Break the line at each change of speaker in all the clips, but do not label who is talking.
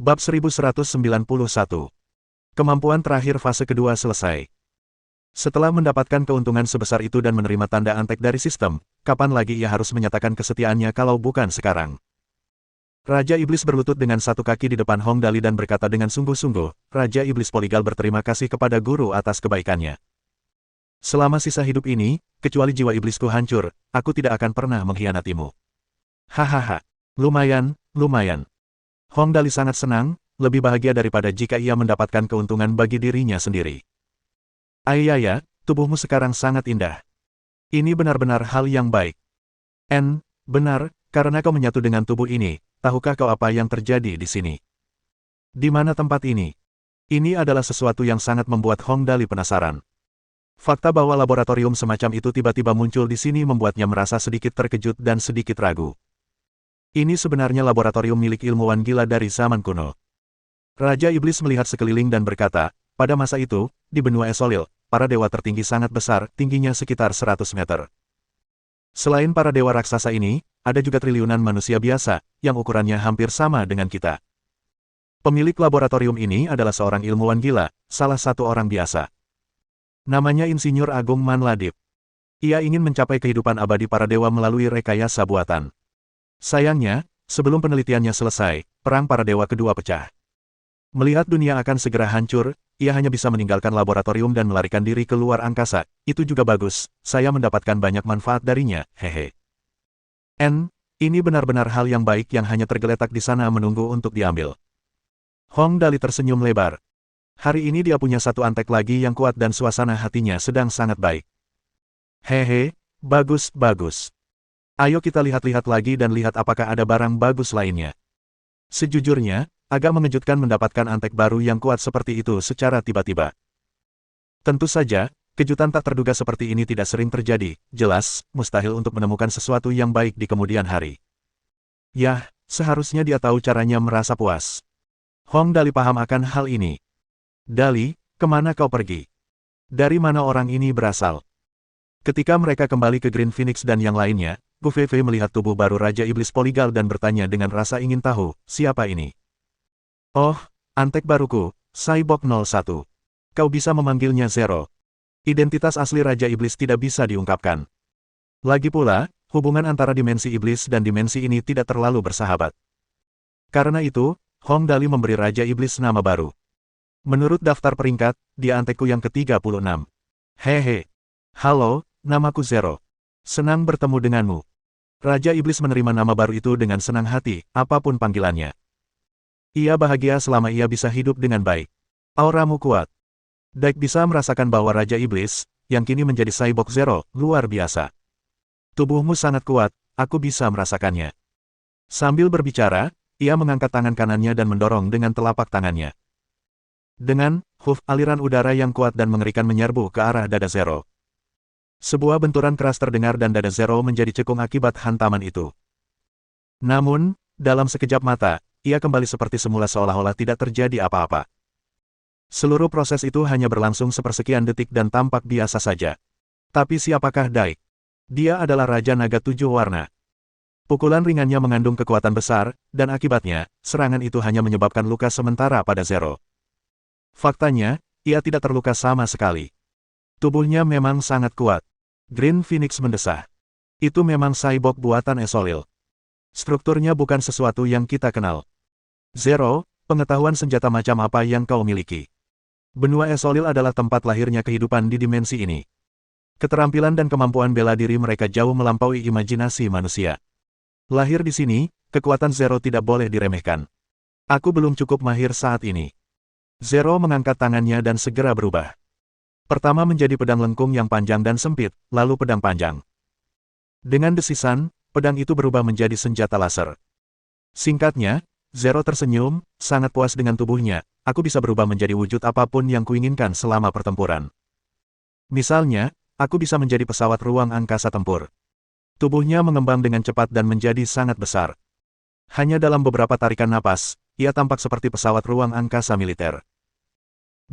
Bab 1191. Kemampuan terakhir fase kedua selesai. Setelah mendapatkan keuntungan sebesar itu dan menerima tanda antek dari sistem, kapan lagi ia harus menyatakan kesetiaannya kalau bukan sekarang? Raja Iblis berlutut dengan satu kaki di depan Hong Dali dan berkata dengan sungguh-sungguh, Raja Iblis Poligal berterima kasih kepada guru atas kebaikannya. Selama sisa hidup ini, kecuali jiwa iblisku hancur, aku tidak akan pernah mengkhianatimu. Hahaha. Lumayan, lumayan. Hong Dali sangat senang, lebih bahagia daripada jika ia mendapatkan keuntungan bagi dirinya sendiri. Ayaya, tubuhmu sekarang sangat indah. Ini benar-benar hal yang baik. Benar, karena kau menyatu dengan tubuh ini, tahukah kau apa yang terjadi di sini? Di mana tempat ini? Ini adalah sesuatu yang sangat membuat Hong Dali penasaran. Fakta bahwa laboratorium semacam itu tiba-tiba muncul di sini membuatnya merasa sedikit terkejut dan sedikit ragu. Ini sebenarnya laboratorium milik ilmuwan gila dari zaman kuno. Raja Iblis melihat sekeliling dan berkata, pada masa itu, di benua Esolil, para dewa tertinggi sangat besar, tingginya sekitar 100 meter. Selain para dewa raksasa ini, ada juga triliunan manusia biasa, yang ukurannya hampir sama dengan kita. Pemilik laboratorium ini adalah seorang ilmuwan gila, salah satu orang biasa. Namanya Insinyur Agung Manladip. Ia ingin mencapai kehidupan abadi para dewa melalui rekayasa buatan. Sayangnya, sebelum penelitiannya selesai, perang para dewa kedua pecah. Melihat dunia akan segera hancur, ia hanya bisa meninggalkan laboratorium dan melarikan diri ke luar angkasa. Itu juga bagus, saya mendapatkan banyak manfaat darinya, hehe. Ini benar-benar hal yang baik yang hanya tergeletak di sana menunggu untuk diambil. Hong Dali tersenyum lebar. Hari ini dia punya satu antek lagi yang kuat dan suasana hatinya sedang sangat baik. Hehe, bagus. Ayo kita lihat-lihat lagi dan lihat apakah ada barang bagus lainnya. Sejujurnya, agak mengejutkan mendapatkan antek baru yang kuat seperti itu secara tiba-tiba. Tentu saja, kejutan tak terduga seperti ini tidak sering terjadi, jelas, mustahil untuk menemukan sesuatu yang baik di kemudian hari. Yah, seharusnya dia tahu caranya merasa puas. Hong Dali paham akan hal ini. Dali, kemana kau pergi? Dari mana orang ini berasal? Ketika mereka kembali ke Green Phoenix dan yang lainnya, Gu Fei melihat tubuh baru Raja Iblis Poligal dan bertanya dengan rasa ingin tahu, siapa ini? Oh, antek baruku, Cyborg 01. Kau bisa memanggilnya Zero. Identitas asli Raja Iblis tidak bisa diungkapkan. Lagi pula, hubungan antara dimensi iblis dan dimensi ini tidak terlalu bersahabat. Karena itu, Hong Dali memberi Raja Iblis nama baru. Menurut daftar peringkat, dia antekku yang ke-36. Hehe. Halo, namaku Zero. Senang bertemu denganmu. Raja Iblis menerima nama baru itu dengan senang hati, apapun panggilannya. Ia bahagia selama ia bisa hidup dengan baik. Auramu kuat. Daik bisa merasakan bahwa Raja Iblis, yang kini menjadi Cyborg Zero, luar biasa. Tubuhmu sangat kuat, aku bisa merasakannya. Sambil berbicara, ia mengangkat tangan kanannya dan mendorong dengan telapak tangannya. Dengan aliran udara yang kuat dan mengerikan menyerbu ke arah dada Zero. Sebuah benturan keras terdengar dan dada Zero menjadi cekung akibat hantaman itu. Namun, dalam sekejap mata, ia kembali seperti semula seolah-olah tidak terjadi apa-apa. Seluruh proses itu hanya berlangsung sepersekian detik dan tampak biasa saja. Tapi siapakah Daik? Dia adalah Raja Naga Tujuh Warna. Pukulan ringannya mengandung kekuatan besar, dan akibatnya, serangan itu hanya menyebabkan luka sementara pada Zero. Faktanya, ia tidak terluka sama sekali. Tubuhnya memang sangat kuat. Green Phoenix mendesah. Itu memang cyborg buatan Esolil. Strukturnya bukan sesuatu yang kita kenal. Zero, pengetahuan senjata macam apa yang kau miliki? Benua Esolil adalah tempat lahirnya kehidupan di dimensi ini. Keterampilan dan kemampuan bela diri mereka jauh melampaui imajinasi manusia. Lahir di sini, kekuatan Zero tidak boleh diremehkan. Aku belum cukup mahir saat ini. Zero mengangkat tangannya dan segera berubah. Pertama menjadi pedang lengkung yang panjang dan sempit, lalu pedang panjang. Dengan desisan, pedang itu berubah menjadi senjata laser. Singkatnya, Zero tersenyum, sangat puas dengan tubuhnya, aku bisa berubah menjadi wujud apapun yang kuinginkan selama pertempuran. Misalnya, aku bisa menjadi pesawat ruang angkasa tempur. Tubuhnya mengembang dengan cepat dan menjadi sangat besar. Hanya dalam beberapa tarikan napas, ia tampak seperti pesawat ruang angkasa militer.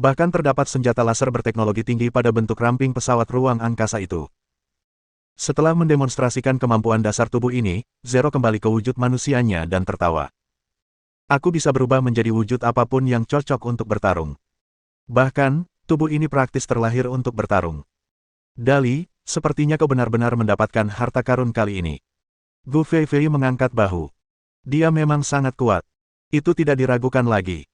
Bahkan terdapat senjata laser berteknologi tinggi pada bentuk ramping pesawat ruang angkasa itu. Setelah mendemonstrasikan kemampuan dasar tubuh ini, Zero kembali ke wujud manusianya dan tertawa. Aku bisa berubah menjadi wujud apapun yang cocok untuk bertarung. Bahkan, tubuh ini praktis terlahir untuk bertarung. Dali, sepertinya kau benar-benar mendapatkan harta karun kali ini. Gu Feifei mengangkat bahu. Dia memang sangat kuat. Itu tidak diragukan lagi.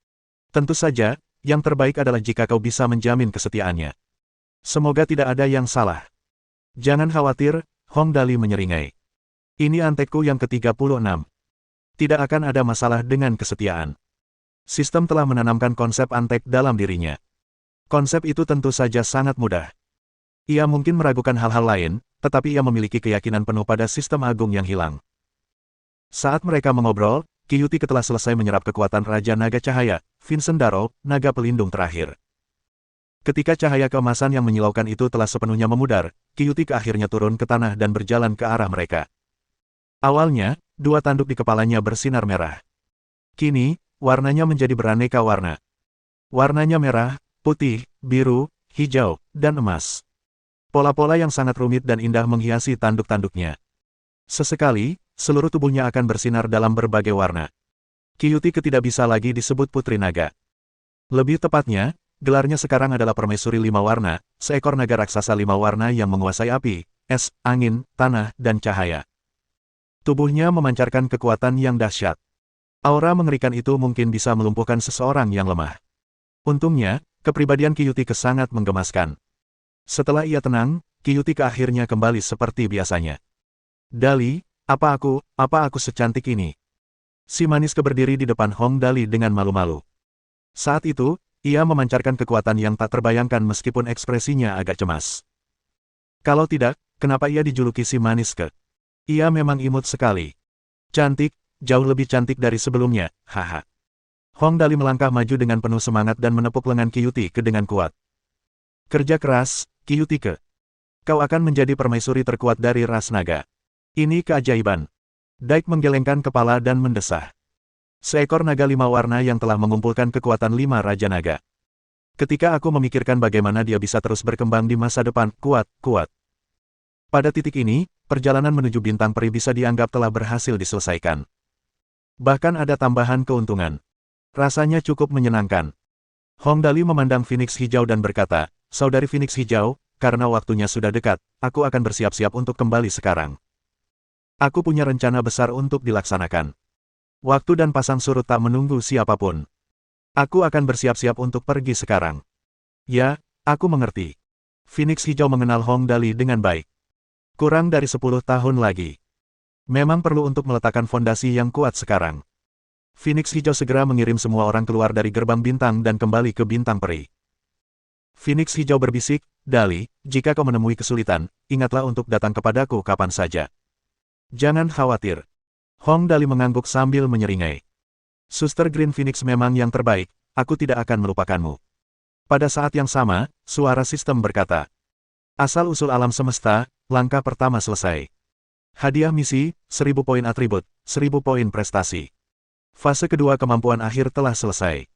Tentu saja, yang terbaik adalah jika kau bisa menjamin kesetiaannya. Semoga tidak ada yang salah. Jangan khawatir, Hong Dali menyeringai. Ini antekku yang ke-36. Tidak akan ada masalah dengan kesetiaan. Sistem telah menanamkan konsep antek dalam dirinya. Konsep itu tentu saja sangat mudah. Ia mungkin meragukan hal-hal lain, tetapi ia memiliki keyakinan penuh pada sistem agung yang hilang. Saat mereka mengobrol, Qiyuti telah selesai menyerap kekuatan Raja Naga Cahaya, Vincent Darrow, naga pelindung terakhir. Ketika cahaya keemasan yang menyilaukan itu telah sepenuhnya memudar, Qiyuti akhirnya turun ke tanah dan berjalan ke arah mereka. Awalnya, dua tanduk di kepalanya bersinar merah. Kini, warnanya menjadi beraneka warna. Warnanya merah, putih, biru, hijau, dan emas. Pola-pola yang sangat rumit dan indah menghiasi tanduk-tanduknya. Sesekali, seluruh tubuhnya akan bersinar dalam berbagai warna. Qiyuti tidak bisa lagi disebut Putri Naga. Lebih tepatnya, gelarnya sekarang adalah Permaisuri Lima Warna, seekor naga raksasa lima warna yang menguasai api, es, angin, tanah, dan cahaya. Tubuhnya memancarkan kekuatan yang dahsyat. Aura mengerikan itu mungkin bisa melumpuhkan seseorang yang lemah. Untungnya, kepribadian Qiyuti sangat menggemaskan. Setelah ia tenang, Qiyuti akhirnya kembali seperti biasanya. Dali, apa aku secantik ini? Si manis berdiri di depan Hong Dali dengan malu-malu. Saat itu, ia memancarkan kekuatan yang tak terbayangkan meskipun ekspresinya agak cemas. Kalau tidak, kenapa ia dijuluki si manis ke? Ia memang imut sekali. Cantik, jauh lebih cantik dari sebelumnya, haha. Hong Dali melangkah maju dengan penuh semangat dan menepuk lengan Qiyuti dengan kuat. Kerja keras, Qiyuti. Kau akan menjadi permaisuri terkuat dari ras naga. Ini keajaiban. Daik menggelengkan kepala dan mendesah. Seekor naga lima warna yang telah mengumpulkan kekuatan lima Raja Naga. Ketika aku memikirkan bagaimana dia bisa terus berkembang di masa depan, kuat. Pada titik ini, perjalanan menuju bintang peri bisa dianggap telah berhasil diselesaikan. Bahkan ada tambahan keuntungan. Rasanya cukup menyenangkan. Hong Dali memandang Phoenix Hijau dan berkata, Saudari Phoenix Hijau, karena waktunya sudah dekat, aku akan bersiap-siap untuk kembali sekarang. Aku punya rencana besar untuk dilaksanakan. Waktu dan pasang surut tak menunggu siapapun. Aku akan bersiap-siap untuk pergi sekarang. Ya, aku mengerti. Phoenix Hijau mengenal Hong Dali dengan baik. Kurang dari 10 tahun lagi. Memang perlu untuk meletakkan fondasi yang kuat sekarang. Phoenix Hijau segera mengirim semua orang keluar dari gerbang bintang dan kembali ke bintang peri. Phoenix Hijau berbisik, Dali, jika kau menemui kesulitan, ingatlah untuk datang kepadaku kapan saja. Jangan khawatir. Hong Dali mengangguk sambil menyeringai. Suster Green Phoenix memang yang terbaik, aku tidak akan melupakanmu. Pada saat yang sama, suara sistem berkata. Asal-usul alam semesta, langkah pertama selesai. Hadiah misi, 1000 poin atribut, 1000 poin prestasi. Fase kedua kemampuan akhir telah selesai.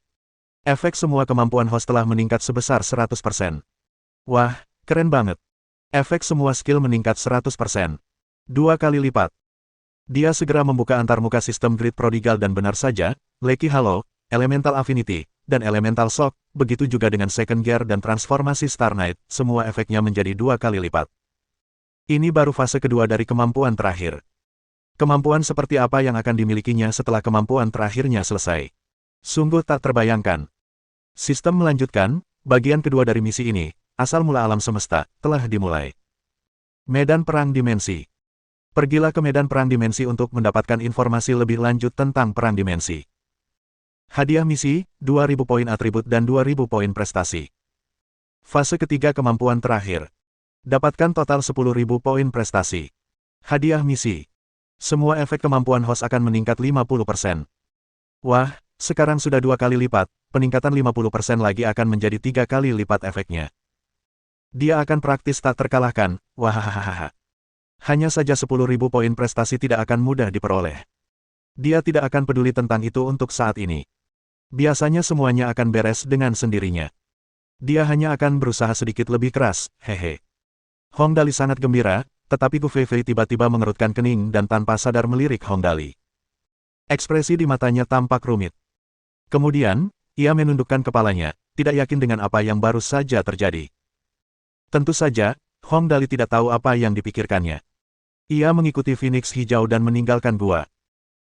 Efek semua kemampuan host telah meningkat sebesar 100%. Wah, keren banget. Efek semua skill meningkat 100%. 2 kali lipat. Dia segera membuka antarmuka sistem grid prodigal dan benar saja, Lucky Halo, Elemental Affinity, dan Elemental Shock, begitu juga dengan Second Gear dan transformasi Star Knight, semua efeknya menjadi 2 kali lipat. Ini baru fase kedua dari kemampuan terakhir. Kemampuan seperti apa yang akan dimilikinya setelah kemampuan terakhirnya selesai? Sungguh tak terbayangkan. Sistem melanjutkan, bagian kedua dari misi ini, asal mula alam semesta, telah dimulai. Medan Perang Dimensi. Pergilah ke medan perang dimensi untuk mendapatkan informasi lebih lanjut tentang perang dimensi. Hadiah misi, 2000 poin atribut dan 2000 poin prestasi. Fase ketiga kemampuan terakhir. Dapatkan total 10.000 poin prestasi. Hadiah misi. Semua efek kemampuan host akan meningkat 50%. Wah, sekarang sudah 2 kali lipat, peningkatan 50% lagi akan menjadi 3 kali lipat efeknya. Dia akan praktis tak terkalahkan, wahahaha. Hanya saja 10.000 poin prestasi tidak akan mudah diperoleh. Dia tidak akan peduli tentang itu untuk saat ini. Biasanya semuanya akan beres dengan sendirinya. Dia hanya akan berusaha sedikit lebih keras, hehe. Hong Dali sangat gembira, tetapi Gu Feifei tiba-tiba mengerutkan kening dan tanpa sadar melirik Hong Dali. Ekspresi di matanya tampak rumit. Kemudian, ia menundukkan kepalanya, tidak yakin dengan apa yang baru saja terjadi. Tentu saja, Hong Dali tidak tahu apa yang dipikirkannya. Ia mengikuti Phoenix Hijau dan meninggalkan gua.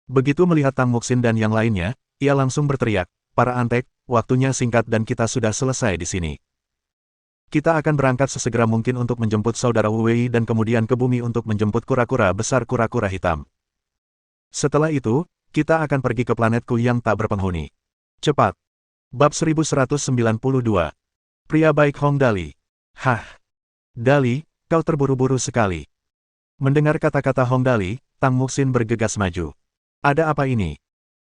Begitu melihat Tang Muxin dan yang lainnya, ia langsung berteriak, "Para antek, waktunya singkat dan kita sudah selesai di sini. Kita akan berangkat sesegera mungkin untuk menjemput saudara Wu Wei dan kemudian ke bumi untuk menjemput kura-kura besar kura-kura hitam. Setelah itu, kita akan pergi ke planetku yang tak berpenghuni. Cepat." Bab 1192. Pria baik Hong Dali. Hah. Dali, kau terburu-buru sekali. Mendengar kata-kata Hong Dali, Tang Muxin bergegas maju. Ada apa ini?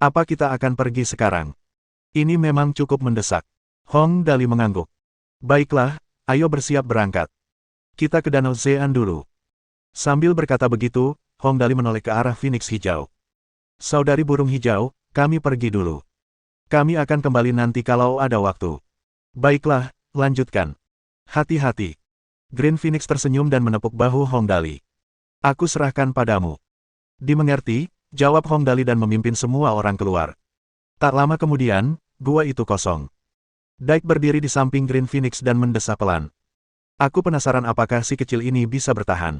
Apa kita akan pergi sekarang? Ini memang cukup mendesak. Hong Dali mengangguk. Baiklah, ayo bersiap berangkat. Kita ke Danau Zean dulu. Sambil berkata begitu, Hong Dali menoleh ke arah Phoenix Hijau. Saudari burung hijau, kami pergi dulu. Kami akan kembali nanti kalau ada waktu. Baiklah, lanjutkan. Hati-hati. Green Phoenix tersenyum dan menepuk bahu Hong Dali. Aku serahkan padamu. Dimengerti, jawab Hong Dali dan memimpin semua orang keluar. Tak lama kemudian, gua itu kosong. Dike berdiri di samping Green Phoenix dan mendesah pelan. Aku penasaran apakah si kecil ini bisa bertahan.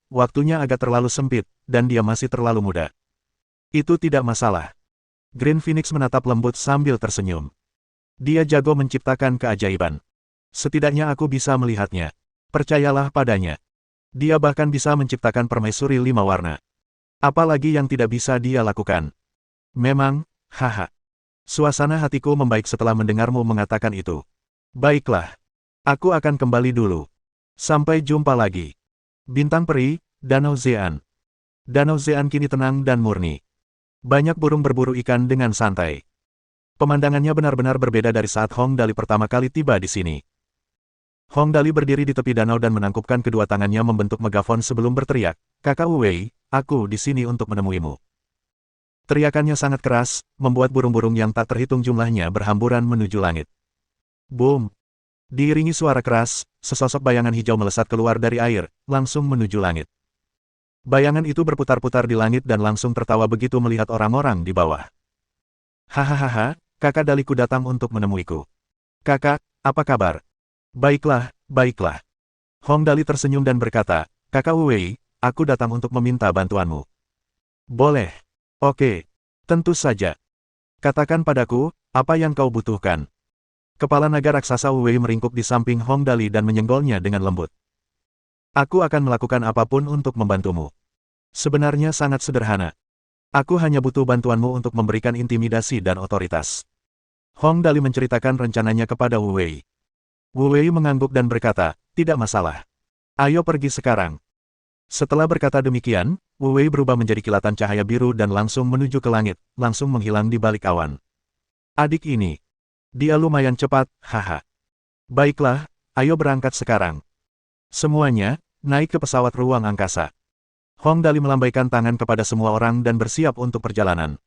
Waktunya agak terlalu sempit, dan dia masih terlalu muda. Itu tidak masalah. Green Phoenix menatap lembut sambil tersenyum. Dia jago menciptakan keajaiban. Setidaknya aku bisa melihatnya. Percayalah padanya. Dia bahkan bisa menciptakan permaisuri 5 warna. Apalagi yang tidak bisa dia lakukan. Memang, haha. Suasana hatiku membaik setelah mendengarmu mengatakan itu. Baiklah. Aku akan kembali dulu. Sampai jumpa lagi. Bintang Peri, Danau Zean. Danau Zean kini tenang dan murni. Banyak burung berburu ikan dengan santai. Pemandangannya benar-benar berbeda dari saat Hong Dali pertama kali tiba di sini. Hong Dali berdiri di tepi danau dan menangkupkan kedua tangannya membentuk megafon sebelum berteriak, "Kakak Wu Wei, aku di sini untuk menemuimu." Teriakannya sangat keras, membuat burung-burung yang tak terhitung jumlahnya berhamburan menuju langit. Boom! Diiringi suara keras, sesosok bayangan hijau melesat keluar dari air, langsung menuju langit. Bayangan itu berputar-putar di langit dan langsung tertawa begitu melihat orang-orang di bawah. Hahaha, kakak Daliku datang untuk menemuiku. Kakak, apa kabar? Baiklah, baiklah. Hong Dali tersenyum dan berkata, Kakak Wu Wei, aku datang untuk meminta bantuanmu. Boleh. Oke. Tentu saja. Katakan padaku, apa yang kau butuhkan. Kepala naga raksasa Wu Wei meringkuk di samping Hong Dali dan menyenggolnya dengan lembut. Aku akan melakukan apapun untuk membantumu. Sebenarnya sangat sederhana. Aku hanya butuh bantuanmu untuk memberikan intimidasi dan otoritas. Hong Dali menceritakan rencananya kepada Wu Wei. Wu Wei mengangguk dan berkata, tidak masalah. Ayo pergi sekarang. Setelah berkata demikian, Wu Wei berubah menjadi kilatan cahaya biru dan langsung menuju ke langit, langsung menghilang di balik awan. Adik ini. Dia lumayan cepat, haha. Baiklah, ayo berangkat sekarang. Semuanya, naik ke pesawat ruang angkasa. Hong Dali melambaikan tangan kepada semua orang dan bersiap untuk perjalanan.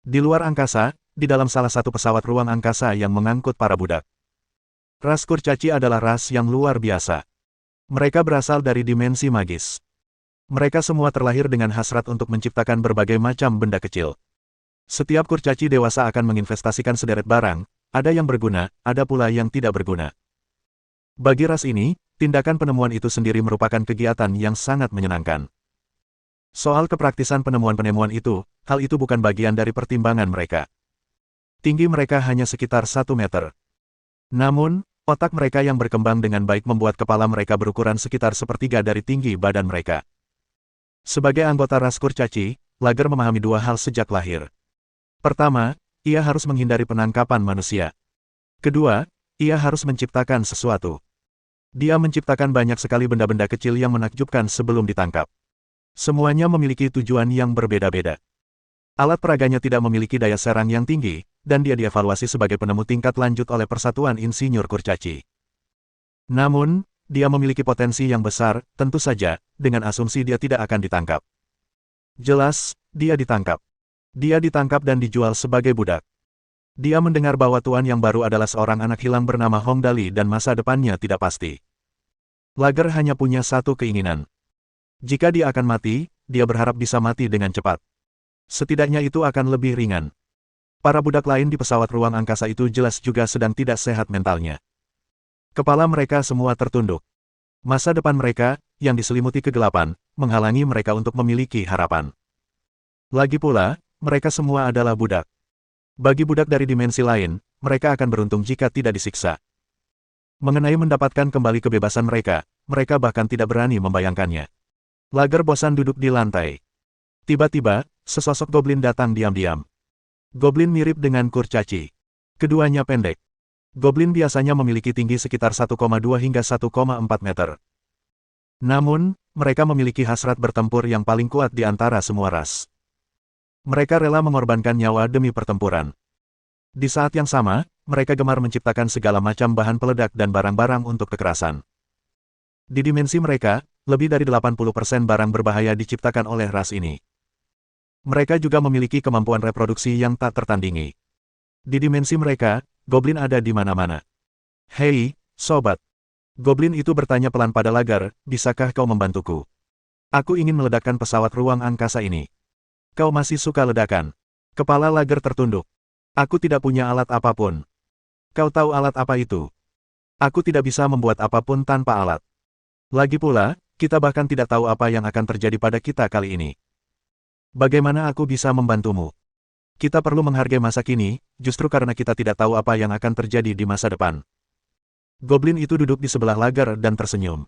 Di luar angkasa, di dalam salah satu pesawat ruang angkasa yang mengangkut para budak. Ras kurcaci adalah ras yang luar biasa. Mereka berasal dari dimensi magis. Mereka semua terlahir dengan hasrat untuk menciptakan berbagai macam benda kecil. Setiap kurcaci dewasa akan menginvestasikan sederet barang, ada yang berguna, ada pula yang tidak berguna. Bagi ras ini, tindakan penemuan itu sendiri merupakan kegiatan yang sangat menyenangkan. Soal kepraktisan penemuan-penemuan itu, hal itu bukan bagian dari pertimbangan mereka. Tinggi mereka hanya sekitar 1 meter. Namun, otak mereka yang berkembang dengan baik membuat kepala mereka berukuran sekitar sepertiga dari tinggi badan mereka. Sebagai anggota ras kurcaci, Lager memahami dua hal sejak lahir. Pertama, ia harus menghindari penangkapan manusia. Kedua, ia harus menciptakan sesuatu. Dia menciptakan banyak sekali benda-benda kecil yang menakjubkan sebelum ditangkap. Semuanya memiliki tujuan yang berbeda-beda. Alat peraganya tidak memiliki daya serang yang tinggi, dan dia dievaluasi sebagai penemu tingkat lanjut oleh Persatuan Insinyur Kurcaci. Namun, dia memiliki potensi yang besar, tentu saja, dengan asumsi dia tidak akan ditangkap. Jelas, dia ditangkap. Dia ditangkap dan dijual sebagai budak. Dia mendengar bahwa tuan yang baru adalah seorang anak hilang bernama Hong Dali dan masa depannya tidak pasti. Lager hanya punya satu keinginan. Jika dia akan mati, dia berharap bisa mati dengan cepat. Setidaknya itu akan lebih ringan. Para budak lain di pesawat ruang angkasa itu jelas juga sedang tidak sehat mentalnya. Kepala mereka semua tertunduk. Masa depan mereka, yang diselimuti kegelapan, menghalangi mereka untuk memiliki harapan. Lagi pula, mereka semua adalah budak. Bagi budak dari dimensi lain, mereka akan beruntung jika tidak disiksa. Mengenai mendapatkan kembali kebebasan mereka bahkan tidak berani membayangkannya. Lager bosan duduk di lantai. Tiba-tiba, sesosok goblin datang diam-diam. Goblin mirip dengan kurcaci. Keduanya pendek. Goblin biasanya memiliki tinggi sekitar 1,2 hingga 1,4 meter. Namun, mereka memiliki hasrat bertempur yang paling kuat di antara semua ras. Mereka rela mengorbankan nyawa demi pertempuran. Di saat yang sama, mereka gemar menciptakan segala macam bahan peledak dan barang-barang untuk kekerasan. Di dimensi mereka, lebih dari 80% barang berbahaya diciptakan oleh ras ini. Mereka juga memiliki kemampuan reproduksi yang tak tertandingi. Di dimensi mereka, goblin ada di mana-mana. Hei, sobat. Goblin itu bertanya pelan pada Lager, bisakah kau membantuku? Aku ingin meledakkan pesawat ruang angkasa ini. Kau masih suka ledakan? Kepala Lager tertunduk. Aku tidak punya alat apapun. Kau tahu alat apa itu? Aku tidak bisa membuat apapun tanpa alat. Lagi pula, kita bahkan tidak tahu apa yang akan terjadi pada kita kali ini. Bagaimana aku bisa membantumu? Kita perlu menghargai masa kini, justru karena kita tidak tahu apa yang akan terjadi di masa depan. Goblin itu duduk di sebelah Lager dan tersenyum.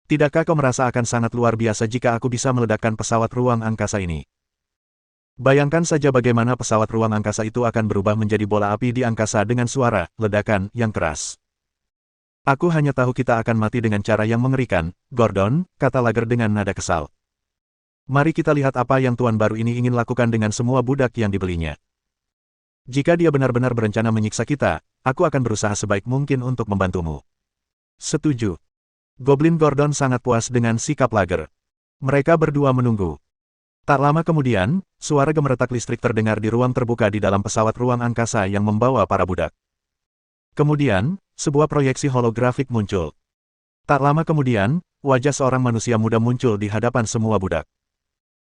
Tidakkah kau merasa akan sangat luar biasa jika aku bisa meledakkan pesawat ruang angkasa ini? Bayangkan saja bagaimana pesawat ruang angkasa itu akan berubah menjadi bola api di angkasa dengan suara ledakan yang keras. Aku hanya tahu kita akan mati dengan cara yang mengerikan, Gordon, kata Lager dengan nada kesal. Mari kita lihat apa yang tuan baru ini ingin lakukan dengan semua budak yang dibelinya. Jika dia benar-benar berencana menyiksa kita, aku akan berusaha sebaik mungkin untuk membantumu. Setuju. Goblin Gordon sangat puas dengan sikap Lager. Mereka berdua menunggu. Tak lama kemudian, suara gemeretak listrik terdengar di ruang terbuka di dalam pesawat ruang angkasa yang membawa para budak. Kemudian, sebuah proyeksi holografik muncul. Tak lama kemudian, wajah seorang manusia muda muncul di hadapan semua budak.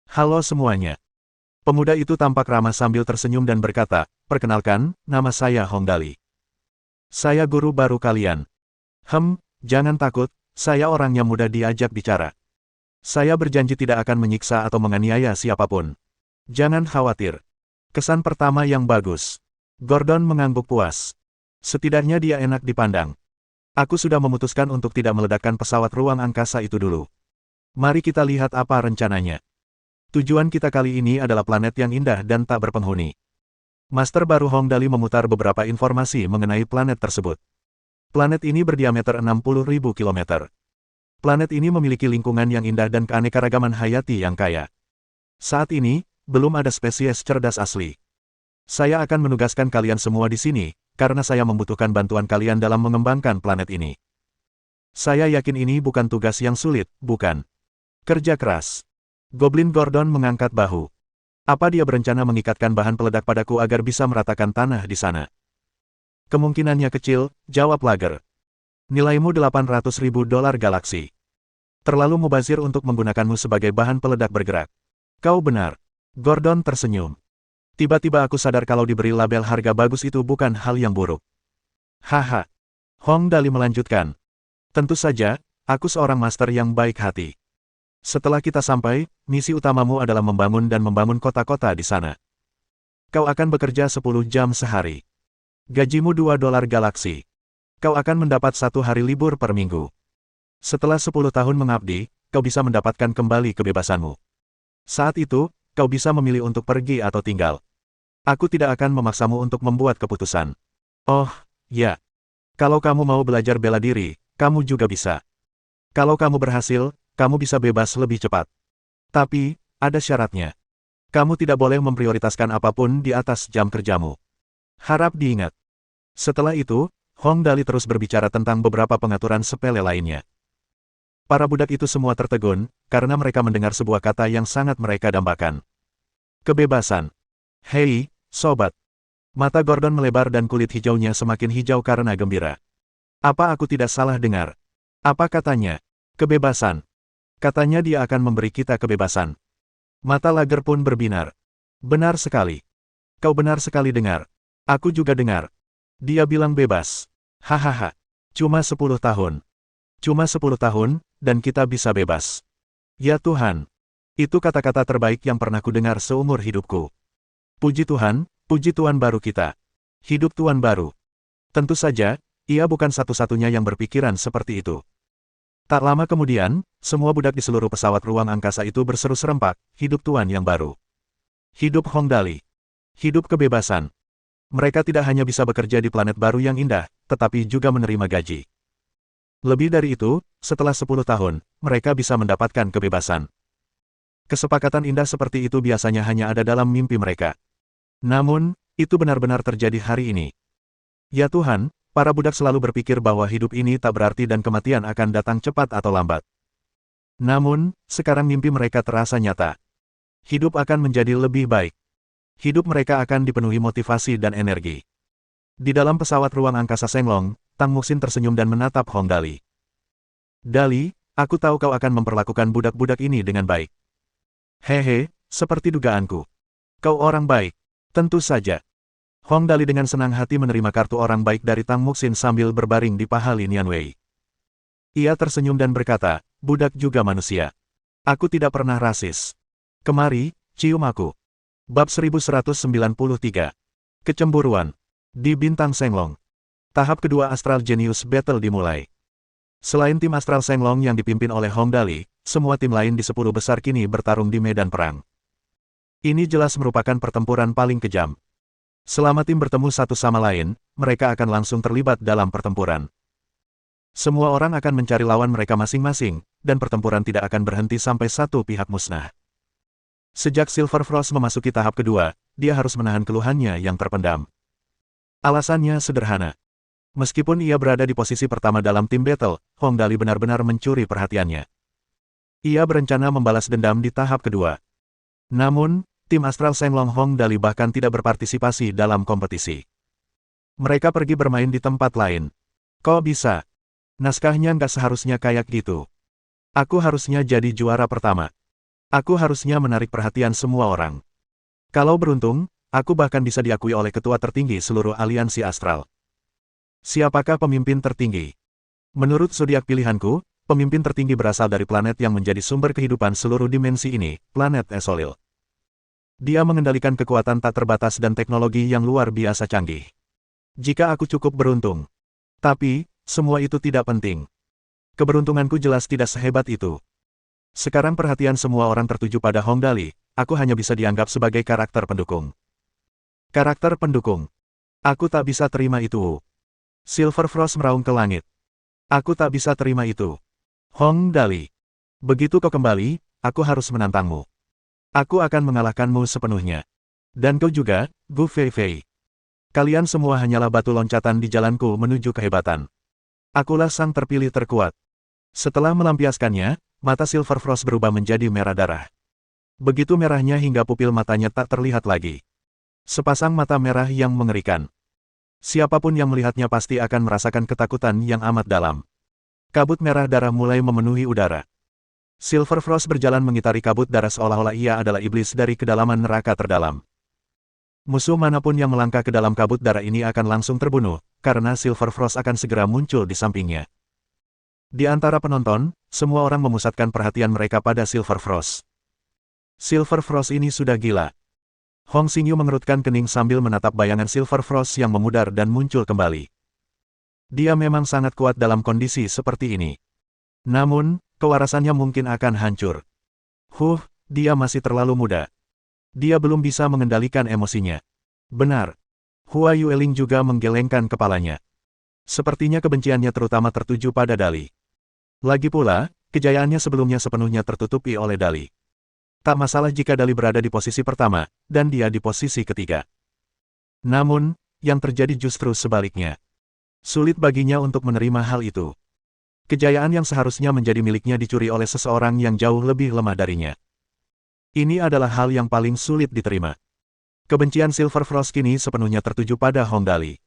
Halo semuanya. Pemuda itu tampak ramah sambil tersenyum dan berkata, perkenalkan, nama saya Hong Dali. Saya guru baru kalian. Jangan takut, saya orangnya mudah diajak bicara. Saya berjanji tidak akan menyiksa atau menganiaya siapapun. Jangan khawatir. Kesan pertama yang bagus. Gordon mengangguk puas. Setidaknya dia enak dipandang. Aku sudah memutuskan untuk tidak meledakkan pesawat ruang angkasa itu dulu. Mari kita lihat apa rencananya. Tujuan kita kali ini adalah planet yang indah dan tak berpenghuni. Master baru Hong Dali memutar beberapa informasi mengenai planet tersebut. Planet ini berdiameter 60.000 km. Planet ini memiliki lingkungan yang indah dan keanekaragaman hayati yang kaya. Saat ini, belum ada spesies cerdas asli. Saya akan menugaskan kalian semua di sini, karena saya membutuhkan bantuan kalian dalam mengembangkan planet ini. Saya yakin ini bukan tugas yang sulit, bukan? Kerja keras. Goblin Gordon mengangkat bahu. Apa dia berencana mengikatkan bahan peledak padaku agar bisa meratakan tanah di sana? Kemungkinannya kecil, jawab Lager. Nilaimu $800.000 galaksi. Terlalu mubazir untuk menggunakanmu sebagai bahan peledak bergerak. Kau benar. Gordon tersenyum. Tiba-tiba aku sadar kalau diberi label harga bagus itu bukan hal yang buruk. Haha. Hong Dali melanjutkan. Tentu saja, aku seorang master yang baik hati. Setelah kita sampai, misi utamamu adalah membangun kota-kota di sana. Kau akan bekerja 10 jam sehari. Gajimu $2 galaksi. Kau akan mendapat 1 hari libur per minggu. Setelah 10 tahun mengabdi, kau bisa mendapatkan kembali kebebasanmu. Saat itu, kau bisa memilih untuk pergi atau tinggal. Aku tidak akan memaksamu untuk membuat keputusan. Oh, ya. Kalau kamu mau belajar bela diri, kamu juga bisa. Kalau kamu berhasil, kamu bisa bebas lebih cepat. Tapi, ada syaratnya. Kamu tidak boleh memprioritaskan apapun di atas jam kerjamu. Harap diingat. Setelah itu, Hong Dali terus berbicara tentang beberapa pengaturan sepele lainnya. Para budak itu semua tertegun, karena mereka mendengar sebuah kata yang sangat mereka dambakan. Kebebasan. Hei, sobat. Mata Gordon melebar dan kulit hijaunya semakin hijau karena gembira. Apa aku tidak salah dengar? Apa katanya? Kebebasan. Katanya dia akan memberi kita kebebasan. Mata Lager pun berbinar. Benar sekali. Kau benar sekali dengar. Aku juga dengar. Dia bilang bebas. Hahaha. Cuma 10 tahun. Cuma 10 tahun, dan kita bisa bebas. Ya Tuhan. Itu kata-kata terbaik yang pernah kudengar seumur hidupku. Puji Tuhan baru kita. Hidup Tuhan baru. Tentu saja, ia bukan satu-satunya yang berpikiran seperti itu. Tak lama kemudian, semua budak di seluruh pesawat ruang angkasa itu berseru serempak, hidup Tuhan yang baru. Hidup Hong Dali. Hidup kebebasan. Mereka tidak hanya bisa bekerja di planet baru yang indah, tetapi juga menerima gaji. Lebih dari itu, setelah 10 tahun, mereka bisa mendapatkan kebebasan. Kesepakatan indah seperti itu biasanya hanya ada dalam mimpi mereka. Namun, itu benar-benar terjadi hari ini. Ya Tuhan, para budak selalu berpikir bahwa hidup ini tak berarti dan kematian akan datang cepat atau lambat. Namun, sekarang mimpi mereka terasa nyata. Hidup akan menjadi lebih baik. Hidup mereka akan dipenuhi motivasi dan energi. Di dalam pesawat ruang angkasa Shenglong, Tang Muxin tersenyum dan menatap Hong Dali. Dali, aku tahu kau akan memperlakukan budak-budak ini dengan baik. Hehe, seperti dugaanku. Kau orang baik. Tentu saja. Hong Dali dengan senang hati menerima kartu orang baik dari Tang Muxin sambil berbaring di paha Lin Yanwei. Ia tersenyum dan berkata, budak juga manusia. Aku tidak pernah rasis. Kemari, cium aku. Bab 1193. Kecemburuan. Di Bintang Shenglong. Tahap kedua Astral Genius Battle dimulai. Selain tim Astral Shenglong yang dipimpin oleh Hong Dali, semua tim lain di 10 besar kini bertarung di medan perang. Ini jelas merupakan pertempuran paling kejam. Selama tim bertemu satu sama lain, mereka akan langsung terlibat dalam pertempuran. Semua orang akan mencari lawan mereka masing-masing, dan pertempuran tidak akan berhenti sampai satu pihak musnah. Sejak Silver Frost memasuki tahap kedua, dia harus menahan keluhannya yang terpendam. Alasannya sederhana. Meskipun ia berada di posisi pertama dalam tim battle, Hong Dali benar-benar mencuri perhatiannya. Ia berencana membalas dendam di tahap kedua. Namun, tim Astral Shenglong Hong Dali bahkan tidak berpartisipasi dalam kompetisi. Mereka pergi bermain di tempat lain. Kok bisa? Naskahnya nggak seharusnya kayak gitu. Aku harusnya jadi juara pertama. Aku harusnya menarik perhatian semua orang. Kalau beruntung, aku bahkan bisa diakui oleh ketua tertinggi seluruh aliansi astral. Siapakah pemimpin tertinggi? Menurut zodiak pilihanku, pemimpin tertinggi berasal dari planet yang menjadi sumber kehidupan seluruh dimensi ini, planet Esolil. Dia mengendalikan kekuatan tak terbatas dan teknologi yang luar biasa canggih. Jika aku cukup beruntung. Tapi, semua itu tidak penting. Keberuntunganku jelas tidak sehebat itu. Sekarang perhatian semua orang tertuju pada Hong Dali, aku hanya bisa dianggap sebagai karakter pendukung. Karakter pendukung. Aku tak bisa terima itu. Silver Frost meraung ke langit. Aku tak bisa terima itu. Hong Dali. Begitu kau kembali, aku harus menantangmu. Aku akan mengalahkanmu sepenuhnya. Dan kau juga, Gu Feifei. Kalian semua hanyalah batu loncatan di jalanku menuju kehebatan. Akulah sang terpilih terkuat. Setelah melampiaskannya, mata Silver Frost berubah menjadi merah darah. Begitu merahnya hingga pupil matanya tak terlihat lagi. Sepasang mata merah yang mengerikan. Siapapun yang melihatnya pasti akan merasakan ketakutan yang amat dalam. Kabut merah darah mulai memenuhi udara. Silver Frost berjalan mengitari kabut darah seolah-olah ia adalah iblis dari kedalaman neraka terdalam. Musuh manapun yang melangkah ke dalam kabut darah ini akan langsung terbunuh, karena Silver Frost akan segera muncul di sampingnya. Di antara penonton, semua orang memusatkan perhatian mereka pada Silver Frost. Silver Frost ini sudah gila. Hong Xingyu mengerutkan kening sambil menatap bayangan Silver Frost yang memudar dan muncul kembali. Dia memang sangat kuat dalam kondisi seperti ini. Namun, kewarasannya mungkin akan hancur. Dia masih terlalu muda. Dia belum bisa mengendalikan emosinya. Benar. Hua Yueling juga menggelengkan kepalanya. Sepertinya kebenciannya terutama tertuju pada Dali. Lagi pula, kejayaannya sebelumnya sepenuhnya tertutupi oleh Dali. Tak masalah jika Dali berada di posisi pertama, dan dia di posisi ketiga. Namun, yang terjadi justru sebaliknya. Sulit baginya untuk menerima hal itu. Kejayaan yang seharusnya menjadi miliknya dicuri oleh seseorang yang jauh lebih lemah darinya. Ini adalah hal yang paling sulit diterima. Kebencian Silver Frost kini sepenuhnya tertuju pada Hong Dali.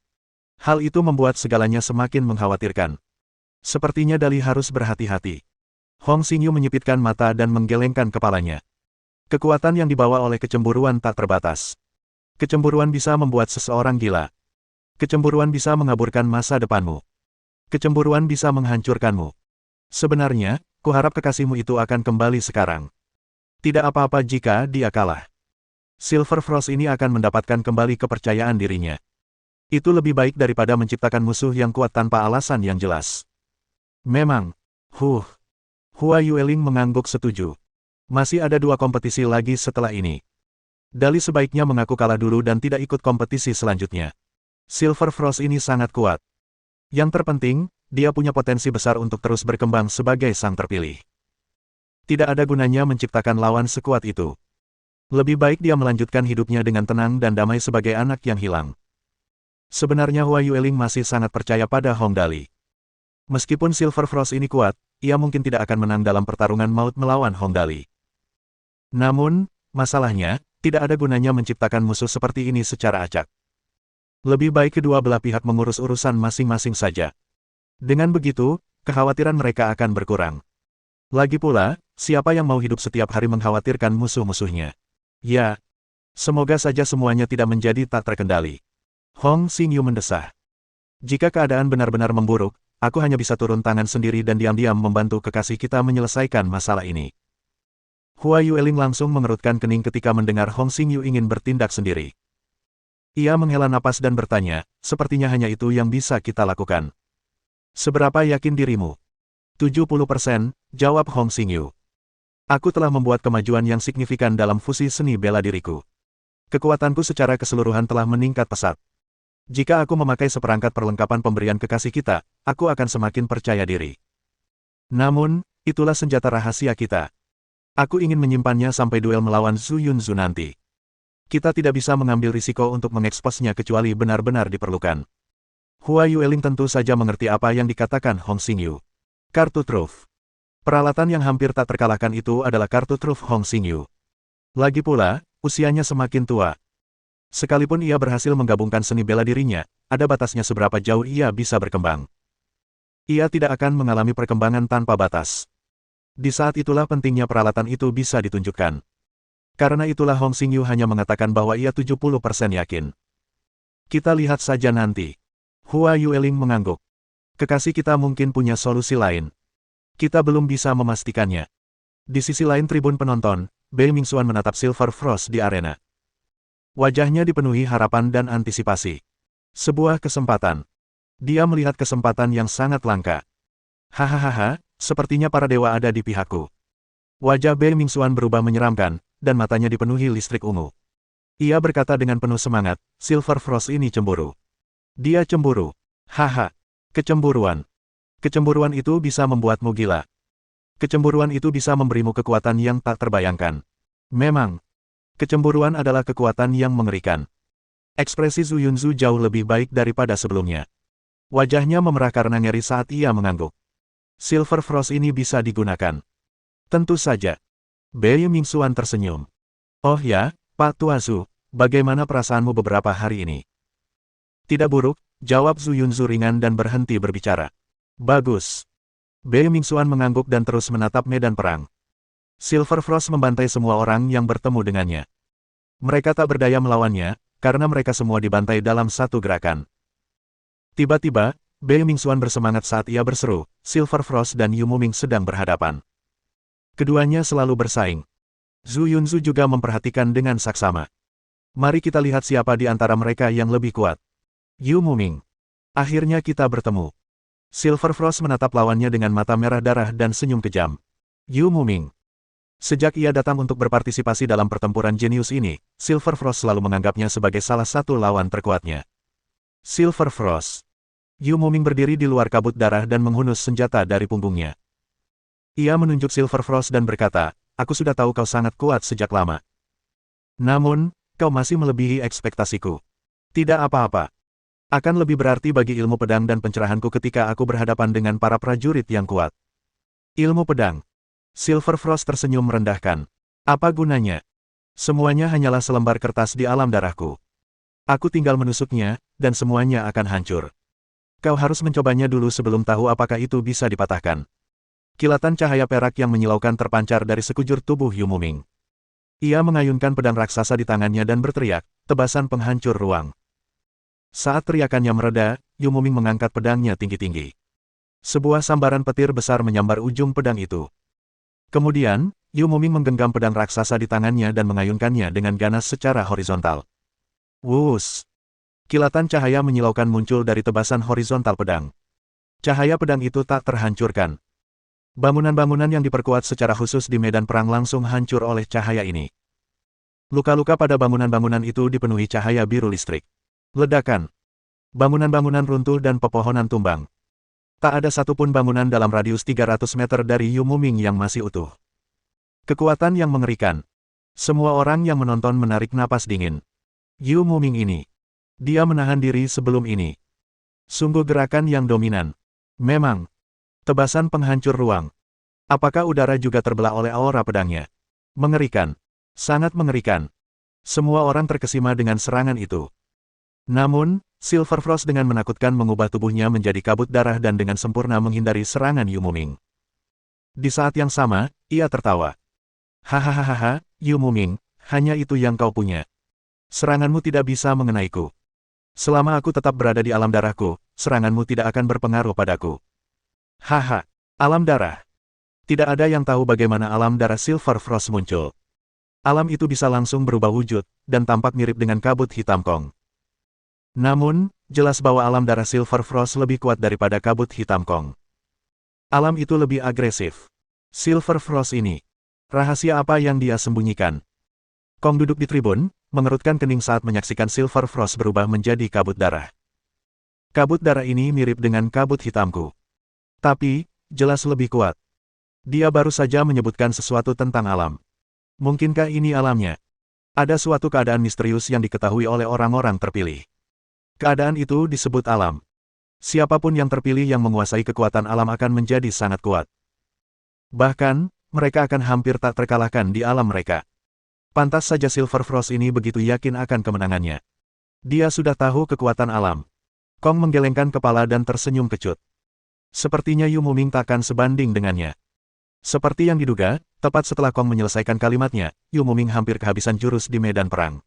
Hal itu membuat segalanya semakin mengkhawatirkan. Sepertinya Dali harus berhati-hati. Hong Xingyu menyipitkan mata dan menggelengkan kepalanya. Kekuatan yang dibawa oleh kecemburuan tak terbatas. Kecemburuan bisa membuat seseorang gila. Kecemburuan bisa mengaburkan masa depanmu. Kecemburuan bisa menghancurkanmu. Sebenarnya, kuharap kekasihmu itu akan kembali sekarang. Tidak apa-apa jika dia kalah. Silver Frost ini akan mendapatkan kembali kepercayaan dirinya. Itu lebih baik daripada menciptakan musuh yang kuat tanpa alasan yang jelas. Memang. Hua Yueling mengangguk setuju. Masih ada 2 kompetisi lagi setelah ini. Dali sebaiknya mengaku kalah dulu dan tidak ikut kompetisi selanjutnya. Silver Frost ini sangat kuat. Yang terpenting, dia punya potensi besar untuk terus berkembang sebagai sang terpilih. Tidak ada gunanya menciptakan lawan sekuat itu. Lebih baik dia melanjutkan hidupnya dengan tenang dan damai sebagai anak yang hilang. Sebenarnya Hua Yueling masih sangat percaya pada Hong Dali. Meskipun Silver Frost ini kuat, ia mungkin tidak akan menang dalam pertarungan maut melawan Hong Dali. Namun, masalahnya, tidak ada gunanya menciptakan musuh seperti ini secara acak. Lebih baik kedua belah pihak mengurus urusan masing-masing saja. Dengan begitu, kekhawatiran mereka akan berkurang. Lagi pula, siapa yang mau hidup setiap hari mengkhawatirkan musuh-musuhnya? Ya, semoga saja semuanya tidak menjadi tak terkendali. Hong Xingyu mendesah. Jika keadaan benar-benar memburuk, aku hanya bisa turun tangan sendiri dan diam-diam membantu kekasih kita menyelesaikan masalah ini. Hua Yueling langsung mengerutkan kening ketika mendengar Hong Xingyu ingin bertindak sendiri. Ia menghela napas dan bertanya, sepertinya hanya itu yang bisa kita lakukan. Seberapa yakin dirimu? 70%, jawab Hong Xingyu. Aku telah membuat kemajuan yang signifikan dalam fusi seni bela diriku. Kekuatanku secara keseluruhan telah meningkat pesat. Jika aku memakai seperangkat perlengkapan pemberian kekasih kita, aku akan semakin percaya diri. Namun, itulah senjata rahasia kita. Aku ingin menyimpannya sampai duel melawan Zhu Yunzu nanti. Kita tidak bisa mengambil risiko untuk mengeksposnya kecuali benar-benar diperlukan. Hua Yueling tentu saja mengerti apa yang dikatakan Hong Xingyu. Kartu truf. Peralatan yang hampir tak terkalahkan itu adalah kartu truf Hong Xingyu. Lagi pula, usianya semakin tua. Sekalipun ia berhasil menggabungkan seni bela dirinya, ada batasnya seberapa jauh ia bisa berkembang. Ia tidak akan mengalami perkembangan tanpa batas. Di saat itulah pentingnya peralatan itu bisa ditunjukkan. Karena itulah Hong Xingyu hanya mengatakan bahwa ia 70% yakin. Kita lihat saja nanti. Hua Yueling mengangguk. Kekasih kita mungkin punya solusi lain. Kita belum bisa memastikannya. Di sisi lain tribun penonton, Bei Mingxuan menatap Silver Frost di arena. Wajahnya dipenuhi harapan dan antisipasi. Sebuah kesempatan. Dia melihat kesempatan yang sangat langka. Hahaha, sepertinya para dewa ada di pihakku. Wajah Bei Mingxuan berubah menyeramkan, dan matanya dipenuhi listrik ungu. Ia berkata dengan penuh semangat, Silver Frost ini cemburu. Dia cemburu. Haha. Kecemburuan. Kecemburuan itu bisa membuatmu gila. Kecemburuan itu bisa memberimu kekuatan yang tak terbayangkan. Memang. Kecemburuan adalah kekuatan yang mengerikan. Ekspresi Zhu Yunzu jauh lebih baik daripada sebelumnya. Wajahnya memerah karena ngeri saat ia mengangguk. Silver Frost ini bisa digunakan. Tentu saja. Bei Mingxuan tersenyum. Oh ya, Pak Tua Zhu, bagaimana perasaanmu beberapa hari ini? Tidak buruk, jawab Zhu Yunzu ringan dan berhenti berbicara. Bagus. Bei Mingxuan mengangguk dan terus menatap medan perang. Silver Frost membantai semua orang yang bertemu dengannya. Mereka tak berdaya melawannya, karena mereka semua dibantai dalam satu gerakan. Tiba-tiba, Bei Mingxuan bersemangat saat ia berseru, Silver Frost dan Yu Muming sedang berhadapan. Keduanya selalu bersaing. Zhu Yunzu juga memperhatikan dengan saksama. Mari kita lihat siapa di antara mereka yang lebih kuat. Yu Muming. Akhirnya kita bertemu. Silver Frost menatap lawannya dengan mata merah darah dan senyum kejam. Yu Muming. Sejak ia datang untuk berpartisipasi dalam pertempuran jenius ini, Silver Frost selalu menganggapnya sebagai salah satu lawan terkuatnya. Silver Frost. Yu Muming berdiri di luar kabut darah dan menghunus senjata dari punggungnya. Ia menunjuk Silver Frost dan berkata, aku sudah tahu kau sangat kuat sejak lama. Namun, kau masih melebihi ekspektasiku. Tidak apa-apa. Akan lebih berarti bagi ilmu pedang dan pencerahanku ketika aku berhadapan dengan para prajurit yang kuat. Ilmu pedang. Silver Frost tersenyum merendahkan. Apa gunanya? Semuanya hanyalah selembar kertas di alam darahku. Aku tinggal menusuknya, dan semuanya akan hancur. Kau harus mencobanya dulu sebelum tahu apakah itu bisa dipatahkan. Kilatan cahaya perak yang menyilaukan terpancar dari sekujur tubuh Yu Muming. Ia mengayunkan pedang raksasa di tangannya dan berteriak, tebasan penghancur ruang. Saat teriakannya mereda, Yu Muming mengangkat pedangnya tinggi-tinggi. Sebuah sambaran petir besar menyambar ujung pedang itu. Kemudian, Yu Muming menggenggam pedang raksasa di tangannya dan mengayunkannya dengan ganas secara horizontal. Wus! Kilatan cahaya menyilaukan muncul dari tebasan horizontal pedang. Cahaya pedang itu tak terhancurkan. Bangunan-bangunan yang diperkuat secara khusus di medan perang langsung hancur oleh cahaya ini. Luka-luka pada bangunan-bangunan itu dipenuhi cahaya biru listrik. Ledakan. Bangunan-bangunan runtuh dan pepohonan tumbang. Tak ada satupun bangunan dalam radius 300 meter dari Yu Muming yang masih utuh. Kekuatan yang mengerikan. Semua orang yang menonton menarik napas dingin. Yu Muming ini. Dia menahan diri sebelum ini. Sungguh gerakan yang dominan. Memang. Tebasan penghancur ruang. Apakah udara juga terbelah oleh aura pedangnya? Mengerikan. Sangat mengerikan. Semua orang terkesima dengan serangan itu. Namun, Silver Frost dengan menakutkan mengubah tubuhnya menjadi kabut darah dan dengan sempurna menghindari serangan Yu Muming. Di saat yang sama, ia tertawa. Hahaha, Yu Muming, hanya itu yang kau punya. Seranganmu tidak bisa mengenaiku. Selama aku tetap berada di alam darahku, seranganmu tidak akan berpengaruh padaku. Haha, alam darah. Tidak ada yang tahu bagaimana alam darah Silver Frost muncul. Alam itu bisa langsung berubah wujud, dan tampak mirip dengan kabut hitam Kong. Namun, jelas bahwa alam darah Silver Frost lebih kuat daripada kabut hitam Kong. Alam itu lebih agresif. Silver Frost ini. Rahasia apa yang dia sembunyikan? Kong duduk di tribun, mengerutkan kening saat menyaksikan Silver Frost berubah menjadi kabut darah. Kabut darah ini mirip dengan kabut hitamku. Tapi, jelas lebih kuat. Dia baru saja menyebutkan sesuatu tentang alam. Mungkinkah ini alamnya? Ada suatu keadaan misterius yang diketahui oleh orang-orang terpilih. Keadaan itu disebut alam. Siapapun yang terpilih yang menguasai kekuatan alam akan menjadi sangat kuat. Bahkan, mereka akan hampir tak terkalahkan di alam mereka. Pantas saja Silver Frost ini begitu yakin akan kemenangannya. Dia sudah tahu kekuatan alam. Kong menggelengkan kepala dan tersenyum kecut. Sepertinya Yu Muming takkan sebanding dengannya. Seperti yang diduga, tepat setelah Kong menyelesaikan kalimatnya, Yu Muming hampir kehabisan jurus di medan perang.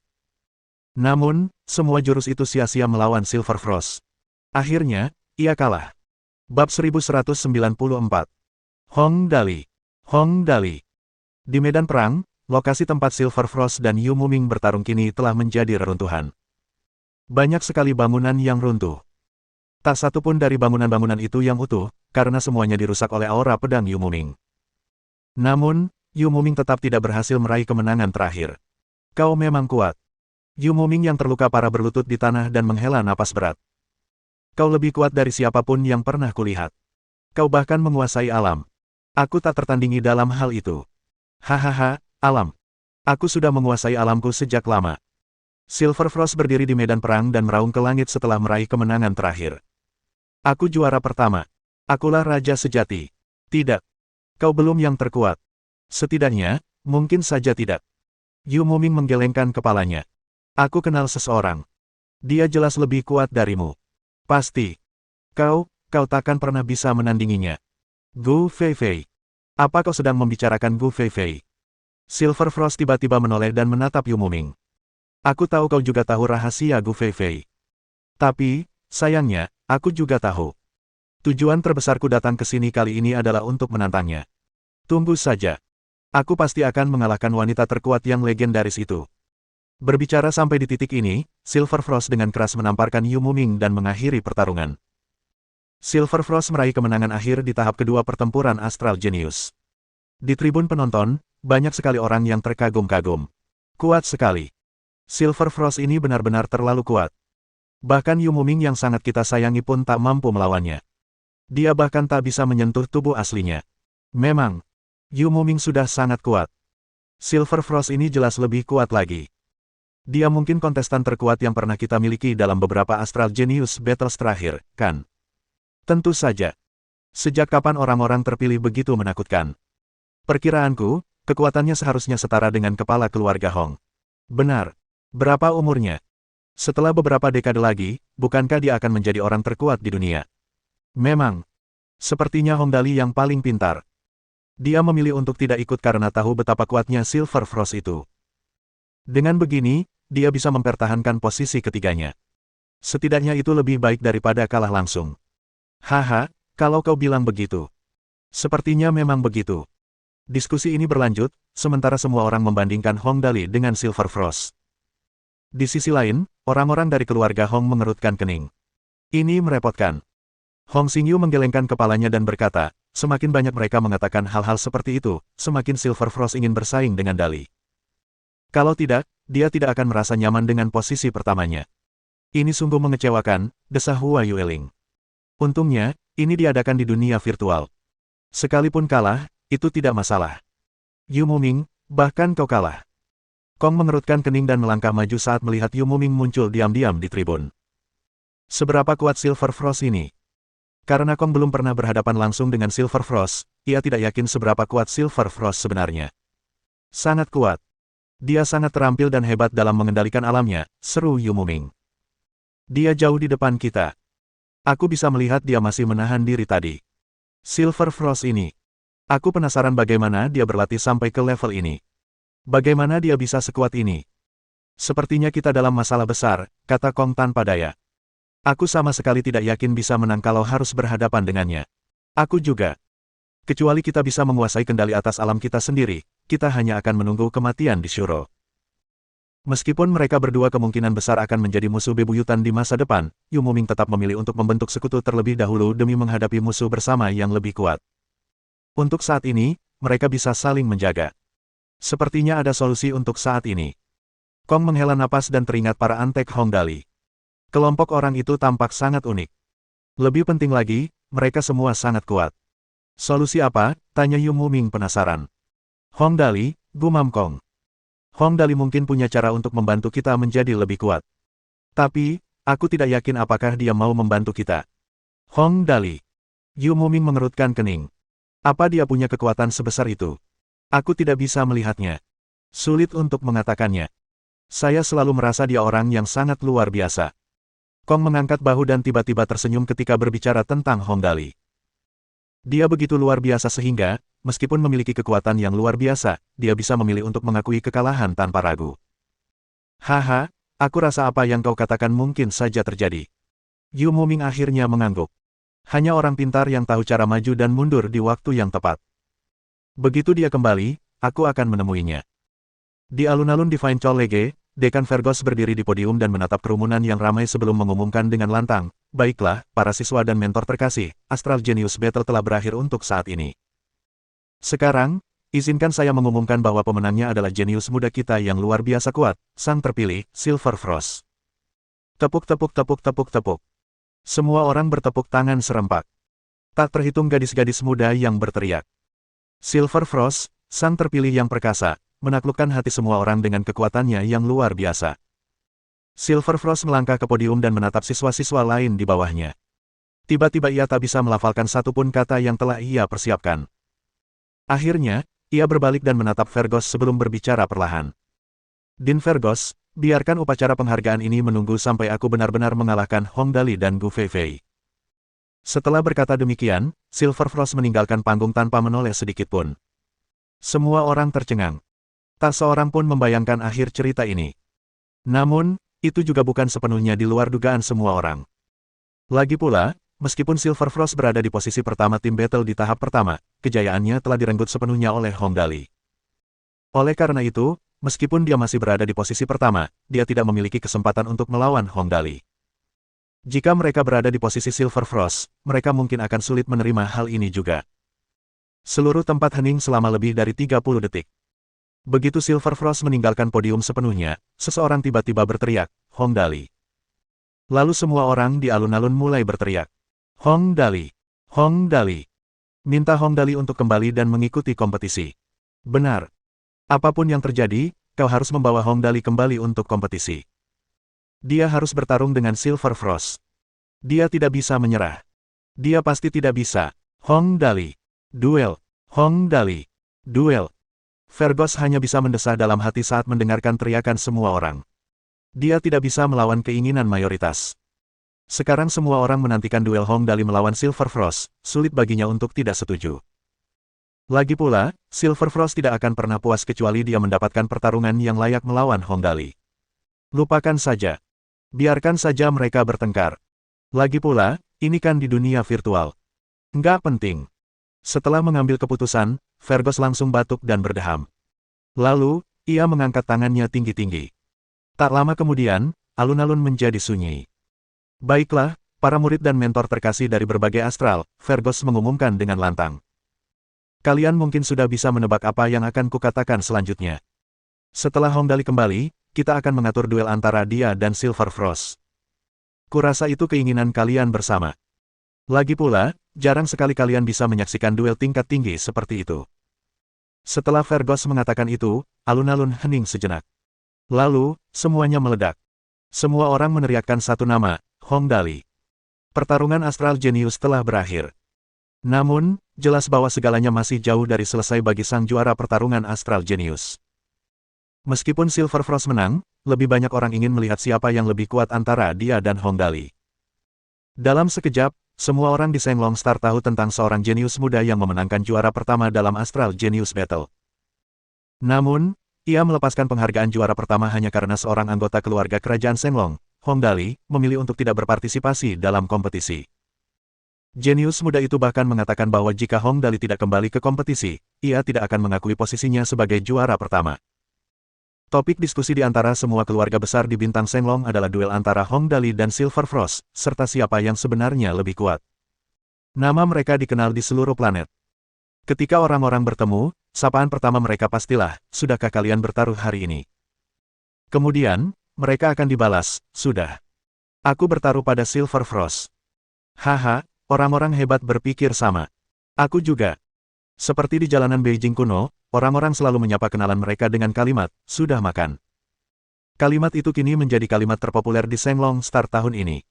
Namun, semua jurus itu sia-sia melawan Silver Frost. Akhirnya, ia kalah. Bab 1194. Hong Dali. Hong Dali. Di medan perang, lokasi tempat Silver Frost dan Yu Muming bertarung kini telah menjadi reruntuhan. Banyak sekali bangunan yang runtuh. Tak satu pun dari bangunan-bangunan itu yang utuh, karena semuanya dirusak oleh aura pedang Yu Muming. Namun, Yu Muming tetap tidak berhasil meraih kemenangan terakhir. Kau memang kuat. Yu Muming yang terluka parah berlutut di tanah dan menghela napas berat. Kau lebih kuat dari siapapun yang pernah kulihat. Kau bahkan menguasai alam. Aku tak tertandingi dalam hal itu. Hahaha, alam. Aku sudah menguasai alamku sejak lama. Silver Frost berdiri di medan perang dan meraung ke langit setelah meraih kemenangan terakhir. Aku juara pertama. Akulah raja sejati. Tidak. Kau belum yang terkuat. Setidaknya, mungkin saja tidak. Yu Muming menggelengkan kepalanya. Aku kenal seseorang. Dia jelas lebih kuat darimu. Pasti. Kau takkan pernah bisa menandinginya. Gu Feifei. Apa kau sedang membicarakan Gu Feifei? Silver Frost tiba-tiba menoleh dan menatap Yu Muming. Aku tahu kau juga tahu rahasia Gu Feifei. Tapi, sayangnya, aku juga tahu. Tujuan terbesarku datang ke sini kali ini adalah untuk menantangnya. Tunggu saja. Aku pasti akan mengalahkan wanita terkuat yang legendaris itu. Berbicara sampai di titik ini, Silver Frost dengan keras menamparkan Yu Muming dan mengakhiri pertarungan. Silver Frost meraih kemenangan akhir di tahap kedua pertempuran Astral Genius. Di tribun penonton, banyak sekali orang yang terkagum-kagum. Kuat sekali. Silver Frost ini benar-benar terlalu kuat. Bahkan Yu Muming yang sangat kita sayangi pun tak mampu melawannya. Dia bahkan tak bisa menyentuh tubuh aslinya. Memang, Yu Muming sudah sangat kuat. Silver Frost ini jelas lebih kuat lagi. Dia mungkin kontestan terkuat yang pernah kita miliki dalam beberapa Astral Genius Battles terakhir, kan? Tentu saja. Sejak kapan orang-orang terpilih begitu menakutkan? Perkiraanku, kekuatannya seharusnya setara dengan kepala keluarga Hong. Benar. Berapa umurnya? Setelah beberapa dekade lagi, bukankah dia akan menjadi orang terkuat di dunia? Memang. Sepertinya Hong Dali yang paling pintar. Dia memilih untuk tidak ikut karena tahu betapa kuatnya Silver Frost itu. Dengan begini, dia bisa mempertahankan posisi ketiganya. Setidaknya itu lebih baik daripada kalah langsung. Haha, kalau kau bilang begitu. Sepertinya memang begitu. Diskusi ini berlanjut, sementara semua orang membandingkan Hong Dali dengan Silver Frost. Di sisi lain, orang-orang dari keluarga Hong mengerutkan kening. Ini merepotkan. Hong Xingyu menggelengkan kepalanya dan berkata, semakin banyak mereka mengatakan hal-hal seperti itu, semakin Silver Frost ingin bersaing dengan Dali. Kalau tidak, dia tidak akan merasa nyaman dengan posisi pertamanya. Ini sungguh mengecewakan, desah Hua Yueling. Untungnya, ini diadakan di dunia virtual. Sekalipun kalah, itu tidak masalah. Yu Muming, bahkan kau kalah. Kong mengerutkan kening dan melangkah maju saat melihat Yu Muming muncul diam-diam di tribun. Seberapa kuat Silver Frost ini? Karena Kong belum pernah berhadapan langsung dengan Silver Frost, ia tidak yakin seberapa kuat Silver Frost sebenarnya. Sangat kuat. Dia sangat terampil dan hebat dalam mengendalikan alamnya, seru Yu Muming. Dia jauh di depan kita. Aku bisa melihat dia masih menahan diri tadi. Silver Frost ini. Aku penasaran bagaimana dia berlatih sampai ke level ini. Bagaimana dia bisa sekuat ini? Sepertinya kita dalam masalah besar, kata Kong tanpa daya. Aku sama sekali tidak yakin bisa menang kalau harus berhadapan dengannya. Aku juga. Kecuali kita bisa menguasai kendali atas alam kita sendiri, kita hanya akan menunggu kematian di Shuro. Meskipun mereka berdua kemungkinan besar akan menjadi musuh bebuyutan di masa depan, Yu Muming tetap memilih untuk membentuk sekutu terlebih dahulu demi menghadapi musuh bersama yang lebih kuat. Untuk saat ini, mereka bisa saling menjaga. Sepertinya ada solusi untuk saat ini. Kong menghela napas dan teringat para antek Hong Dali. Kelompok orang itu tampak sangat unik. Lebih penting lagi, mereka semua sangat kuat. Solusi apa? Tanya Yu Muming penasaran. Hong Dali, gumam Kong. Hong Dali mungkin punya cara untuk membantu kita menjadi lebih kuat. Tapi, aku tidak yakin apakah dia mau membantu kita. Hong Dali. Yu Muming mengerutkan kening. Apa dia punya kekuatan sebesar itu? Aku tidak bisa melihatnya. Sulit untuk mengatakannya. Saya selalu merasa dia orang yang sangat luar biasa. Kong mengangkat bahu dan tiba-tiba tersenyum ketika berbicara tentang Hong Dali. Dia begitu luar biasa sehingga, meskipun memiliki kekuatan yang luar biasa, dia bisa memilih untuk mengakui kekalahan tanpa ragu. Haha, aku rasa apa yang kau katakan mungkin saja terjadi. Yu Muming akhirnya mengangguk. Hanya orang pintar yang tahu cara maju dan mundur di waktu yang tepat. Begitu dia kembali, aku akan menemuinya. Di alun-alun Divine College, Dekan Vergos berdiri di podium dan menatap kerumunan yang ramai sebelum mengumumkan dengan lantang, baiklah, para siswa dan mentor terkasih, Astral Genius Battle telah berakhir untuk saat ini. Sekarang, izinkan saya mengumumkan bahwa pemenangnya adalah jenius muda kita yang luar biasa kuat, sang terpilih, Silver Frost. Tepuk tepuk tepuk tepuk tepuk. Semua orang bertepuk tangan serempak. Tak terhitung gadis-gadis muda yang berteriak. Silver Frost, sang terpilih yang perkasa, menaklukkan hati semua orang dengan kekuatannya yang luar biasa. Silver Frost melangkah ke podium dan menatap siswa-siswa lain di bawahnya. Tiba-tiba ia tak bisa melafalkan satupun kata yang telah ia persiapkan. Akhirnya, ia berbalik dan menatap Vergos sebelum berbicara perlahan. Din Vergos, biarkan upacara penghargaan ini menunggu sampai aku benar-benar mengalahkan Hong Dali dan Gu Feifei. Setelah berkata demikian, Silver Frost meninggalkan panggung tanpa menoleh sedikitpun. Semua orang tercengang. Tak seorang pun membayangkan akhir cerita ini. Namun, itu juga bukan sepenuhnya di luar dugaan semua orang. Lagi pula, meskipun Silver Frost berada di posisi pertama tim battle di tahap pertama, kejayaannya telah direnggut sepenuhnya oleh Hong Dali. Oleh karena itu, meskipun dia masih berada di posisi pertama, dia tidak memiliki kesempatan untuk melawan Hong Dali. Jika mereka berada di posisi Silver Frost, mereka mungkin akan sulit menerima hal ini juga. Seluruh tempat hening selama lebih dari 30 detik. Begitu Silver Frost meninggalkan podium sepenuhnya, seseorang tiba-tiba berteriak, Hong Dali. Lalu semua orang di alun-alun mulai berteriak, Hong Dali, Hong Dali. Minta Hong Dali untuk kembali dan mengikuti kompetisi. Benar. Apapun yang terjadi, kau harus membawa Hong Dali kembali untuk kompetisi. Dia harus bertarung dengan Silver Frost. Dia tidak bisa menyerah. Dia pasti tidak bisa. Hong Dali. Duel. Hong Dali. Duel. Vergos hanya bisa mendesah dalam hati saat mendengarkan teriakan semua orang. Dia tidak bisa melawan keinginan mayoritas. Sekarang semua orang menantikan duel Hong Dali melawan Silver Frost, sulit baginya untuk tidak setuju. Lagi pula, Silver Frost tidak akan pernah puas kecuali dia mendapatkan pertarungan yang layak melawan Hong Dali. Lupakan saja. Biarkan saja mereka bertengkar. Lagi pula, ini kan di dunia virtual. Nggak penting. Setelah mengambil keputusan, Fergus langsung batuk dan berdeham. Lalu, ia mengangkat tangannya tinggi-tinggi. Tak lama kemudian, alun-alun menjadi sunyi. Baiklah, para murid dan mentor terkasih dari berbagai astral, Fergus mengumumkan dengan lantang. Kalian mungkin sudah bisa menebak apa yang akan kukatakan selanjutnya. Setelah Hong Dali kembali, kita akan mengatur duel antara dia dan Silver Frost. Kurasa itu keinginan kalian bersama. Lagi pula, jarang sekali kalian bisa menyaksikan duel tingkat tinggi seperti itu. Setelah Fergus mengatakan itu, alun-alun hening sejenak. Lalu, semuanya meledak. Semua orang meneriakkan satu nama, Hong Dali. Pertarungan Astral Genius telah berakhir. Namun, jelas bahwa segalanya masih jauh dari selesai bagi sang juara pertarungan Astral Genius. Meskipun Silver Frost menang, lebih banyak orang ingin melihat siapa yang lebih kuat antara dia dan Hong Dali. Dalam sekejap, semua orang di Shenglong Star tahu tentang seorang jenius muda yang memenangkan juara pertama dalam Astral Genius Battle. Namun, ia melepaskan penghargaan juara pertama hanya karena seorang anggota keluarga kerajaan Shenglong, Hong Dali, memilih untuk tidak berpartisipasi dalam kompetisi. Jenius muda itu bahkan mengatakan bahwa jika Hong Dali tidak kembali ke kompetisi, ia tidak akan mengakui posisinya sebagai juara pertama. Topik diskusi di antara semua keluarga besar di Bintang Shenglong adalah duel antara Hong Dali dan Silver Frost, serta siapa yang sebenarnya lebih kuat. Nama mereka dikenal di seluruh planet. Ketika orang-orang bertemu, sapaan pertama mereka pastilah, sudahkah kalian bertaruh hari ini? Kemudian, mereka akan dibalas, sudah. Aku bertaruh pada Silver Frost. Haha. Orang-orang hebat berpikir sama. Aku juga. Seperti di jalanan Beijing kuno, orang-orang selalu menyapa kenalan mereka dengan kalimat, sudah makan. Kalimat itu kini menjadi kalimat terpopuler di Shenglong Star tahun ini.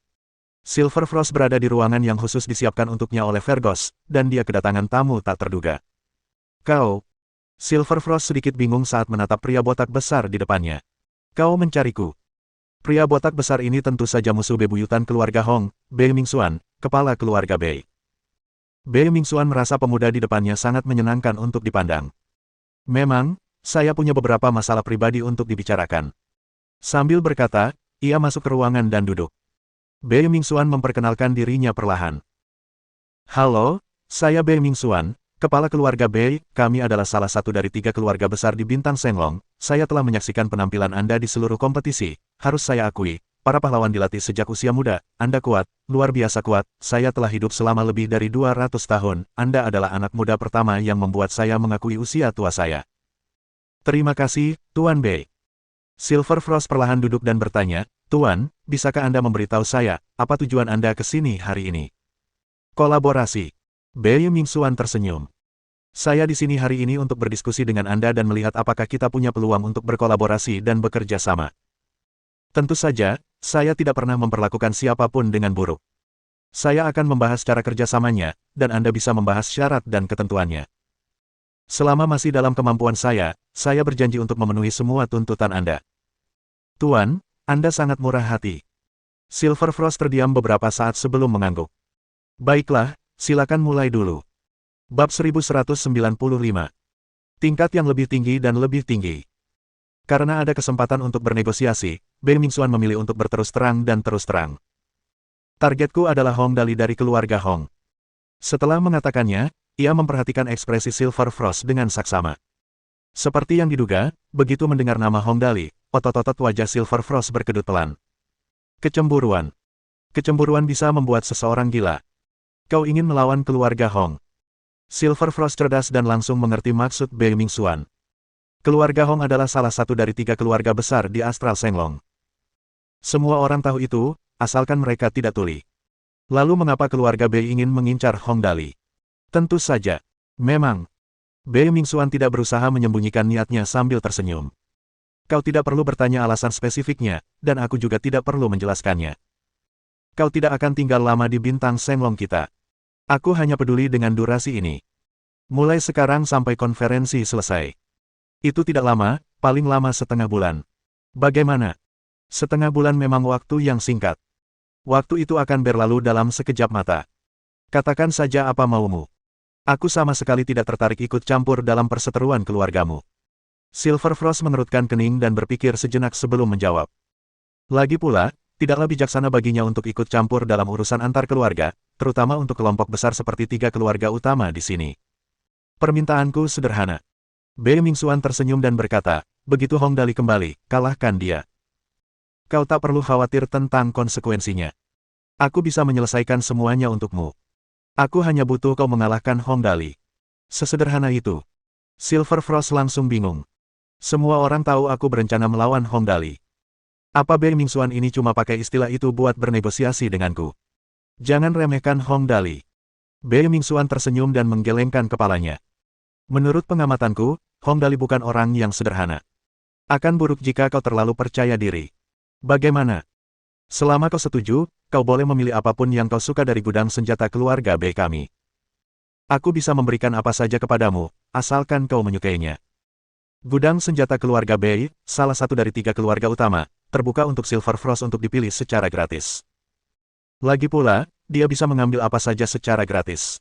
Silver Frost berada di ruangan yang khusus disiapkan untuknya oleh Fergus, dan dia kedatangan tamu tak terduga. Kau. Silver Frost sedikit bingung saat menatap pria botak besar di depannya. Kau mencariku. Pria botak besar ini tentu saja musuh bebuyutan keluarga Hong, Bei Mingxuan, kepala keluarga Bei. Bei Mingxuan merasa pemuda di depannya sangat menyenangkan untuk dipandang. Memang, saya punya beberapa masalah pribadi untuk dibicarakan. Sambil berkata, ia masuk ke ruangan dan duduk. Bei Mingxuan memperkenalkan dirinya perlahan. Halo, saya Bei Mingxuan, kepala keluarga Bei, kami adalah salah satu dari 3 keluarga besar di Bintang Shenglong. Saya telah menyaksikan penampilan Anda di seluruh kompetisi, harus saya akui. Para pahlawan dilatih sejak usia muda, Anda kuat, luar biasa kuat, saya telah hidup selama lebih dari 200 tahun, Anda adalah anak muda pertama yang membuat saya mengakui usia tua saya. Terima kasih, Tuan Bei. Silver Frost perlahan duduk dan bertanya, Tuan, bisakah Anda memberitahu saya, apa tujuan Anda ke sini hari ini? Kolaborasi. Bei Mingxuan tersenyum. Saya di sini hari ini untuk berdiskusi dengan Anda dan melihat apakah kita punya peluang untuk berkolaborasi dan bekerja sama. Tentu saja, saya tidak pernah memperlakukan siapapun dengan buruk. Saya akan membahas cara kerjasamanya, dan Anda bisa membahas syarat dan ketentuannya. Selama masih dalam kemampuan saya berjanji untuk memenuhi semua tuntutan Anda. Tuan, Anda sangat murah hati. Silver Frost terdiam beberapa saat sebelum mengangguk. Baiklah, silakan mulai dulu. Bab 1195. Tingkat yang lebih tinggi dan lebih tinggi. Karena ada kesempatan untuk bernegosiasi, Bei Mingxuan memilih untuk berterus terang dan terus terang. Targetku adalah Hong Dali dari keluarga Hong. Setelah mengatakannya, ia memperhatikan ekspresi Silver Frost dengan saksama. Seperti yang diduga, begitu mendengar nama Hong Dali, otot-otot wajah Silver Frost berkedut pelan. Kecemburuan. Kecemburuan bisa membuat seseorang gila. Kau ingin melawan keluarga Hong. Silver Frost cerdas dan langsung mengerti maksud Bei Mingxuan. Keluarga Hong adalah salah satu dari 3 keluarga besar di Astral Shenglong. Semua orang tahu itu, asalkan mereka tidak tuli. Lalu mengapa keluarga Bei ingin mengincar Hong Dali? Tentu saja. Memang. Bei Mingxuan tidak berusaha menyembunyikan niatnya sambil tersenyum. Kau tidak perlu bertanya alasan spesifiknya, dan aku juga tidak perlu menjelaskannya. Kau tidak akan tinggal lama di Bintang Shenglong kita. Aku hanya peduli dengan durasi ini. Mulai sekarang sampai konferensi selesai. Itu tidak lama, paling lama setengah bulan. Bagaimana? Setengah bulan memang waktu yang singkat. Waktu itu akan berlalu dalam sekejap mata. Katakan saja apa maumu. Aku sama sekali tidak tertarik ikut campur dalam perseteruan keluargamu. Silver Frost mengerutkan kening dan berpikir sejenak sebelum menjawab. Lagi pula, tidaklah bijaksana baginya untuk ikut campur dalam urusan antar keluarga, terutama untuk kelompok besar seperti 3 keluarga utama di sini. Permintaanku sederhana. Bei Mingxuan tersenyum dan berkata, begitu Hong Dali kembali, kalahkan dia. Kau tak perlu khawatir tentang konsekuensinya. Aku bisa menyelesaikan semuanya untukmu. Aku hanya butuh kau mengalahkan Hong Dali. Sesederhana itu. Silver Frost langsung bingung. Semua orang tahu aku berencana melawan Hong Dali. Apa Bei Mingxuan ini cuma pakai istilah itu buat bernegosiasi denganku? Jangan remehkan Hong Dali. Bei Mingxuan tersenyum dan menggelengkan kepalanya. Menurut pengamatanku, Hong Dali bukan orang yang sederhana. Akan buruk jika kau terlalu percaya diri. Bagaimana? Selama kau setuju, kau boleh memilih apapun yang kau suka dari gudang senjata keluarga Bei kami. Aku bisa memberikan apa saja kepadamu, asalkan kau menyukainya. Gudang senjata keluarga Bei, salah satu dari 3 keluarga utama, terbuka untuk Silver Frost untuk dipilih secara gratis. Lagi pula, dia bisa mengambil apa saja secara gratis.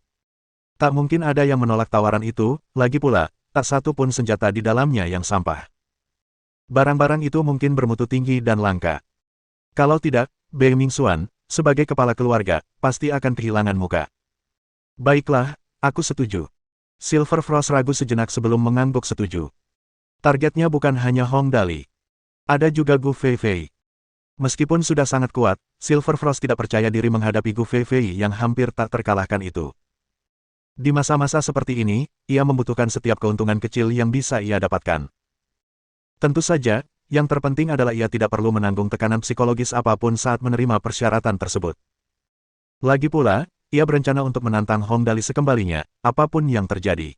Tak mungkin ada yang menolak tawaran itu, lagi pula, tak satu pun senjata di dalamnya yang sampah. Barang-barang itu mungkin bermutu tinggi dan langka. Kalau tidak, Bei Mingxuan, sebagai kepala keluarga, pasti akan kehilangan muka. Baiklah, aku setuju. Silver Frost ragu sejenak sebelum mengangguk setuju. Targetnya bukan hanya Hong Dali. Ada juga Gu Feifei. Meskipun sudah sangat kuat, Silver Frost tidak percaya diri menghadapi Gu Feifei yang hampir tak terkalahkan itu. Di masa-masa seperti ini, ia membutuhkan setiap keuntungan kecil yang bisa ia dapatkan. Tentu saja, yang terpenting adalah ia tidak perlu menanggung tekanan psikologis apapun saat menerima persyaratan tersebut. Lagi pula, ia berencana untuk menantang Hong Dali sekembalinya, apapun yang terjadi.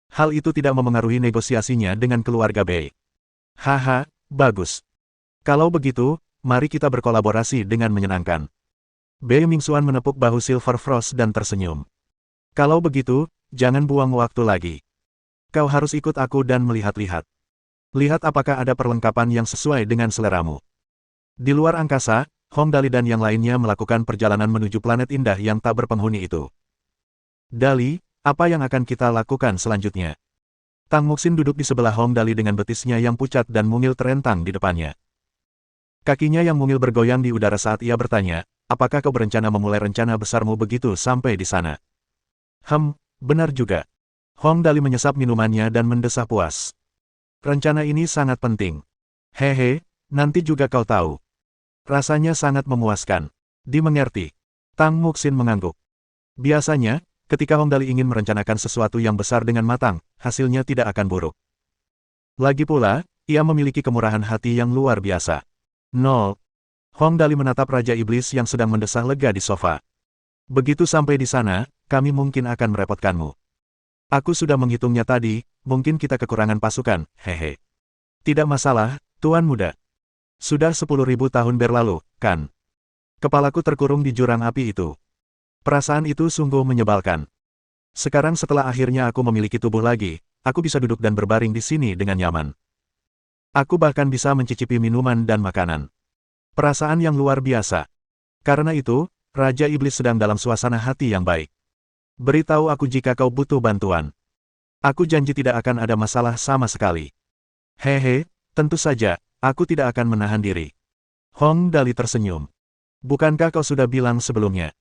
Hal itu tidak memengaruhi negosiasinya dengan keluarga Bei. Haha, bagus. Kalau begitu, mari kita berkolaborasi dengan menyenangkan. Bei Mingxuan menepuk bahu Silver Frost dan tersenyum. Kalau begitu, jangan buang waktu lagi. Kau harus ikut aku dan melihat-lihat. Lihat apakah ada perlengkapan yang sesuai dengan seleramu. Di luar angkasa, Hong Dali dan yang lainnya melakukan perjalanan menuju planet indah yang tak berpenghuni itu. Dali, apa yang akan kita lakukan selanjutnya? Tang Muxin duduk di sebelah Hong Dali dengan betisnya yang pucat dan mungil terentang di depannya. Kakinya yang mungil bergoyang di udara saat ia bertanya, apakah kau berencana memulai rencana besarmu begitu sampai di sana? Benar juga. Hong Dali menyesap minumannya dan mendesah puas. Rencana ini sangat penting. Hehe, nanti juga kau tahu. Rasanya sangat memuaskan. Dimengerti. Tang Muxin mengangguk. Biasanya, ketika Hong Dali ingin merencanakan sesuatu yang besar dengan matang, hasilnya tidak akan buruk. Lagi pula, ia memiliki kemurahan hati yang luar biasa. 0. Hong Dali menatap Raja Iblis yang sedang mendesah lega di sofa. Begitu sampai di sana, kami mungkin akan merepotkanmu. Aku sudah menghitungnya tadi, mungkin kita kekurangan pasukan, hehe. Tidak masalah, Tuan Muda. Sudah 10.000 tahun berlalu, kan? Kepalaku terkurung di jurang api itu. Perasaan itu sungguh menyebalkan. Sekarang setelah akhirnya aku memiliki tubuh lagi, aku bisa duduk dan berbaring di sini dengan nyaman. Aku bahkan bisa mencicipi minuman dan makanan. Perasaan yang luar biasa. Karena itu, Raja Iblis sedang dalam suasana hati yang baik. Beritahu aku jika kau butuh bantuan. Aku janji tidak akan ada masalah sama sekali. Hehe, tentu saja, aku tidak akan menahan diri. Hong Dali tersenyum. Bukankah kau sudah bilang sebelumnya?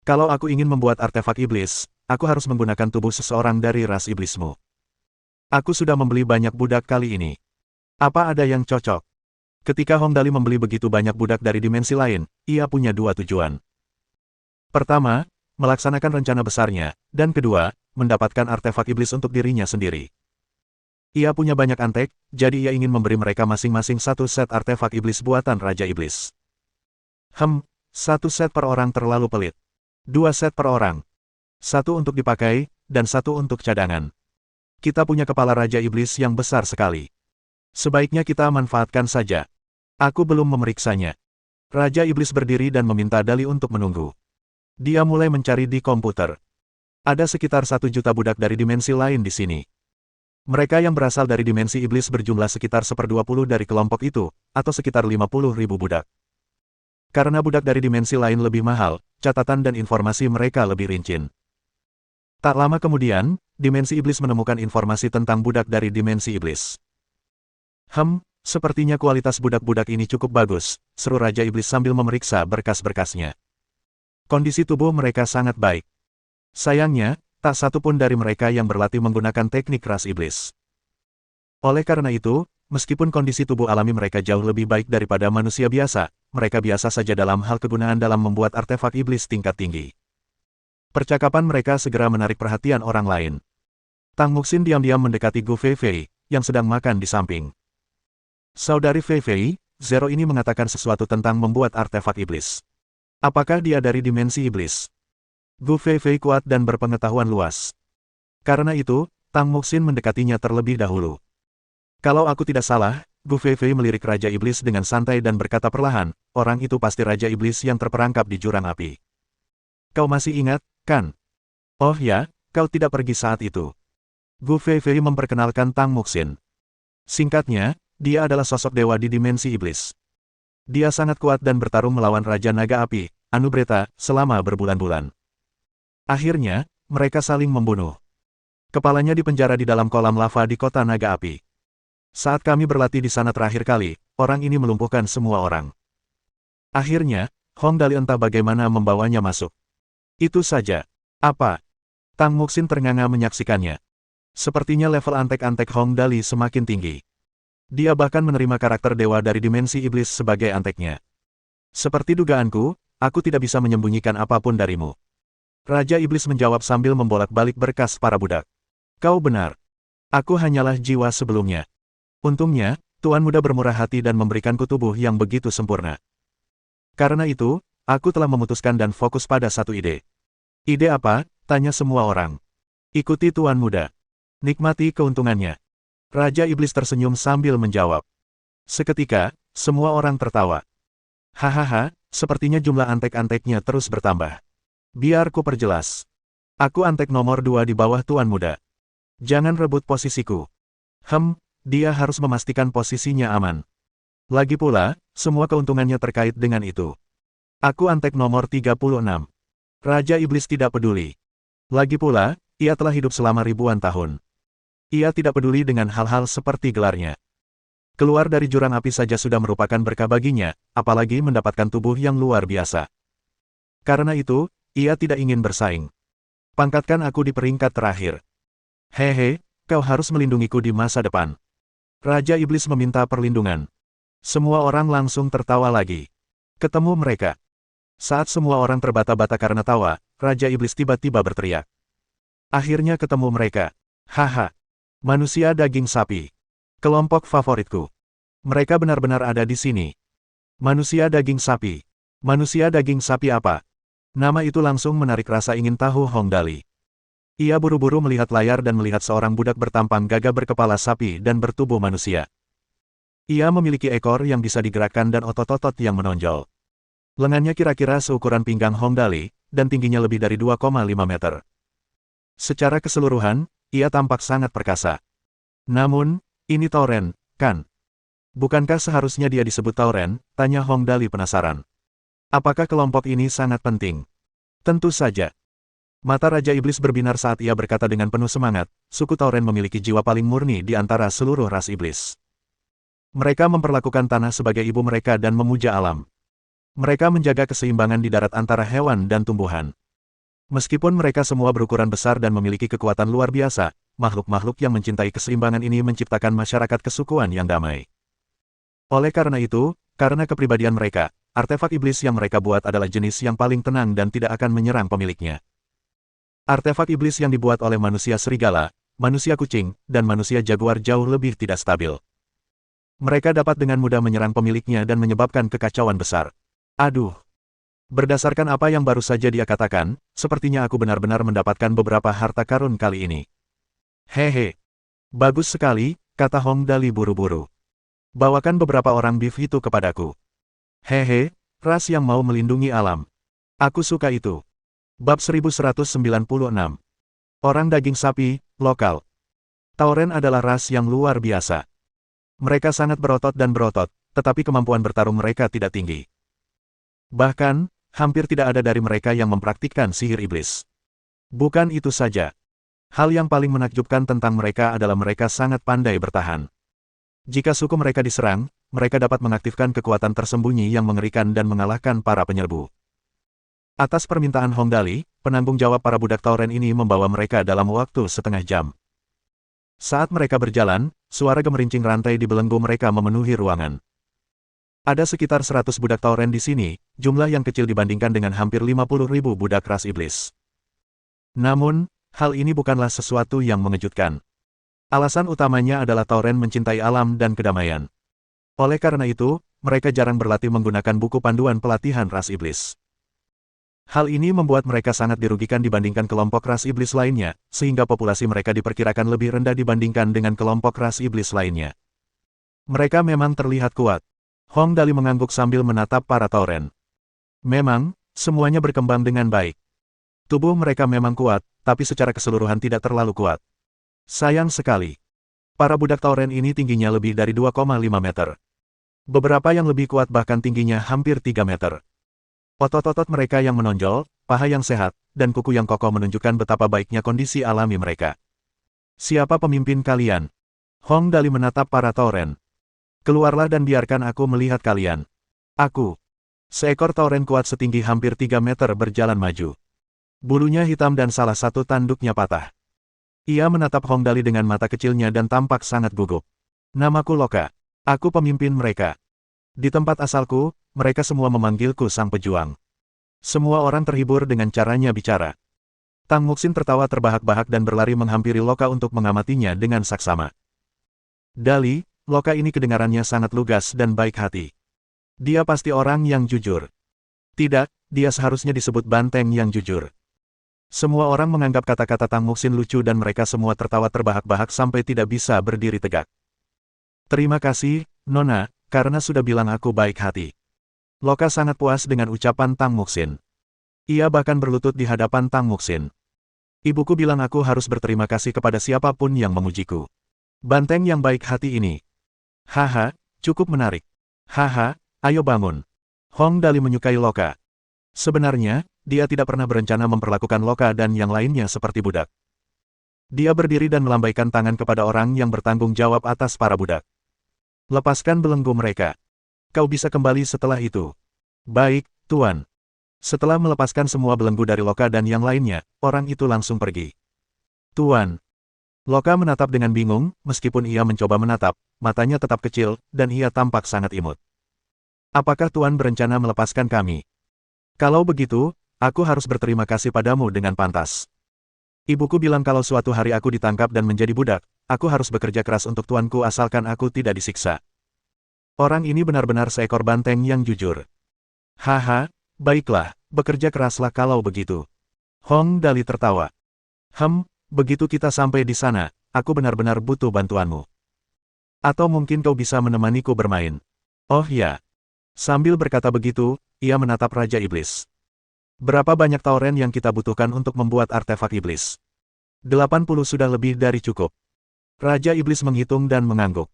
Kalau aku ingin membuat artefak iblis, aku harus menggunakan tubuh seseorang dari ras iblismu. Aku sudah membeli banyak budak kali ini. Apa ada yang cocok? Ketika Hong Dali membeli begitu banyak budak dari dimensi lain, ia punya 2 tujuan. Pertama, melaksanakan rencana besarnya, dan kedua, mendapatkan artefak iblis untuk dirinya sendiri. Ia punya banyak antek, jadi ia ingin memberi mereka masing-masing 1 set artefak iblis buatan Raja Iblis. 1 set per orang terlalu pelit. 2 set per orang. 1 untuk dipakai, dan 1 untuk cadangan. Kita punya kepala Raja Iblis yang besar sekali. Sebaiknya kita manfaatkan saja. Aku belum memeriksanya. Raja Iblis berdiri dan meminta Dali untuk menunggu. Dia mulai mencari di komputer. Ada sekitar 1 juta budak dari dimensi lain di sini. Mereka yang berasal dari dimensi iblis berjumlah sekitar 1/20 dari kelompok itu, atau sekitar 50.000 budak. Karena budak dari dimensi lain lebih mahal, catatan dan informasi mereka lebih rinci. Tak lama kemudian, dimensi iblis menemukan informasi tentang budak dari dimensi iblis. Sepertinya kualitas budak-budak ini cukup bagus, seru Raja Iblis sambil memeriksa berkas-berkasnya. Kondisi tubuh mereka sangat baik. Sayangnya, tak satu pun dari mereka yang berlatih menggunakan teknik ras iblis. Oleh karena itu, meskipun kondisi tubuh alami mereka jauh lebih baik daripada manusia biasa, mereka biasa saja dalam hal kegunaan dalam membuat artefak iblis tingkat tinggi. Percakapan mereka segera menarik perhatian orang lain. Tang Muxin diam-diam mendekati Gu Feifei, yang sedang makan di samping. Saudari Feifei, Zero ini mengatakan sesuatu tentang membuat artefak iblis. Apakah dia dari dimensi iblis? Gu Feifei kuat dan berpengetahuan luas. Karena itu, Tang Muxin mendekatinya terlebih dahulu. Kalau aku tidak salah, Gu Feifei melirik Raja Iblis dengan santai dan berkata perlahan, orang itu pasti Raja Iblis yang terperangkap di jurang api. Kau masih ingat, kan? Oh ya, kau tidak pergi saat itu. Gu Feifei memperkenalkan Tang Muxin. Singkatnya, dia adalah sosok dewa di dimensi iblis. Dia sangat kuat dan bertarung melawan Raja Naga Api, Anubreta, selama berbulan-bulan. Akhirnya, mereka saling membunuh. Kepalanya dipenjara di dalam kolam lava di kota Naga Api. Saat kami berlatih di sana terakhir kali, orang ini melumpuhkan semua orang. Akhirnya, Hong Dali entah bagaimana membawanya masuk. Itu saja. Apa? Tang Muxin ternganga menyaksikannya. Sepertinya level antek-antek Hong Dali semakin tinggi. Dia bahkan menerima karakter dewa dari dimensi iblis sebagai anteknya. Seperti dugaanku, aku tidak bisa menyembunyikan apapun darimu. Raja Iblis menjawab sambil membolak-balik berkas para budak. Kau benar. Aku hanyalah jiwa sebelumnya. Untungnya, Tuan Muda bermurah hati dan memberikanku tubuh yang begitu sempurna. Karena itu, aku telah memutuskan dan fokus pada satu ide. Ide apa? Tanya semua orang. Ikuti Tuan Muda. Nikmati keuntungannya. Raja Iblis tersenyum sambil menjawab. Seketika, semua orang tertawa. Hahaha, sepertinya jumlah antek-anteknya terus bertambah. Biar ku perjelas. Aku antek nomor 2 di bawah Tuan Muda. Jangan rebut posisiku. Dia harus memastikan posisinya aman. Lagi pula, semua keuntungannya terkait dengan itu. Aku antek nomor 36. Raja Iblis tidak peduli. Lagi pula, ia telah hidup selama ribuan tahun. Ia tidak peduli dengan hal-hal seperti gelarnya. Keluar dari jurang api saja sudah merupakan berkah baginya, apalagi mendapatkan tubuh yang luar biasa. Karena itu, ia tidak ingin bersaing. Pangkatkan aku di peringkat terakhir. Hehe, kau harus melindungiku di masa depan. Raja Iblis meminta perlindungan. Semua orang langsung tertawa lagi. Ketemu mereka. Saat semua orang terbata-bata karena tawa, Raja Iblis tiba-tiba berteriak. Akhirnya ketemu mereka. Haha. Manusia daging sapi. Kelompok favoritku. Mereka benar-benar ada di sini. Manusia daging sapi. Manusia daging sapi apa? Nama itu langsung menarik rasa ingin tahu Hong Dali. Ia buru-buru melihat layar dan melihat seorang budak bertampang gagah berkepala sapi dan bertubuh manusia. Ia memiliki ekor yang bisa digerakkan dan otot-otot yang menonjol. Lengannya kira-kira seukuran pinggang Hong Dali, dan tingginya lebih dari 2,5 meter. Secara keseluruhan, ia tampak sangat perkasa. Namun, ini Tauren, kan? Bukankah seharusnya dia disebut Tauren? Tanya Hong Dali penasaran. Apakah kelompok ini sangat penting? Tentu saja. Mata Raja Iblis berbinar saat ia berkata dengan penuh semangat, suku Tauren memiliki jiwa paling murni di antara seluruh ras iblis. Mereka memperlakukan tanah sebagai ibu mereka dan memuja alam. Mereka menjaga keseimbangan di darat antara hewan dan tumbuhan. Meskipun mereka semua berukuran besar dan memiliki kekuatan luar biasa, makhluk-makhluk yang mencintai keseimbangan ini menciptakan masyarakat kesukuan yang damai. Oleh karena itu, karena kepribadian mereka, artefak iblis yang mereka buat adalah jenis yang paling tenang dan tidak akan menyerang pemiliknya. Artefak iblis yang dibuat oleh manusia serigala, manusia kucing, dan manusia jaguar jauh lebih tidak stabil. Mereka dapat dengan mudah menyerang pemiliknya dan menyebabkan kekacauan besar. Aduh. Berdasarkan apa yang baru saja dia katakan, sepertinya aku benar-benar mendapatkan beberapa harta karun kali ini. Hehe. Bagus sekali, kata Hong Dali buru-buru. Bawakan beberapa orang beef itu kepadaku. Hehe, ras yang mau melindungi alam. Aku suka itu. Bab 1196. Orang daging sapi, lokal. Tauren adalah ras yang luar biasa. Mereka sangat berotot dan berotot, tetapi kemampuan bertarung mereka tidak tinggi. Bahkan, hampir tidak ada dari mereka yang mempraktikkan sihir iblis. Bukan itu saja. Hal yang paling menakjubkan tentang mereka adalah mereka sangat pandai bertahan. Jika suku mereka diserang, mereka dapat mengaktifkan kekuatan tersembunyi yang mengerikan dan mengalahkan para penyerbu. Atas permintaan Hong Dali, penanggung jawab para budak tauren ini membawa mereka dalam waktu setengah jam. Saat mereka berjalan, suara gemerincing rantai di belenggu mereka memenuhi ruangan. Ada sekitar 100 budak tauren di sini, jumlah yang kecil dibandingkan dengan hampir 50.000 budak ras iblis. Namun, hal ini bukanlah sesuatu yang mengejutkan. Alasan utamanya adalah tauren mencintai alam dan kedamaian. Oleh karena itu, mereka jarang berlatih menggunakan buku panduan pelatihan ras iblis. Hal ini membuat mereka sangat dirugikan dibandingkan kelompok ras iblis lainnya, sehingga populasi mereka diperkirakan lebih rendah dibandingkan dengan kelompok ras iblis lainnya. Mereka memang terlihat kuat. Hong Dali mengangguk sambil menatap para tauren. Memang, semuanya berkembang dengan baik. Tubuh mereka memang kuat, tapi secara keseluruhan tidak terlalu kuat. Sayang sekali. Para budak tauren ini tingginya lebih dari 2,5 meter. Beberapa yang lebih kuat bahkan tingginya hampir 3 meter. Otot-otot mereka yang menonjol, paha yang sehat, dan kuku yang kokoh menunjukkan betapa baiknya kondisi alami mereka. Siapa pemimpin kalian? Hong Dali menatap para tauren. Keluarlah dan biarkan aku melihat kalian. Aku. Seekor tauren kuat setinggi hampir 3 meter berjalan maju. Bulunya hitam dan salah satu tanduknya patah. Ia menatap Hong Dali dengan mata kecilnya dan tampak sangat gugup. Namaku Loka. Aku pemimpin mereka. Di tempat asalku, mereka semua memanggilku Sang Pejuang. Semua orang terhibur dengan caranya bicara. Tang Muxin tertawa terbahak-bahak dan berlari menghampiri Loka untuk mengamatinya dengan saksama. Dali, Loka ini kedengarannya sangat lugas dan baik hati. Dia pasti orang yang jujur. Tidak, dia seharusnya disebut banteng yang jujur. Semua orang menganggap kata-kata Tang Muxin lucu dan mereka semua tertawa terbahak-bahak sampai tidak bisa berdiri tegak. Terima kasih, Nona, karena sudah bilang aku baik hati. Loka sangat puas dengan ucapan Tang Muxin. Ia bahkan berlutut di hadapan Tang Muxin. Ibuku bilang aku harus berterima kasih kepada siapapun yang memujiku. Banteng yang baik hati ini. Haha, cukup menarik. Haha, ayo bangun. Hong Dali menyukai Loka. Sebenarnya, dia tidak pernah berencana memperlakukan Loka dan yang lainnya seperti budak. Dia berdiri dan melambaikan tangan kepada orang yang bertanggung jawab atas para budak. Lepaskan belenggu mereka. Kau bisa kembali setelah itu. Baik, Tuan. Setelah melepaskan semua belenggu dari Loka dan yang lainnya, orang itu langsung pergi. Tuan. Loka menatap dengan bingung, meskipun ia mencoba menatap, matanya tetap kecil, dan ia tampak sangat imut. Apakah Tuan berencana melepaskan kami? Kalau begitu, aku harus berterima kasih padamu dengan pantas. Ibuku bilang kalau suatu hari aku ditangkap dan menjadi budak, aku harus bekerja keras untuk tuanku asalkan aku tidak disiksa. Orang ini benar-benar seekor banteng yang jujur. Haha, baiklah, bekerja keraslah kalau begitu. Hong Dali tertawa. Begitu kita sampai di sana, aku benar-benar butuh bantuanmu. Atau mungkin kau bisa menemaniku bermain. Oh ya. Sambil berkata begitu, ia menatap Raja Iblis. Berapa banyak tauren yang kita butuhkan untuk membuat artefak iblis? 80 sudah lebih dari cukup. Raja Iblis menghitung dan mengangguk.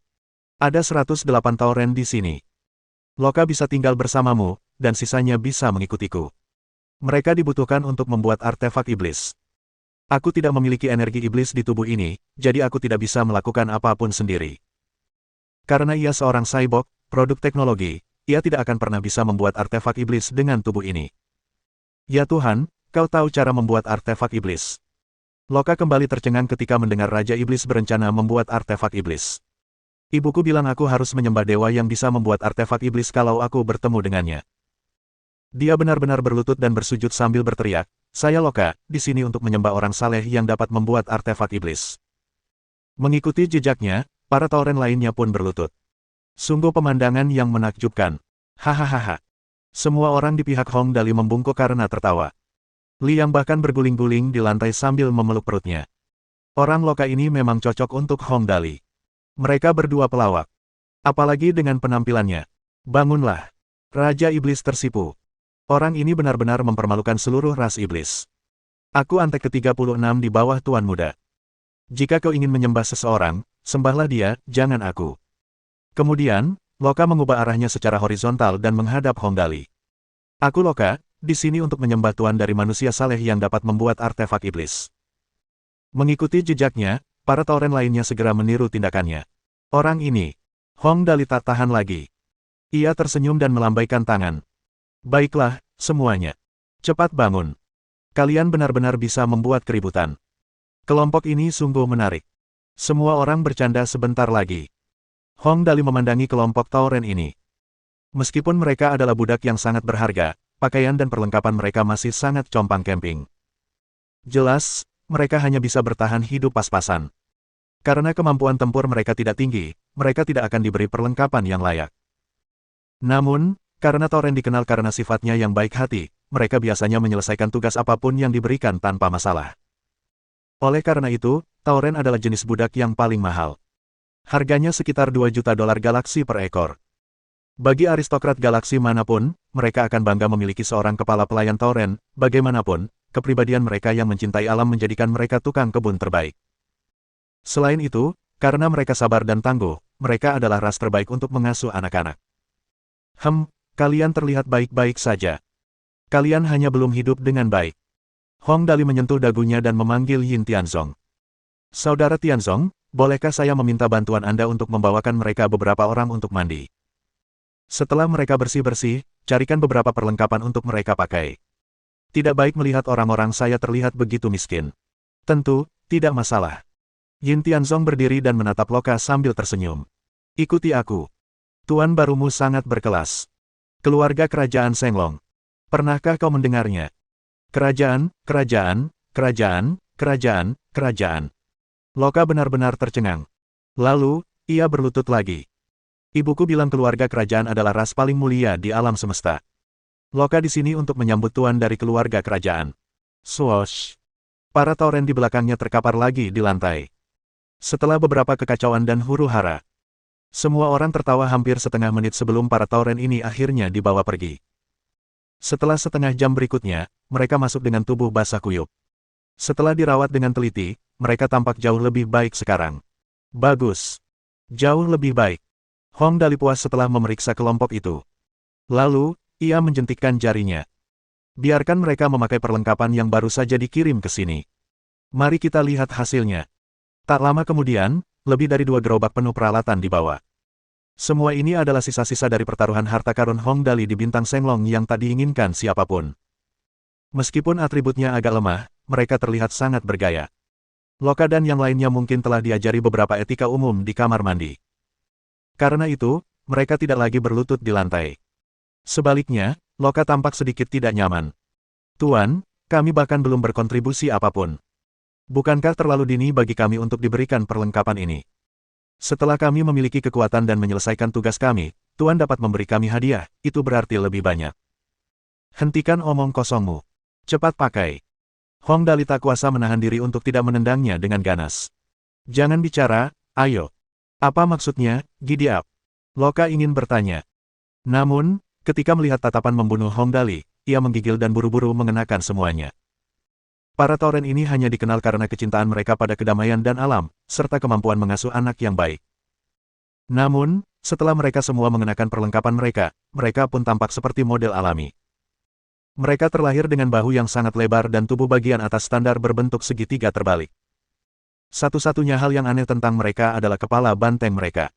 Ada 108 tauren di sini. Loka bisa tinggal bersamamu, dan sisanya bisa mengikutiku. Mereka dibutuhkan untuk membuat artefak iblis. Aku tidak memiliki energi iblis di tubuh ini, jadi aku tidak bisa melakukan apapun sendiri. Karena ia seorang cyborg, produk teknologi, ia tidak akan pernah bisa membuat artefak iblis dengan tubuh ini. Ya Tuhan, kau tahu cara membuat artefak iblis. Loka kembali tercengang ketika mendengar Raja Iblis berencana membuat artefak iblis. Ibuku bilang aku harus menyembah dewa yang bisa membuat artefak iblis kalau aku bertemu dengannya. Dia benar-benar berlutut dan bersujud sambil berteriak, saya Loka, di sini untuk menyembah orang saleh yang dapat membuat artefak iblis. Mengikuti jejaknya, para tauren lainnya pun berlutut. Sungguh pemandangan yang menakjubkan. Hahaha. Semua orang di pihak Hong Dali membungkuk karena tertawa. Liang bahkan berguling-guling di lantai sambil memeluk perutnya. Orang Loka ini memang cocok untuk Hong Dali. Mereka berdua pelawak. Apalagi dengan penampilannya. Bangunlah. Raja Iblis tersipu. Orang ini benar-benar mempermalukan seluruh ras iblis. Aku Antek ke-36 di bawah Tuan Muda. Jika kau ingin menyembah seseorang, sembahlah dia, jangan aku. Kemudian, Loka mengubah arahnya secara horizontal dan menghadap Hong Dali. Aku Loka, di sini untuk menyembah Tuan dari manusia saleh yang dapat membuat artefak iblis. Mengikuti jejaknya, para tauren lainnya segera meniru tindakannya. Orang ini, Hong Dali tak tahan lagi. Ia tersenyum dan melambaikan tangan. Baiklah, semuanya. Cepat bangun. Kalian benar-benar bisa membuat keributan. Kelompok ini sungguh menarik. Semua orang bercanda sebentar lagi. Hong Dali memandangi kelompok tauren ini. Meskipun mereka adalah budak yang sangat berharga, pakaian dan perlengkapan mereka masih sangat compang camping. Jelas, mereka hanya bisa bertahan hidup pas-pasan. Karena kemampuan tempur mereka tidak tinggi, mereka tidak akan diberi perlengkapan yang layak. Namun, karena tauren dikenal karena sifatnya yang baik hati, mereka biasanya menyelesaikan tugas apapun yang diberikan tanpa masalah. Oleh karena itu, tauren adalah jenis budak yang paling mahal. Harganya sekitar 2 juta dolar galaksi per ekor. Bagi aristokrat galaksi manapun, mereka akan bangga memiliki seorang kepala pelayan tauren, bagaimanapun, kepribadian mereka yang mencintai alam menjadikan mereka tukang kebun terbaik. Selain itu, karena mereka sabar dan tangguh, mereka adalah ras terbaik untuk mengasuh anak-anak. Kalian terlihat baik-baik saja. Kalian hanya belum hidup dengan baik. Hong Dali menyentuh dagunya dan memanggil Yin Tianzong. Saudara Tianzong, bolehkah saya meminta bantuan Anda untuk membawakan mereka beberapa orang untuk mandi? Setelah mereka bersih-bersih, carikan beberapa perlengkapan untuk mereka pakai. Tidak baik melihat orang-orang saya terlihat begitu miskin. Tentu, tidak masalah. Yin Tianzong berdiri dan menatap Loka sambil tersenyum. Ikuti aku. Tuan barumu sangat berkelas. Keluarga Kerajaan Senglong. Pernahkah kau mendengarnya? Kerajaan, kerajaan, kerajaan, kerajaan, kerajaan. Loka benar-benar tercengang. Lalu, ia berlutut lagi. Ibuku bilang keluarga kerajaan adalah ras paling mulia di alam semesta. Loka di sini untuk menyambut tuan dari keluarga kerajaan. Swoosh. Para tauren di belakangnya terkapar lagi di lantai. Setelah beberapa kekacauan dan huru-hara, semua orang tertawa hampir setengah menit sebelum para tauren ini akhirnya dibawa pergi. Setelah setengah jam berikutnya, mereka masuk dengan tubuh basah kuyup. Setelah dirawat dengan teliti, mereka tampak jauh lebih baik sekarang. Bagus. Jauh lebih baik. Hong Dali puas setelah memeriksa kelompok itu. Lalu, ia menjentikkan jarinya. Biarkan mereka memakai perlengkapan yang baru saja dikirim ke sini. Mari kita lihat hasilnya. Tak lama kemudian, lebih dari 2 gerobak penuh peralatan dibawa. Semua ini adalah sisa-sisa dari pertaruhan harta karun Hong Dali di Bintang Senglong yang tak diinginkan siapapun. Meskipun atributnya agak lemah, mereka terlihat sangat bergaya. Loka dan yang lainnya mungkin telah diajari beberapa etika umum di kamar mandi. Karena itu, mereka tidak lagi berlutut di lantai. Sebaliknya, Loka tampak sedikit tidak nyaman. Tuan, kami bahkan belum berkontribusi apapun. Bukankah terlalu dini bagi kami untuk diberikan perlengkapan ini? Setelah kami memiliki kekuatan dan menyelesaikan tugas kami, Tuan dapat memberi kami hadiah, itu berarti lebih banyak. Hentikan omong kosongmu. Cepat pakai. Hong Dali tak kuasa menahan diri untuk tidak menendangnya dengan ganas. Jangan bicara, ayo. Apa maksudnya, giddy up? Loka ingin bertanya. Namun, ketika melihat tatapan membunuh Hong Dali, ia menggigil dan buru-buru mengenakan semuanya. Para tauren ini hanya dikenal karena kecintaan mereka pada kedamaian dan alam, serta kemampuan mengasuh anak yang baik. Namun, setelah mereka semua mengenakan perlengkapan mereka, mereka pun tampak seperti model alami. Mereka terlahir dengan bahu yang sangat lebar dan tubuh bagian atas standar berbentuk segitiga terbalik. Satu-satunya hal yang aneh tentang mereka adalah kepala banteng mereka.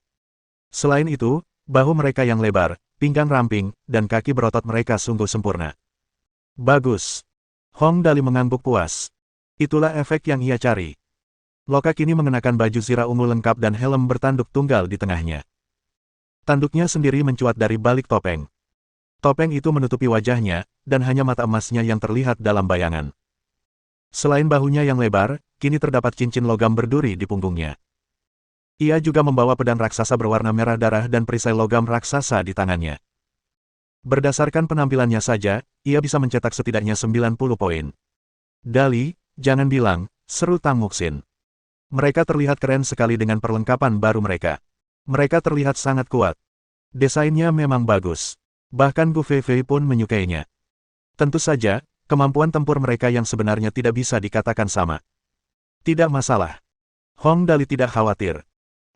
Selain itu, bahu mereka yang lebar, pinggang ramping, dan kaki berotot mereka sungguh sempurna. Bagus. Hong Dali mengangguk puas. Itulah efek yang ia cari. Loka kini mengenakan baju zirah ungu lengkap dan helm bertanduk tunggal di tengahnya. Tanduknya sendiri mencuat dari balik topeng. Topeng itu menutupi wajahnya, dan hanya mata emasnya yang terlihat dalam bayangan. Selain bahunya yang lebar, kini terdapat cincin logam berduri di punggungnya. Ia juga membawa pedang raksasa berwarna merah darah dan perisai logam raksasa di tangannya. Berdasarkan penampilannya saja, ia bisa mencetak setidaknya 90 poin. Dali, jangan bilang, seru Tang Muxin. Mereka terlihat keren sekali dengan perlengkapan baru mereka. Mereka terlihat sangat kuat. Desainnya memang bagus. Bahkan Gu Feifei pun menyukainya. Tentu saja, kemampuan tempur mereka yang sebenarnya tidak bisa dikatakan sama. Tidak masalah. Hong Dali tidak khawatir.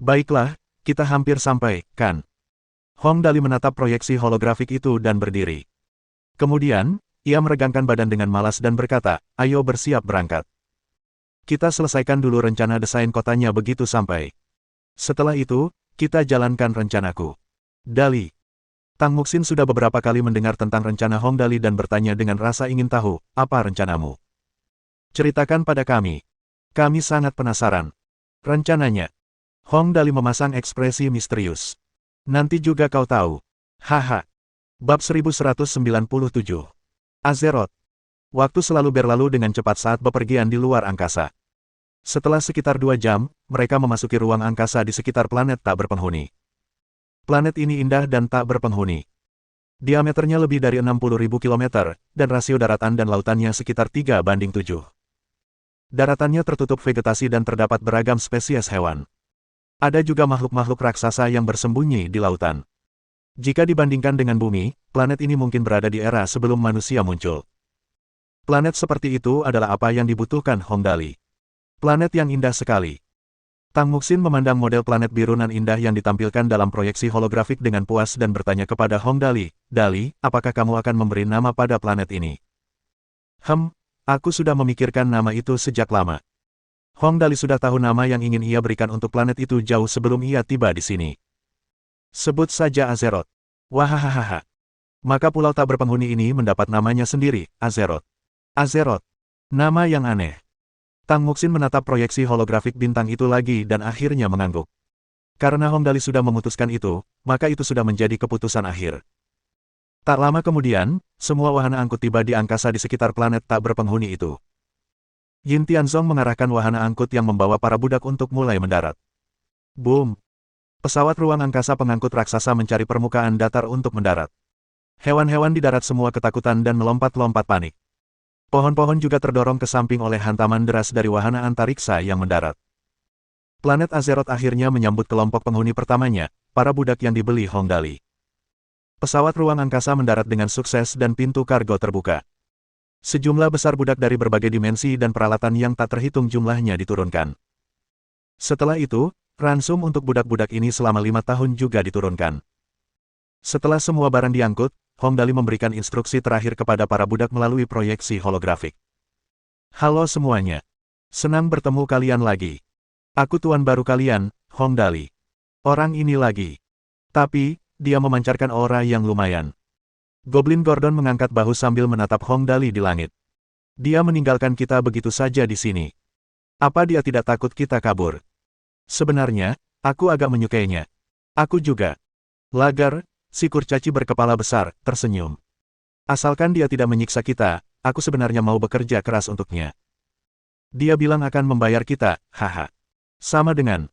Baiklah, kita hampir sampai, kan? Hong Dali menatap proyeksi holografik itu dan berdiri. Kemudian, Ia meregangkan badan dengan malas dan berkata, ayo bersiap berangkat. Kita selesaikan dulu rencana desain kotanya begitu sampai. Setelah itu, kita jalankan rencanaku. Dali. Tang Muxin sudah beberapa kali mendengar tentang rencana Hong Dali dan bertanya dengan rasa ingin tahu, apa rencanamu? Ceritakan pada kami. Kami sangat penasaran. Rencananya. Hong Dali memasang ekspresi misterius. Nanti juga kau tahu. Haha. Bab 1197. Azeroth. Waktu selalu berlalu dengan cepat saat bepergian di luar angkasa. Setelah sekitar 2 jam, mereka memasuki ruang angkasa di sekitar planet tak berpenghuni. Planet ini indah dan tak berpenghuni. Diameternya lebih dari 60.000 km, dan rasio daratan dan lautannya sekitar 3:7. Daratannya tertutup vegetasi dan terdapat beragam spesies hewan. Ada juga makhluk-makhluk raksasa yang bersembunyi di lautan. Jika dibandingkan dengan bumi, planet ini mungkin berada di era sebelum manusia muncul. Planet seperti itu adalah apa yang dibutuhkan Hong Dali. Planet yang indah sekali. Tang Muxin memandang model planet biru nan indah yang ditampilkan dalam proyeksi holografik dengan puas dan bertanya kepada Hong Dali, Dali, apakah kamu akan memberi nama pada planet ini? Aku sudah memikirkan nama itu sejak lama. Hong Dali sudah tahu nama yang ingin ia berikan untuk planet itu jauh sebelum ia tiba di sini. Sebut saja Azeroth. Wahahaha. Maka pulau tak berpenghuni ini mendapat namanya sendiri, Azeroth. Azeroth. Nama yang aneh. Tang Muxin menatap proyeksi holografik bintang itu lagi dan akhirnya mengangguk. Karena Hong Dali sudah memutuskan itu, maka itu sudah menjadi keputusan akhir. Tak lama kemudian, semua wahana angkut tiba di angkasa di sekitar planet tak berpenghuni itu. Yin Tianzong mengarahkan wahana angkut yang membawa para budak untuk mulai mendarat. Boom! Pesawat ruang angkasa pengangkut raksasa mencari permukaan datar untuk mendarat. Hewan-hewan di darat semua ketakutan dan melompat-lompat panik. Pohon-pohon juga terdorong ke samping oleh hantaman deras dari wahana antariksa yang mendarat. Planet Azeroth akhirnya menyambut kelompok penghuni pertamanya, para budak yang dibeli Hong Dali. Pesawat ruang angkasa mendarat dengan sukses dan pintu kargo terbuka. Sejumlah besar budak dari berbagai dimensi dan peralatan yang tak terhitung jumlahnya diturunkan. Setelah itu, ransum untuk budak-budak ini selama 5 tahun juga diturunkan. Setelah semua barang diangkut, Hong Dali memberikan instruksi terakhir kepada para budak melalui proyeksi holografik. Halo semuanya. Senang bertemu kalian lagi. Aku tuan baru kalian, Hong Dali. Orang ini lagi. Tapi, dia memancarkan aura yang lumayan. Goblin Gordon mengangkat bahu sambil menatap Hong Dali di langit. Dia meninggalkan kita begitu saja di sini. Apa dia tidak takut kita kabur? Sebenarnya, aku agak menyukainya. Aku juga. Lagar, si kurcaci berkepala besar, tersenyum. Asalkan dia tidak menyiksa kita, aku sebenarnya mau bekerja keras untuknya. Dia bilang akan membayar kita, haha. Sama dengan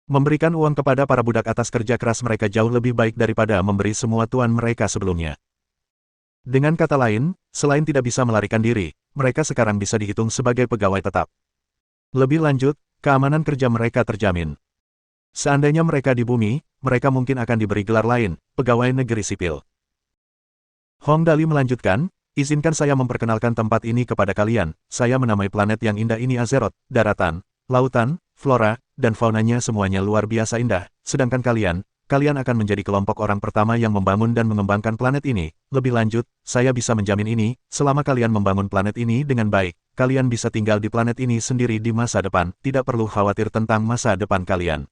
memberikan uang kepada para budak atas kerja keras mereka jauh lebih baik daripada memberi semua tuan mereka sebelumnya. Dengan kata lain, selain tidak bisa melarikan diri, mereka sekarang bisa dihitung sebagai pegawai tetap. Lebih lanjut, keamanan kerja mereka terjamin. Seandainya mereka di bumi, mereka mungkin akan diberi gelar lain, pegawai negeri sipil. Hong Dali melanjutkan, izinkan saya memperkenalkan tempat ini kepada kalian. Saya menamai planet yang indah ini Azeroth, daratan, lautan, flora, dan faunanya semuanya luar biasa indah. Sedangkan kalian akan menjadi kelompok orang pertama yang membangun dan mengembangkan planet ini. Lebih lanjut, saya bisa menjamin ini, selama kalian membangun planet ini dengan baik, kalian bisa tinggal di planet ini sendiri di masa depan, tidak perlu khawatir tentang masa depan kalian.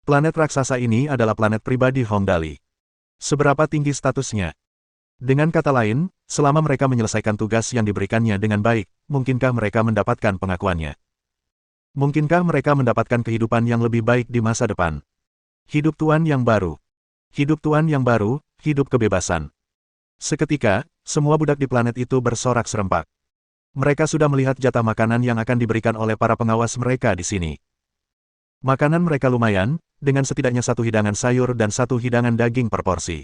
Planet raksasa ini adalah planet pribadi Hong Dali. Seberapa tinggi statusnya? Dengan kata lain, selama mereka menyelesaikan tugas yang diberikannya dengan baik, mungkinkah mereka mendapatkan pengakuannya? Mungkinkah mereka mendapatkan kehidupan yang lebih baik di masa depan? Hidup tuan yang baru. Hidup tuan yang baru, hidup kebebasan. Seketika, semua budak di planet itu bersorak serempak. Mereka sudah melihat jatah makanan yang akan diberikan oleh para pengawas mereka di sini. Makanan mereka lumayan, dengan setidaknya 1 hidangan sayur dan 1 hidangan daging per porsi.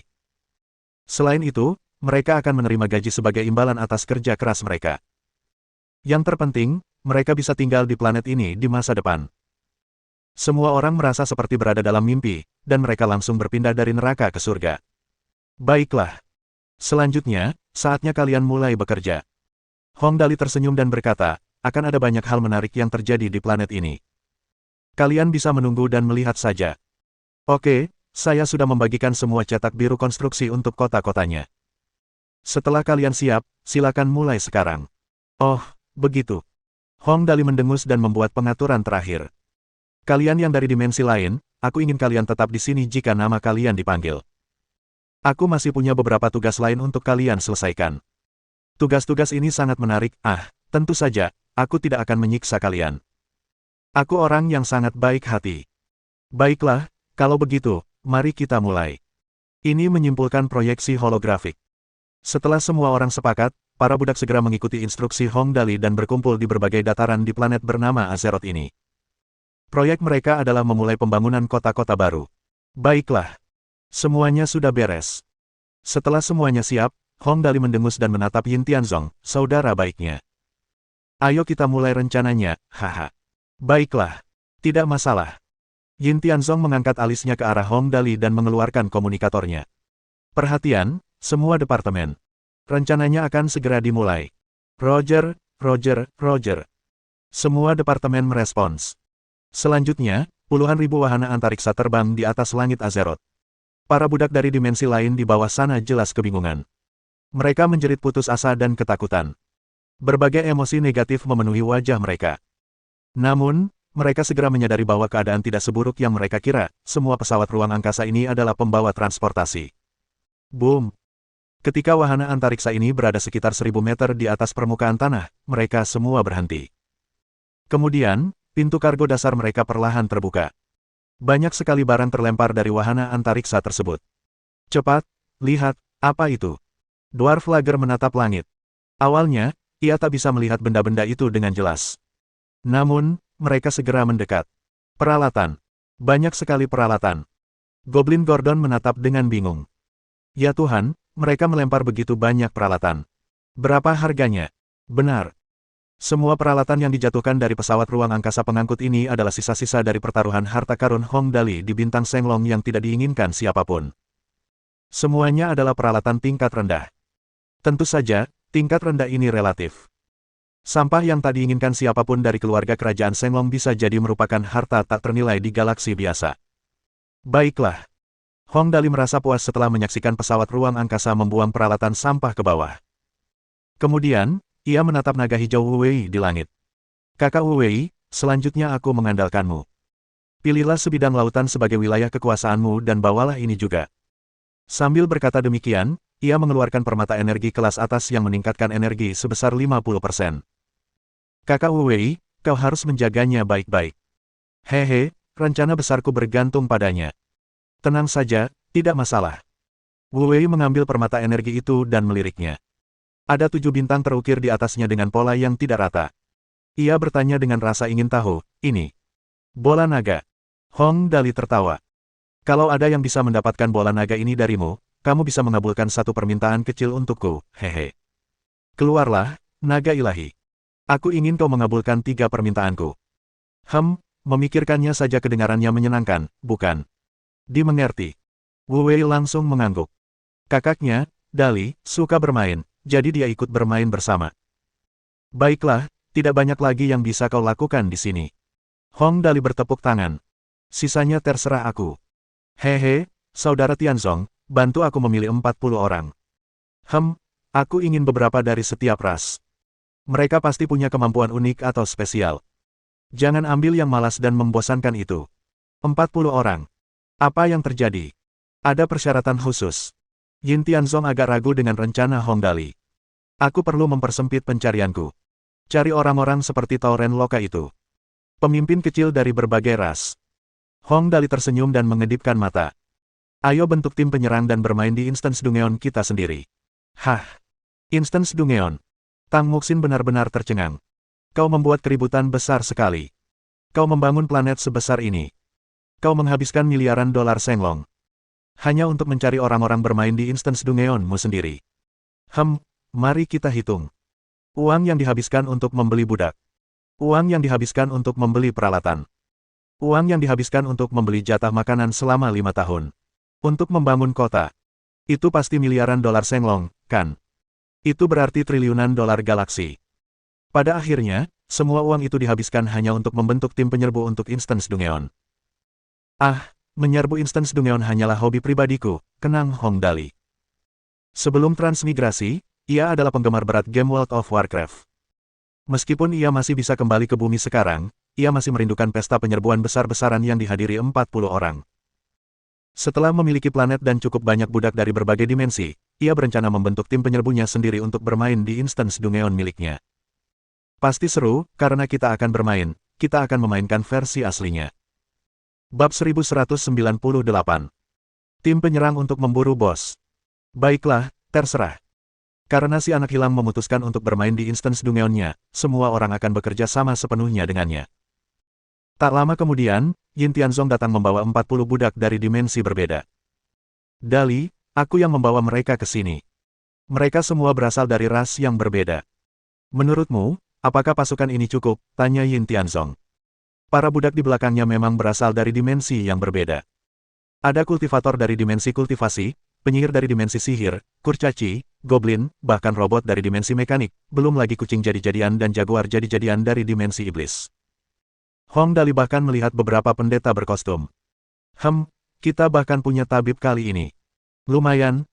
Selain itu, mereka akan menerima gaji sebagai imbalan atas kerja keras mereka. Yang terpenting, mereka bisa tinggal di planet ini di masa depan. Semua orang merasa seperti berada dalam mimpi, dan mereka langsung berpindah dari neraka ke surga. Baiklah. Selanjutnya, saatnya kalian mulai bekerja. Hong Dali tersenyum dan berkata, akan ada banyak hal menarik yang terjadi di planet ini. Kalian bisa menunggu dan melihat saja. Oke, saya sudah membagikan semua cetak biru konstruksi untuk kota-kotanya. Setelah kalian siap, silakan mulai sekarang. Oh, begitu. Hong Dali mendengus dan membuat pengaturan terakhir. Kalian yang dari dimensi lain, aku ingin kalian tetap di sini jika nama kalian dipanggil. Aku masih punya beberapa tugas lain untuk kalian selesaikan. Tugas-tugas ini sangat menarik, tentu saja, aku tidak akan menyiksa kalian. Aku orang yang sangat baik hati. Baiklah, kalau begitu, mari kita mulai. Ini menyimpulkan proyeksi holografik. Setelah semua orang sepakat, para budak segera mengikuti instruksi Hong Dali dan berkumpul di berbagai dataran di planet bernama Azeroth ini. Proyek mereka adalah memulai pembangunan kota-kota baru. Baiklah. Semuanya sudah beres. Setelah semuanya siap, Hong Dali mendengus dan menatap Yin Tianzong, saudara baiknya. Ayo kita mulai rencananya, haha. Baiklah. Tidak masalah. Yin Tianzong mengangkat alisnya ke arah Hong Dali dan mengeluarkan komunikatornya. Perhatian, semua departemen. Rencananya akan segera dimulai. Roger, Roger, Roger. Semua departemen merespons. Selanjutnya, puluhan ribu wahana antariksa terbang di atas langit Azeroth. Para budak dari dimensi lain di bawah sana jelas kebingungan. Mereka menjerit putus asa dan ketakutan. Berbagai emosi negatif memenuhi wajah mereka. Namun, mereka segera menyadari bahwa keadaan tidak seburuk yang mereka kira. Semua pesawat ruang angkasa ini adalah pembawa transportasi. Boom! Ketika wahana antariksa ini berada sekitar 1000 meter di atas permukaan tanah, mereka semua berhenti. Kemudian, pintu kargo dasar mereka perlahan terbuka. Banyak sekali barang terlempar dari wahana antariksa tersebut. Cepat, lihat, apa itu? Dwarf Lager menatap langit. Awalnya, ia tak bisa melihat benda-benda itu dengan jelas. Namun, mereka segera mendekat. Peralatan. Banyak sekali peralatan. Goblin Gordon menatap dengan bingung. Ya Tuhan, mereka melempar begitu banyak peralatan. Berapa harganya? Benar. Semua peralatan yang dijatuhkan dari pesawat ruang angkasa pengangkut ini adalah sisa-sisa dari pertaruhan harta karun Hong Dali di bintang Shenglong yang tidak diinginkan siapapun. Semuanya adalah peralatan tingkat rendah. Tentu saja, tingkat rendah ini relatif. Sampah yang tak diinginkan siapapun dari keluarga kerajaan Shenglong bisa jadi merupakan harta tak ternilai di galaksi biasa. Baiklah. Hong Dali merasa puas setelah menyaksikan pesawat ruang angkasa membuang peralatan sampah ke bawah. Kemudian, ia menatap naga hijau Wu Wei di langit. Kakak Wu Wei, selanjutnya aku mengandalkanmu. Pilihlah sebidang lautan sebagai wilayah kekuasaanmu dan bawalah ini juga. Sambil berkata demikian, ia mengeluarkan permata energi kelas atas yang meningkatkan energi sebesar 50%. Kakak Wu Wei, kau harus menjaganya baik-baik. Hehe, rencana besarku bergantung padanya. Tenang saja, tidak masalah. Wu Wei mengambil permata energi itu dan meliriknya. Ada 7 bintang terukir di atasnya dengan pola yang tidak rata. Ia bertanya dengan rasa ingin tahu, ini bola naga. Hong Dali tertawa. Kalau ada yang bisa mendapatkan bola naga ini darimu, kamu bisa mengabulkan satu permintaan kecil untukku, hehe. Keluarlah, naga ilahi. Aku ingin kau mengabulkan 3 permintaanku. Memikirkannya saja kedengarannya menyenangkan, bukan? Dimengerti. Wu Wei langsung mengangguk. Kakaknya, Dali, suka bermain. Jadi dia ikut bermain bersama. Baiklah, tidak banyak lagi yang bisa kau lakukan di sini. Hong Dali bertepuk tangan. Sisanya terserah aku. Hehe, saudara Tianzong, bantu aku memilih 40 orang. Aku ingin beberapa dari setiap ras. Mereka pasti punya kemampuan unik atau spesial. Jangan ambil yang malas dan membosankan itu. 40 orang. Apa yang terjadi? Ada persyaratan khusus. Yin Tianzong agak ragu dengan rencana Hong Dali. Aku perlu mempersempit pencarianku. Cari orang-orang seperti Tauren Loka itu. Pemimpin kecil dari berbagai ras. Hong Dali tersenyum dan mengedipkan mata. Ayo bentuk tim penyerang dan bermain di Instance Dungeon kita sendiri. Instance Dungeon. Tang Muxin benar-benar tercengang. Kau membuat keributan besar sekali. Kau membangun planet sebesar ini. Kau menghabiskan miliaran dolar Shenglong. Hanya untuk mencari orang-orang bermain di Instance Dungeon-mu sendiri. Mari kita hitung. Uang yang dihabiskan untuk membeli budak. Uang yang dihabiskan untuk membeli peralatan. Uang yang dihabiskan untuk membeli jatah makanan selama 5 tahun. Untuk membangun kota. Itu pasti miliaran dolar Shenglong, kan? Itu berarti triliunan dolar galaksi. Pada akhirnya, semua uang itu dihabiskan hanya untuk membentuk tim penyerbu untuk Instance Dungeon. Menyerbu Instance Dungeon hanyalah hobi pribadiku, kenang Hong Dali. Sebelum transmigrasi, ia adalah penggemar berat game World of Warcraft. Meskipun ia masih bisa kembali ke bumi sekarang, ia masih merindukan pesta penyerbuan besar-besaran yang dihadiri 40 orang. Setelah memiliki planet dan cukup banyak budak dari berbagai dimensi, ia berencana membentuk tim penyerbunya sendiri untuk bermain di instance Dungeon miliknya. Pasti seru, karena kita akan memainkan versi aslinya. Bab 1198. Tim penyerang untuk memburu bos. Baiklah, terserah. Karena si anak hilang memutuskan untuk bermain di instance Dungeon-nya, semua orang akan bekerja sama sepenuhnya dengannya. Tak lama kemudian, Yin Tianzong datang membawa 40 budak dari dimensi berbeda. Dali, aku yang membawa mereka ke sini. Mereka semua berasal dari ras yang berbeda. Menurutmu, apakah pasukan ini cukup? Tanya Yin Tianzong. Para budak di belakangnya memang berasal dari dimensi yang berbeda. Ada kultivator dari dimensi kultivasi, penyihir dari dimensi sihir, kurcaci, goblin, bahkan robot dari dimensi mekanik, belum lagi kucing jadi-jadian dan jaguar jadi-jadian dari dimensi iblis. Hong Dali bahkan melihat beberapa pendeta berkostum. Kita bahkan punya tabib kali ini. Lumayan.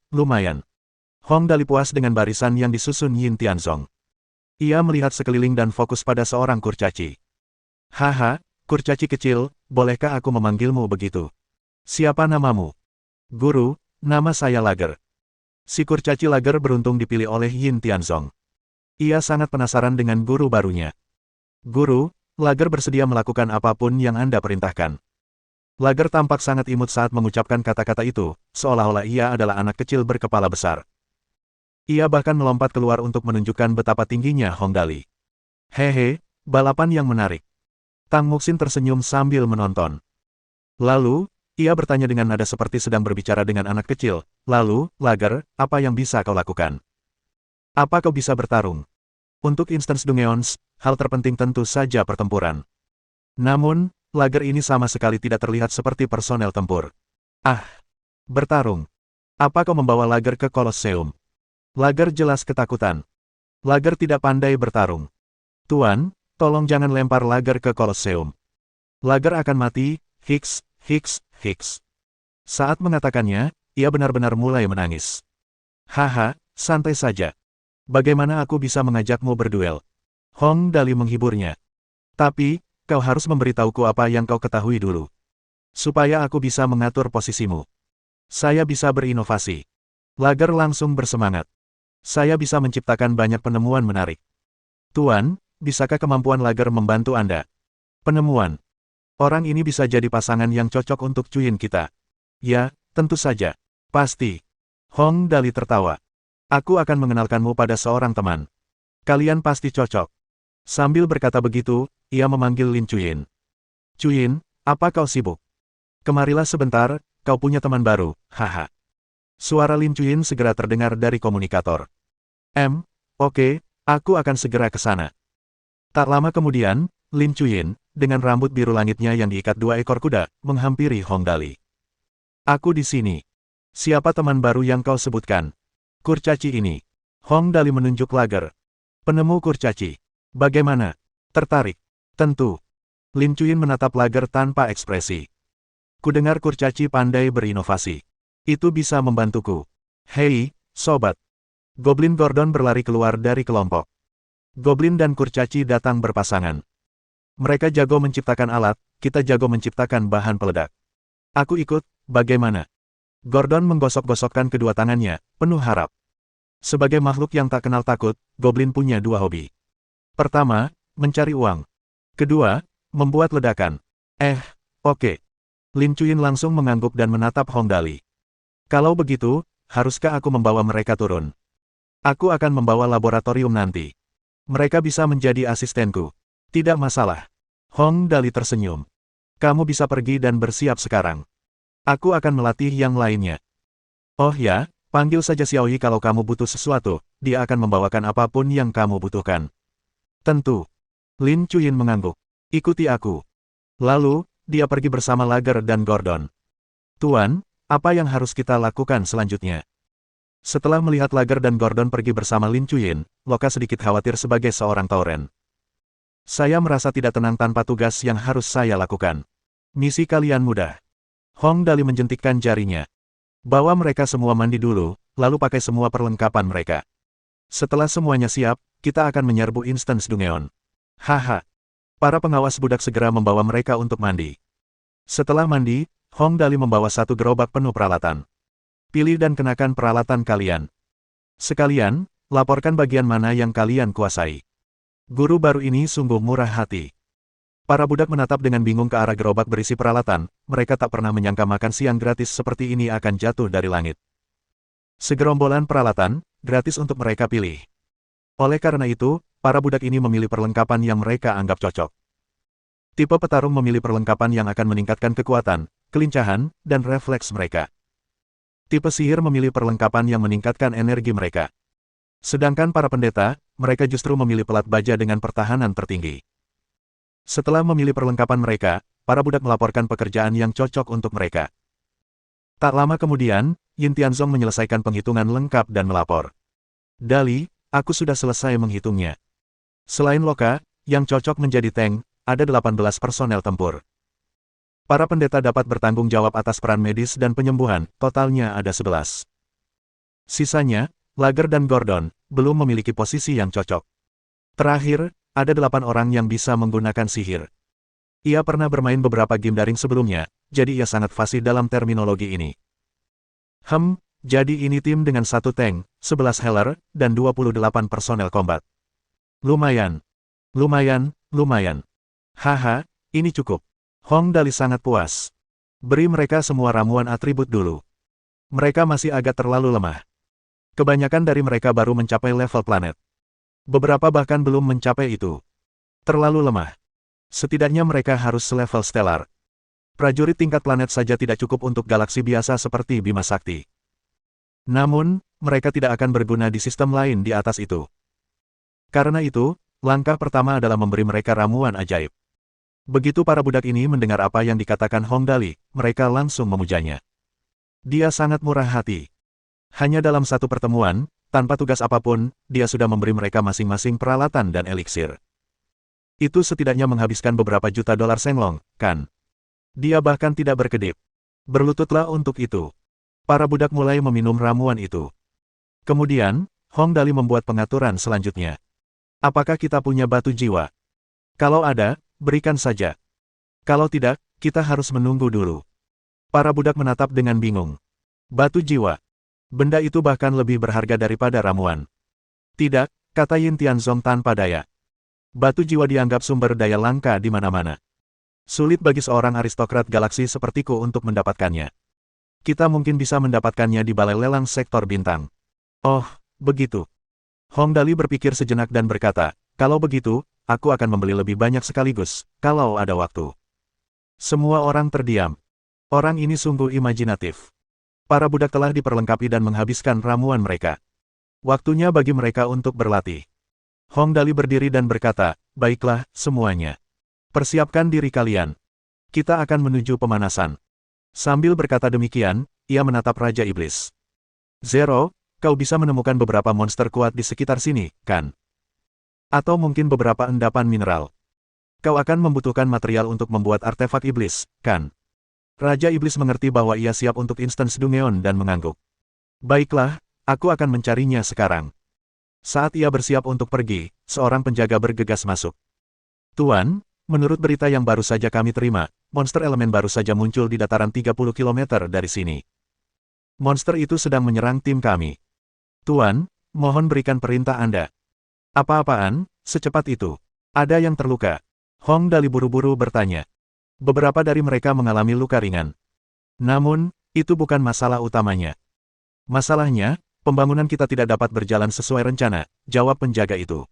Hong Dali puas dengan barisan yang disusun Yin Tianzong. Ia melihat sekeliling dan fokus pada seorang kurcaci. Haha, kurcaci kecil, bolehkah aku memanggilmu begitu? Siapa namamu? Guru, nama saya Lager. Si kurcaci Lager beruntung dipilih oleh Yin Tianzong. Ia sangat penasaran dengan guru barunya. Guru, Lager bersedia melakukan apapun yang Anda perintahkan. Lager tampak sangat imut saat mengucapkan kata-kata itu, seolah-olah ia adalah anak kecil berkepala besar. Ia bahkan melompat keluar untuk menunjukkan betapa tingginya Hong Dali. Hehe, balapan yang menarik. Tang Muxin tersenyum sambil menonton. Lalu, ia bertanya dengan nada seperti sedang berbicara dengan anak kecil. Lalu, Lager, apa yang bisa kau lakukan? Apa kau bisa bertarung? Untuk instance Dungeons, hal terpenting tentu saja pertempuran. Namun, Lager ini sama sekali tidak terlihat seperti personel tempur. Bertarung. Apa kau membawa Lager ke Colosseum? Lager jelas ketakutan. Lager tidak pandai bertarung. Tuan, tolong jangan lempar Lager ke Colosseum. Lager akan mati, Hicks. Saat mengatakannya, ia benar-benar mulai menangis. Haha, santai saja. Bagaimana aku bisa mengajakmu berduel? Hong Dali menghiburnya. Tapi, kau harus memberitahuku apa yang kau ketahui dulu. Supaya aku bisa mengatur posisimu. Saya bisa berinovasi. Lager langsung bersemangat. Saya bisa menciptakan banyak penemuan menarik. Tuan, bisakah kemampuan Lager membantu Anda? Penemuan. Orang ini bisa jadi pasangan yang cocok untuk cuyin kita. Ya, tentu saja. Pasti. Hong Dali tertawa. Aku akan mengenalkanmu pada seorang teman. Kalian pasti cocok. Sambil berkata begitu, ia memanggil Lin Chuyin. Chuyin, apa kau sibuk? Kemarilah sebentar, kau punya teman baru, haha. Suara Lin Chuyin segera terdengar dari komunikator. Oke, aku akan segera ke sana. Tak lama kemudian, Lin Chuyin, dengan rambut biru langitnya yang diikat 2 ekor kuda, menghampiri Hong Dali. Aku di sini. Siapa teman baru yang kau sebutkan? Kurcaci ini. Hong Dali menunjuk Lager. Penemu kurcaci. Bagaimana? Tertarik? Tentu. Lin Chuyin menatap Lager tanpa ekspresi. Kudengar kurcaci pandai berinovasi. Itu bisa membantuku. Hei, sobat. Goblin Gordon berlari keluar dari kelompok. Goblin dan kurcaci datang berpasangan. Mereka jago menciptakan alat, kita jago menciptakan bahan peledak. Aku ikut, bagaimana? Gordon menggosok-gosokkan kedua tangannya, penuh harap. Sebagai makhluk yang tak kenal takut, Goblin punya 2 hobi. Pertama, mencari uang. Kedua, membuat ledakan. Oke. Lin Chuyin langsung mengangguk dan menatap Hong Dali. Kalau begitu, haruskah aku membawa mereka turun? Aku akan membawa laboratorium nanti. Mereka bisa menjadi asistenku. Tidak masalah. Hong Dali tersenyum. Kamu bisa pergi dan bersiap sekarang. Aku akan melatih yang lainnya. Oh ya, panggil saja Xiaoyi kalau kamu butuh sesuatu, dia akan membawakan apapun yang kamu butuhkan. Tentu. Lin Chuyin mengangguk. Ikuti aku. Lalu, dia pergi bersama Lager dan Gordon. Tuan, apa yang harus kita lakukan selanjutnya? Setelah melihat Lager dan Gordon pergi bersama Lin Chuyin, Loka sedikit khawatir sebagai seorang tauren. Saya merasa tidak tenang tanpa tugas yang harus saya lakukan. Misi kalian mudah. Hong Dali menjentikkan jarinya. Bawa mereka semua mandi dulu, lalu pakai semua perlengkapan mereka. Setelah semuanya siap, kita akan menyerbu instance Dungeon. Haha. Para pengawas budak segera membawa mereka untuk mandi. Setelah mandi, Hong Dali membawa satu gerobak penuh peralatan. Pilih dan kenakan peralatan kalian. Sekalian, laporkan bagian mana yang kalian kuasai. Guru baru ini sungguh murah hati. Para budak menatap dengan bingung ke arah gerobak berisi peralatan, mereka tak pernah menyangka makan siang gratis seperti ini akan jatuh dari langit. Segerombolan peralatan, gratis untuk mereka pilih. Oleh karena itu, para budak ini memilih perlengkapan yang mereka anggap cocok. Tipe petarung memilih perlengkapan yang akan meningkatkan kekuatan, kelincahan, dan refleks mereka. Tipe sihir memilih perlengkapan yang meningkatkan energi mereka. Sedangkan para pendeta, mereka justru memilih pelat baja dengan pertahanan tertinggi. Setelah memilih perlengkapan mereka, para budak melaporkan pekerjaan yang cocok untuk mereka. Tak lama kemudian, Yin Tianzong menyelesaikan penghitungan lengkap dan melapor. Dali, aku sudah selesai menghitungnya. Selain Loka, yang cocok menjadi tank, ada 18 personel tempur. Para pendeta dapat bertanggung jawab atas peran medis dan penyembuhan, totalnya ada 11. Sisanya, Lager dan Gordon, belum memiliki posisi yang cocok. Terakhir, ada 8 orang yang bisa menggunakan sihir. Ia pernah bermain beberapa game daring sebelumnya, jadi ia sangat fasih dalam terminologi ini. Jadi ini tim dengan 1 tank, 11 healer, dan 28 personel combat. Lumayan. Haha, ini cukup. Hong Dali sangat puas. Beri mereka semua ramuan atribut dulu. Mereka masih agak terlalu lemah. Kebanyakan dari mereka baru mencapai level planet. Beberapa bahkan belum mencapai itu. Terlalu lemah. Setidaknya mereka harus selevel stellar. Prajurit tingkat planet saja tidak cukup untuk galaksi biasa seperti Bima Sakti. Namun, mereka tidak akan berguna di sistem lain di atas itu. Karena itu, langkah pertama adalah memberi mereka ramuan ajaib. Begitu para budak ini mendengar apa yang dikatakan Hong Dali, mereka langsung memujanya. Dia sangat murah hati. Hanya dalam satu pertemuan, tanpa tugas apapun, dia sudah memberi mereka masing-masing peralatan dan eliksir. Itu setidaknya menghabiskan beberapa juta dolar Senglong, kan? Dia bahkan tidak berkedip. Berlututlah untuk itu. Para budak mulai meminum ramuan itu. Kemudian, Hong Dali membuat pengaturan selanjutnya. Apakah kita punya batu jiwa? Kalau ada, berikan saja. Kalau tidak, kita harus menunggu dulu. Para budak menatap dengan bingung. Batu jiwa. Benda itu bahkan lebih berharga daripada ramuan. Tidak, kata Yin Tianzong tanpa daya. Batu jiwa dianggap sumber daya langka di mana-mana. Sulit bagi seorang aristokrat galaksi sepertiku untuk mendapatkannya. Kita mungkin bisa mendapatkannya di balai lelang sektor bintang. Oh, begitu. Hong Dali berpikir sejenak dan berkata, kalau begitu, aku akan membeli lebih banyak sekaligus, kalau ada waktu. Semua orang terdiam. Orang ini sungguh imajinatif. Para budak telah diperlengkapi dan menghabiskan ramuan mereka. Waktunya bagi mereka untuk berlatih. Hong Dali berdiri dan berkata, baiklah, semuanya. Persiapkan diri kalian. Kita akan menuju pemanasan. Sambil berkata demikian, ia menatap Raja Iblis. Zero, kau bisa menemukan beberapa monster kuat di sekitar sini, kan? Atau mungkin beberapa endapan mineral. Kau akan membutuhkan material untuk membuat artefak iblis, kan? Raja Iblis mengerti bahwa ia siap untuk instance Dungeon dan mengangguk. Baiklah, aku akan mencarinya sekarang. Saat ia bersiap untuk pergi, seorang penjaga bergegas masuk. Tuan, menurut berita yang baru saja kami terima, monster elemen baru saja muncul di dataran 30 km dari sini. Monster itu sedang menyerang tim kami. Tuan, mohon berikan perintah Anda. Apa-apaan, secepat itu. Ada yang terluka. Hong Dali buru-buru bertanya. Beberapa dari mereka mengalami luka ringan. Namun, itu bukan masalah utamanya. Masalahnya, pembangunan kita tidak dapat berjalan sesuai rencana, jawab penjaga itu.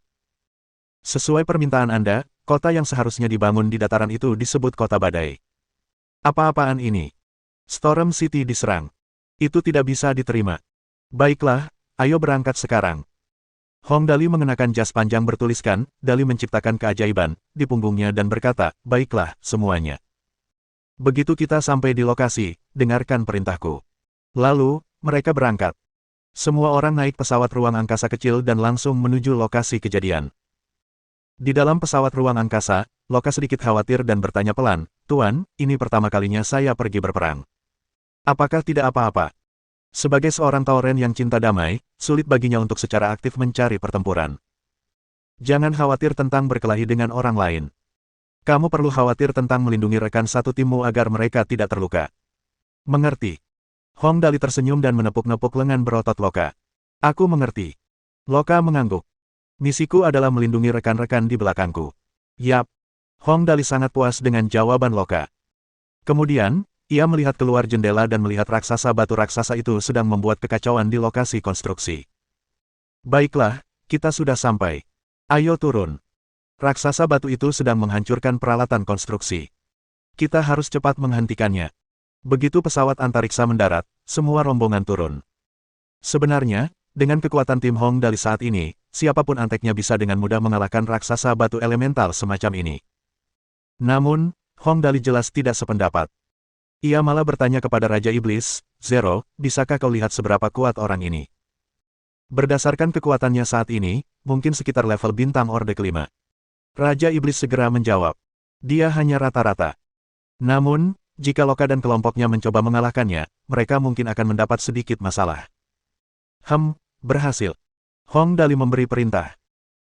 Sesuai permintaan Anda, kota yang seharusnya dibangun di dataran itu disebut kota badai. Apa-apaan ini? Storm City diserang. Itu tidak bisa diterima. Baiklah, ayo berangkat sekarang. Hong Dali mengenakan jas panjang bertuliskan, Dali menciptakan keajaiban, di punggungnya dan berkata, baiklah, semuanya. Begitu kita sampai di lokasi, dengarkan perintahku. Lalu, mereka berangkat. Semua orang naik pesawat ruang angkasa kecil dan langsung menuju lokasi kejadian. Di dalam pesawat ruang angkasa, Loka sedikit khawatir dan bertanya pelan, Tuan, ini pertama kalinya saya pergi berperang. Apakah tidak apa-apa? Sebagai seorang tauren yang cinta damai, sulit baginya untuk secara aktif mencari pertempuran. Jangan khawatir tentang berkelahi dengan orang lain. Kamu perlu khawatir tentang melindungi rekan satu timmu agar mereka tidak terluka. Mengerti? Hong Dali tersenyum dan menepuk-nepuk lengan berotot Loka. Aku mengerti. Loka mengangguk. Misiku adalah melindungi rekan-rekan di belakangku. Yap. Hong Dali sangat puas dengan jawaban Loka. Kemudian, ia melihat keluar jendela dan melihat raksasa batu raksasa itu sedang membuat kekacauan di lokasi konstruksi. Baiklah, kita sudah sampai. Ayo turun. Raksasa batu itu sedang menghancurkan peralatan konstruksi. Kita harus cepat menghentikannya. Begitu pesawat antariksa mendarat, semua rombongan turun. Sebenarnya, dengan kekuatan tim Hong Dali saat ini, siapapun anteknya bisa dengan mudah mengalahkan raksasa batu elemental semacam ini. Namun, Hong Dali jelas tidak sependapat. Ia malah bertanya kepada Raja Iblis, Zero, bisakah kau lihat seberapa kuat orang ini? Berdasarkan kekuatannya saat ini, mungkin sekitar level bintang Orde kelima. Raja Iblis segera menjawab. Dia hanya rata-rata. Namun, jika Loka dan kelompoknya mencoba mengalahkannya, mereka mungkin akan mendapat sedikit masalah. Berhasil. Hong Dali memberi perintah.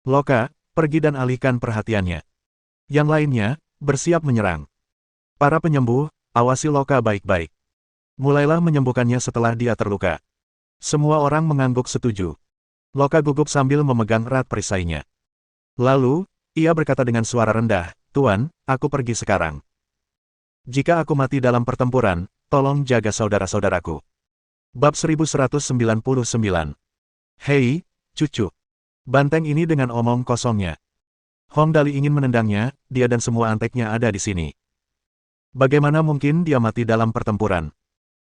Loka, pergi dan alihkan perhatiannya. Yang lainnya, bersiap menyerang. Para penyembuh, awasi Loka baik-baik. Mulailah menyembuhkannya setelah dia terluka. Semua orang mengangguk setuju. Loka gugup sambil memegang erat perisainya. Lalu, ia berkata dengan suara rendah, Tuan, aku pergi sekarang. Jika aku mati dalam pertempuran, tolong jaga saudara-saudaraku. Bab 1199. Hei, cucu. Banteng ini dengan omong kosongnya. Hong Dali ingin menendangnya, dia dan semua anteknya ada di sini. Bagaimana mungkin dia mati dalam pertempuran?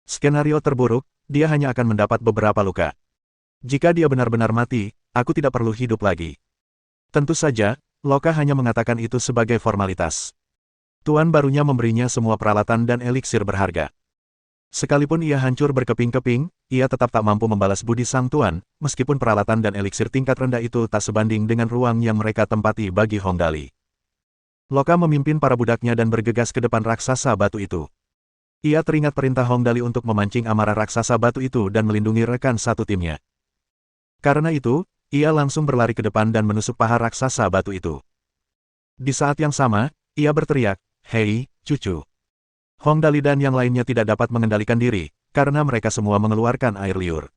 Skenario terburuk, dia hanya akan mendapat beberapa luka. Jika dia benar-benar mati, aku tidak perlu hidup lagi. Tentu saja, Loka hanya mengatakan itu sebagai formalitas. Tuan barunya memberinya semua peralatan dan eliksir berharga. Sekalipun ia hancur berkeping-keping, ia tetap tak mampu membalas budi sang tuan, meskipun peralatan dan eliksir tingkat rendah itu tak sebanding dengan ruang yang mereka tempati bagi Hong Dali. Loka memimpin para budaknya dan bergegas ke depan raksasa batu itu. Ia teringat perintah Hong Dali untuk memancing amarah raksasa batu itu dan melindungi rekan satu timnya. Karena itu, ia langsung berlari ke depan dan menusuk paha raksasa batu itu. Di saat yang sama, ia berteriak, Hei, cucu. Hong Dali dan yang lainnya tidak dapat mengendalikan diri, karena mereka semua mengeluarkan air liur.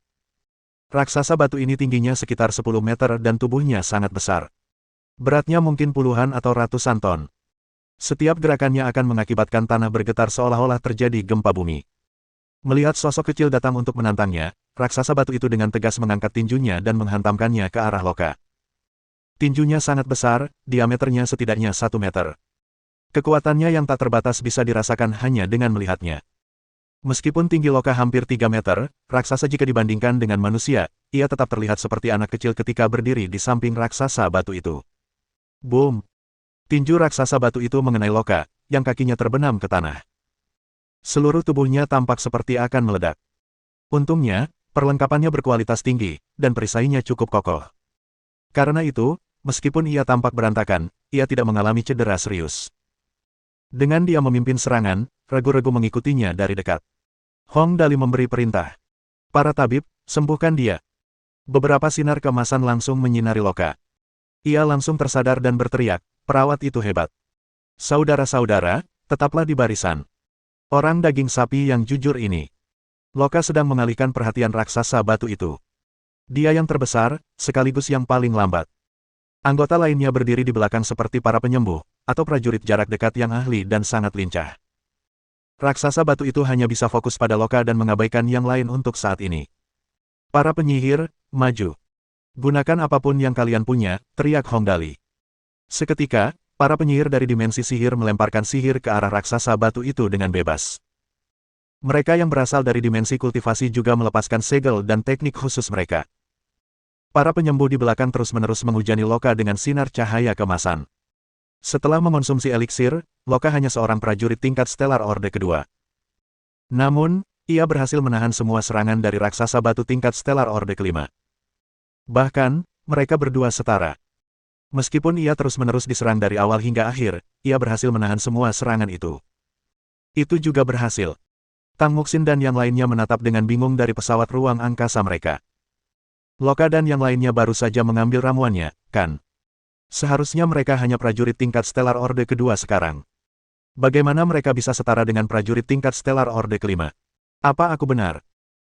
Raksasa batu ini tingginya sekitar 10 meter dan tubuhnya sangat besar. Beratnya mungkin puluhan atau ratusan ton. Setiap gerakannya akan mengakibatkan tanah bergetar seolah-olah terjadi gempa bumi. Melihat sosok kecil datang untuk menantangnya, raksasa batu itu dengan tegas mengangkat tinjunya dan menghantamkannya ke arah Loka. Tinjunya sangat besar, diameternya setidaknya 1 meter. Kekuatannya yang tak terbatas bisa dirasakan hanya dengan melihatnya. Meskipun tinggi Loka hampir 3 meter, raksasa jika dibandingkan dengan manusia, ia tetap terlihat seperti anak kecil ketika berdiri di samping raksasa batu itu. Boom! Tinju raksasa batu itu mengenai Loka, yang kakinya terbenam ke tanah. Seluruh tubuhnya tampak seperti akan meledak. Untungnya, perlengkapannya berkualitas tinggi, dan perisainya cukup kokoh. Karena itu, meskipun ia tampak berantakan, ia tidak mengalami cedera serius. Dengan dia memimpin serangan, ragu-ragu mengikutinya dari dekat. Hong Dali memberi perintah. Para tabib, sembuhkan dia. Beberapa sinar keemasan langsung menyinari Loka. Ia langsung tersadar dan berteriak, perawat itu hebat. Saudara-saudara, tetaplah di barisan. Orang daging sapi yang jujur ini. Loka sedang mengalihkan perhatian raksasa batu itu. Dia yang terbesar, sekaligus yang paling lambat. Anggota lainnya berdiri di belakang seperti para penyembuh, atau prajurit jarak dekat yang ahli dan sangat lincah. Raksasa batu itu hanya bisa fokus pada Loka dan mengabaikan yang lain untuk saat ini. Para penyihir, maju. Gunakan apapun yang kalian punya, teriak Hong Dali. Seketika, para penyihir dari dimensi sihir melemparkan sihir ke arah raksasa batu itu dengan bebas. Mereka yang berasal dari dimensi kultivasi juga melepaskan segel dan teknik khusus mereka. Para penyembuh di belakang terus-menerus menghujani Loka dengan sinar cahaya kemasan. Setelah mengonsumsi eliksir, Loka hanya seorang prajurit tingkat Stellar Orde kedua. Namun, ia berhasil menahan semua serangan dari raksasa batu tingkat Stellar Orde kelima. Bahkan, mereka berdua setara. Meskipun ia terus-menerus diserang dari awal hingga akhir, ia berhasil menahan semua serangan itu. Itu juga berhasil. Tang Muxin dan yang lainnya menatap dengan bingung dari pesawat ruang angkasa mereka. Loka dan yang lainnya baru saja mengambil ramuannya, kan? Seharusnya mereka hanya prajurit tingkat Stellar Orde kedua sekarang. Bagaimana mereka bisa setara dengan prajurit tingkat Stellar Orde kelima? Apa aku benar?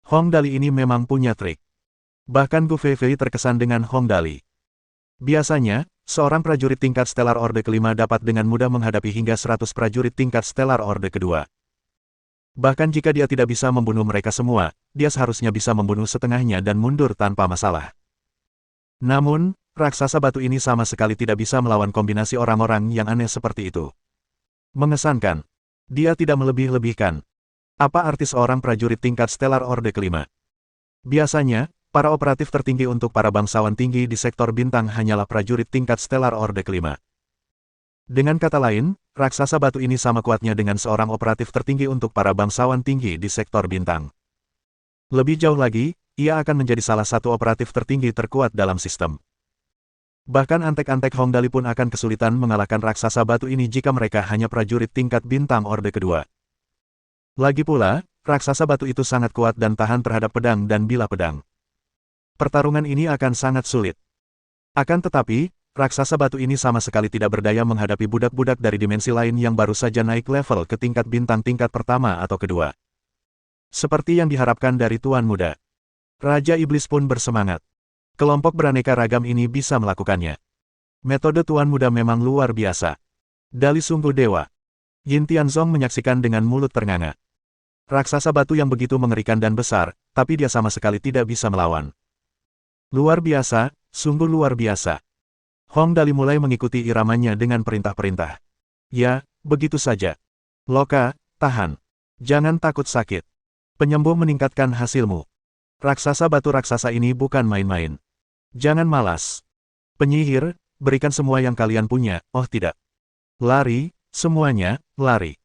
Hong Dali ini memang punya trik. Bahkan Gu Feifei terkesan dengan Hong Dali. Biasanya, seorang prajurit tingkat Stellar Orde kelima dapat dengan mudah menghadapi hingga 100 prajurit tingkat Stellar Orde kedua. Bahkan jika dia tidak bisa membunuh mereka semua, dia seharusnya bisa membunuh setengahnya dan mundur tanpa masalah. Namun, raksasa batu ini sama sekali tidak bisa melawan kombinasi orang-orang yang aneh seperti itu. Mengesankan. Dia tidak melebih-lebihkan. Apa arti seorang prajurit tingkat Stellar Orde kelima? Biasanya, para operatif tertinggi untuk para bangsawan tinggi di sektor bintang hanyalah prajurit tingkat Stellar Orde kelima. Dengan kata lain, raksasa batu ini sama kuatnya dengan seorang operatif tertinggi untuk para bangsawan tinggi di sektor bintang. Lebih jauh lagi, ia akan menjadi salah satu operatif tertinggi terkuat dalam sistem. Bahkan antek-antek Hong Dali pun akan kesulitan mengalahkan raksasa batu ini jika mereka hanya prajurit tingkat bintang Orde kedua. Lagi pula, raksasa batu itu sangat kuat dan tahan terhadap pedang dan bilah pedang. Pertarungan ini akan sangat sulit. Akan tetapi, raksasa batu ini sama sekali tidak berdaya menghadapi budak-budak dari dimensi lain yang baru saja naik level ke tingkat bintang tingkat pertama atau kedua. Seperti yang diharapkan dari Tuan Muda. Raja Iblis pun bersemangat. Kelompok beraneka ragam ini bisa melakukannya. Metode Tuan Muda memang luar biasa. Dali sungguh dewa. Yin Tianzong menyaksikan dengan mulut ternganga. Raksasa batu yang begitu mengerikan dan besar, tapi dia sama sekali tidak bisa melawan. Luar biasa, sungguh luar biasa. Hong Dali mulai mengikuti iramanya dengan perintah-perintah. Ya, begitu saja. Loka, tahan. Jangan takut sakit. Penyembuh meningkatkan hasilmu. Raksasa batu raksasa ini bukan main-main. Jangan malas. Penyihir, berikan semua yang kalian punya, oh tidak. Lari, semuanya, lari.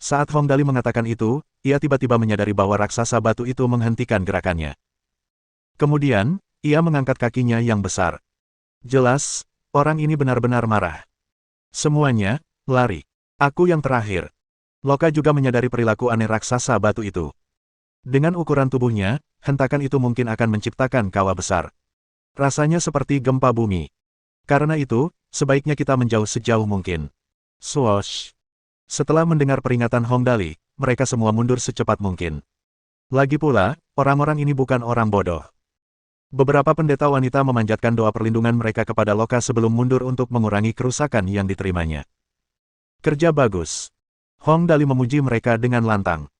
Saat Hong Dali mengatakan itu, ia tiba-tiba menyadari bahwa raksasa batu itu menghentikan gerakannya. Kemudian, ia mengangkat kakinya yang besar. Jelas, orang ini benar-benar marah. Semuanya, lari. Aku yang terakhir. Loka juga menyadari perilaku aneh raksasa batu itu. Dengan ukuran tubuhnya, hentakan itu mungkin akan menciptakan kawah besar. Rasanya seperti gempa bumi. Karena itu, sebaiknya kita menjauh sejauh mungkin. Swoosh. Setelah mendengar peringatan Hong Dali, mereka semua mundur secepat mungkin. Lagi pula, orang-orang ini bukan orang bodoh. Beberapa pendeta wanita memanjatkan doa perlindungan mereka kepada Loka sebelum mundur untuk mengurangi kerusakan yang diterimanya. Kerja bagus. Hong Dali memuji mereka dengan lantang.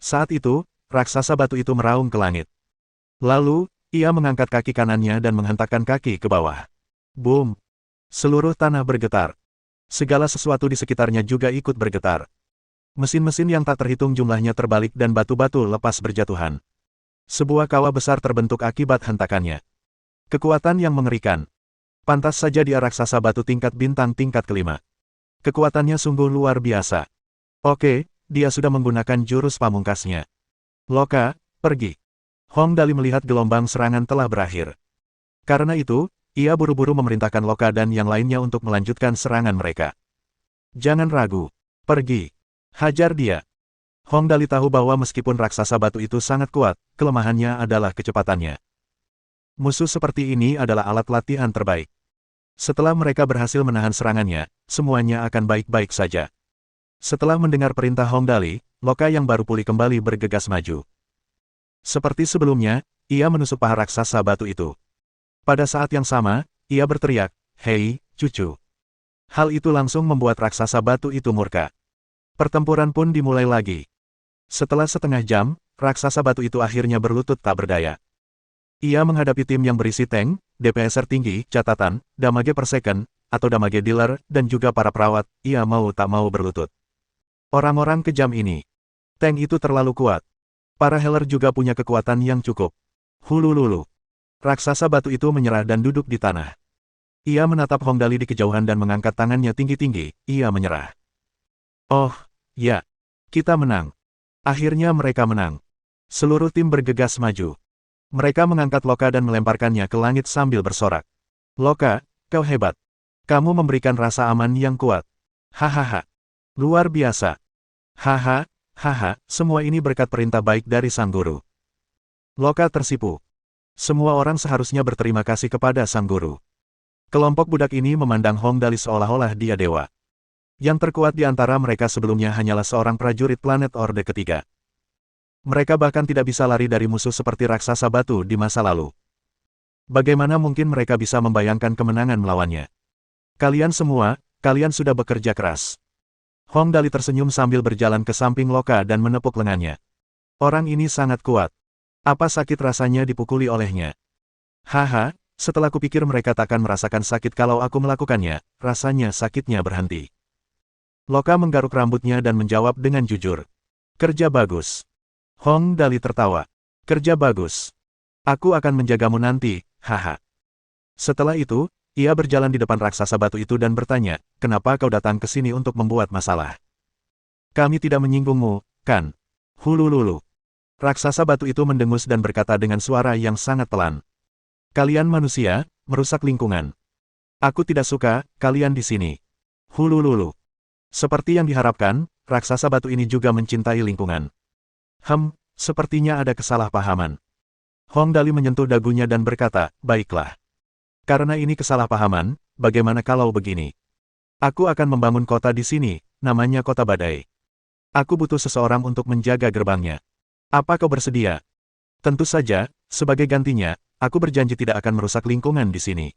Saat itu, raksasa batu itu meraung ke langit. Lalu, ia mengangkat kaki kanannya dan menghentakkan kaki ke bawah. Boom! Seluruh tanah bergetar. Segala sesuatu di sekitarnya juga ikut bergetar. Mesin-mesin yang tak terhitung jumlahnya terbalik dan batu-batu lepas berjatuhan. Sebuah kawah besar terbentuk akibat hentakannya. Kekuatan yang mengerikan. Pantas saja dia raksasa batu tingkat bintang tingkat kelima. Kekuatannya sungguh luar biasa. Oke, dia sudah menggunakan jurus pamungkasnya. Loka, pergi. Hong Dali melihat gelombang serangan telah berakhir. Karena itu, ia buru-buru memerintahkan Loka dan yang lainnya untuk melanjutkan serangan mereka. Jangan ragu. Pergi. Hajar dia. Hong Dali tahu bahwa meskipun raksasa batu itu sangat kuat, kelemahannya adalah kecepatannya. Musuh seperti ini adalah alat latihan terbaik. Setelah mereka berhasil menahan serangannya, semuanya akan baik-baik saja. Setelah mendengar perintah Hong Dali, Loka yang baru pulih kembali bergegas maju. Seperti sebelumnya, ia menusuk paha raksasa batu itu. Pada saat yang sama, ia berteriak, "Hei, cucu." Hal itu langsung membuat raksasa batu itu murka. Pertempuran pun dimulai lagi. Setelah setengah jam, raksasa batu itu akhirnya berlutut tak berdaya. Ia menghadapi tim yang berisi tank, DPS tinggi, catatan, damage per second, atau damage dealer, dan juga para perawat, ia mau tak mau berlutut. Orang-orang kejam ini. Tank itu terlalu kuat. Para healer juga punya kekuatan yang cukup. Hulululu. Raksasa batu itu menyerah dan duduk di tanah. Ia menatap Hong Dali di kejauhan dan mengangkat tangannya tinggi-tinggi, ia menyerah. Oh, ya. Kita menang. Akhirnya mereka menang. Seluruh tim bergegas maju. Mereka mengangkat Loka dan melemparkannya ke langit sambil bersorak. Loka, kau hebat. Kamu memberikan rasa aman yang kuat. Hahaha. Luar biasa. Haha, Haha, semua ini berkat perintah baik dari sang guru. Loka tersipu. Semua orang seharusnya berterima kasih kepada sang guru. Kelompok budak ini memandang Hong Dali seolah-olah dia dewa. Yang terkuat di antara mereka sebelumnya hanyalah seorang prajurit planet Orde Ketiga. Mereka bahkan tidak bisa lari dari musuh seperti raksasa batu di masa lalu. Bagaimana mungkin mereka bisa membayangkan kemenangan melawannya? Kalian semua, kalian sudah bekerja keras. Hong Dali tersenyum sambil berjalan ke samping Loka dan menepuk lengannya. Orang ini sangat kuat. Apa sakit rasanya dipukuli olehnya? Haha, setelah kupikir mereka takkan merasakan sakit kalau aku melakukannya, rasanya sakitnya berhenti. Loka menggaruk rambutnya dan menjawab dengan jujur. Kerja bagus. Hong Dali tertawa. Kerja bagus. Aku akan menjagamu nanti, haha. Setelah itu, ia berjalan di depan raksasa batu itu dan bertanya, kenapa kau datang ke sini untuk membuat masalah? Kami tidak menyinggungmu, kan? Hulululu. Raksasa batu itu mendengus dan berkata dengan suara yang sangat pelan. Kalian manusia, merusak lingkungan. Aku tidak suka, kalian di sini. Hulululu. Seperti yang diharapkan, raksasa batu ini juga mencintai lingkungan. Sepertinya ada kesalahpahaman. Hong Dali menyentuh dagunya dan berkata, baiklah. Karena ini kesalahpahaman, bagaimana kalau begini? Aku akan membangun kota di sini, namanya Kota Badai. Aku butuh seseorang untuk menjaga gerbangnya. Apa kau bersedia? Tentu saja, sebagai gantinya, aku berjanji tidak akan merusak lingkungan di sini.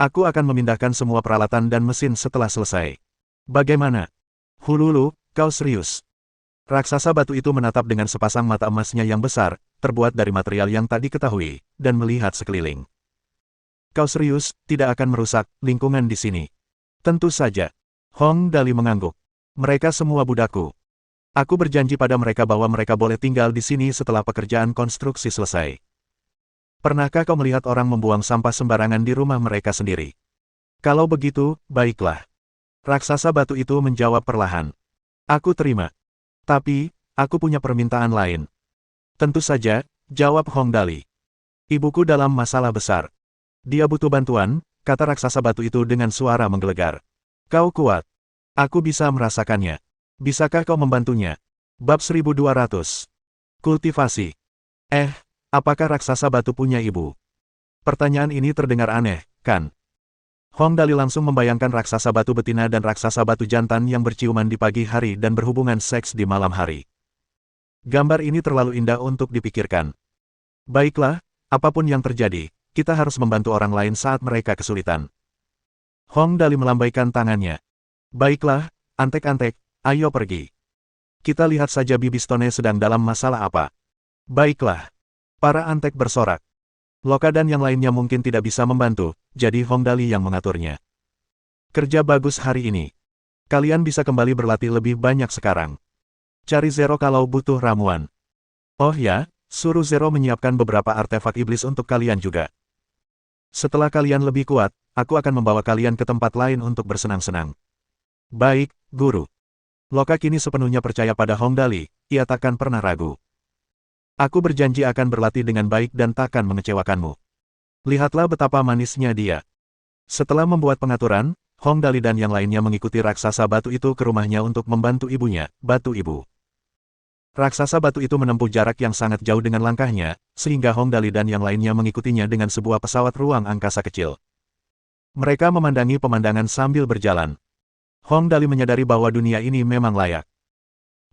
Aku akan memindahkan semua peralatan dan mesin setelah selesai. Bagaimana? Hululu, kau serius? Raksasa batu itu menatap dengan sepasang mata emasnya yang besar, terbuat dari material yang tak diketahui, dan melihat sekeliling. Kau serius, tidak akan merusak lingkungan di sini? Tentu saja. Hong Dali mengangguk. Mereka semua budakku. Aku berjanji pada mereka bahwa mereka boleh tinggal di sini setelah pekerjaan konstruksi selesai. Pernahkah kau melihat orang membuang sampah sembarangan di rumah mereka sendiri? Kalau begitu, baiklah. Raksasa batu itu menjawab perlahan. Aku terima. Tapi, aku punya permintaan lain. Tentu saja, jawab Hong Dali. Ibuku dalam masalah besar. Dia butuh bantuan, kata raksasa batu itu dengan suara menggelegar. Kau kuat. Aku bisa merasakannya. Bisakah kau membantunya? Bab 1200. Kultivasi. Apakah raksasa batu punya ibu? Pertanyaan ini terdengar aneh, kan? Hong Dali langsung membayangkan raksasa batu betina dan raksasa batu jantan yang berciuman di pagi hari dan berhubungan seks di malam hari. Gambar ini terlalu indah untuk dipikirkan. Baiklah, apapun yang terjadi, kita harus membantu orang lain saat mereka kesulitan. Hong Dali melambaikan tangannya. Baiklah, antek-antek, ayo pergi. Kita lihat saja Bibi Stone sedang dalam masalah apa. Baiklah. Para antek bersorak. Loka dan yang lainnya mungkin tidak bisa membantu, jadi Hong Dali yang mengaturnya. Kerja bagus hari ini. Kalian bisa kembali berlatih lebih banyak sekarang. Cari Zero kalau butuh ramuan. Oh ya, suruh Zero menyiapkan beberapa artefak iblis untuk kalian juga. Setelah kalian lebih kuat, aku akan membawa kalian ke tempat lain untuk bersenang-senang. Baik, Guru. Loka kini sepenuhnya percaya pada Hong Dali, ia takkan pernah ragu. Aku berjanji akan berlatih dengan baik dan takkan mengecewakanmu. Lihatlah betapa manisnya dia. Setelah membuat pengaturan, Hong Dali dan yang lainnya mengikuti raksasa batu itu ke rumahnya untuk membantu ibunya, Batu Ibu. Raksasa batu itu menempuh jarak yang sangat jauh dengan langkahnya, sehingga Hong Dali dan yang lainnya mengikutinya dengan sebuah pesawat ruang angkasa kecil. Mereka memandangi pemandangan sambil berjalan. Hong Dali menyadari bahwa dunia ini memang layak.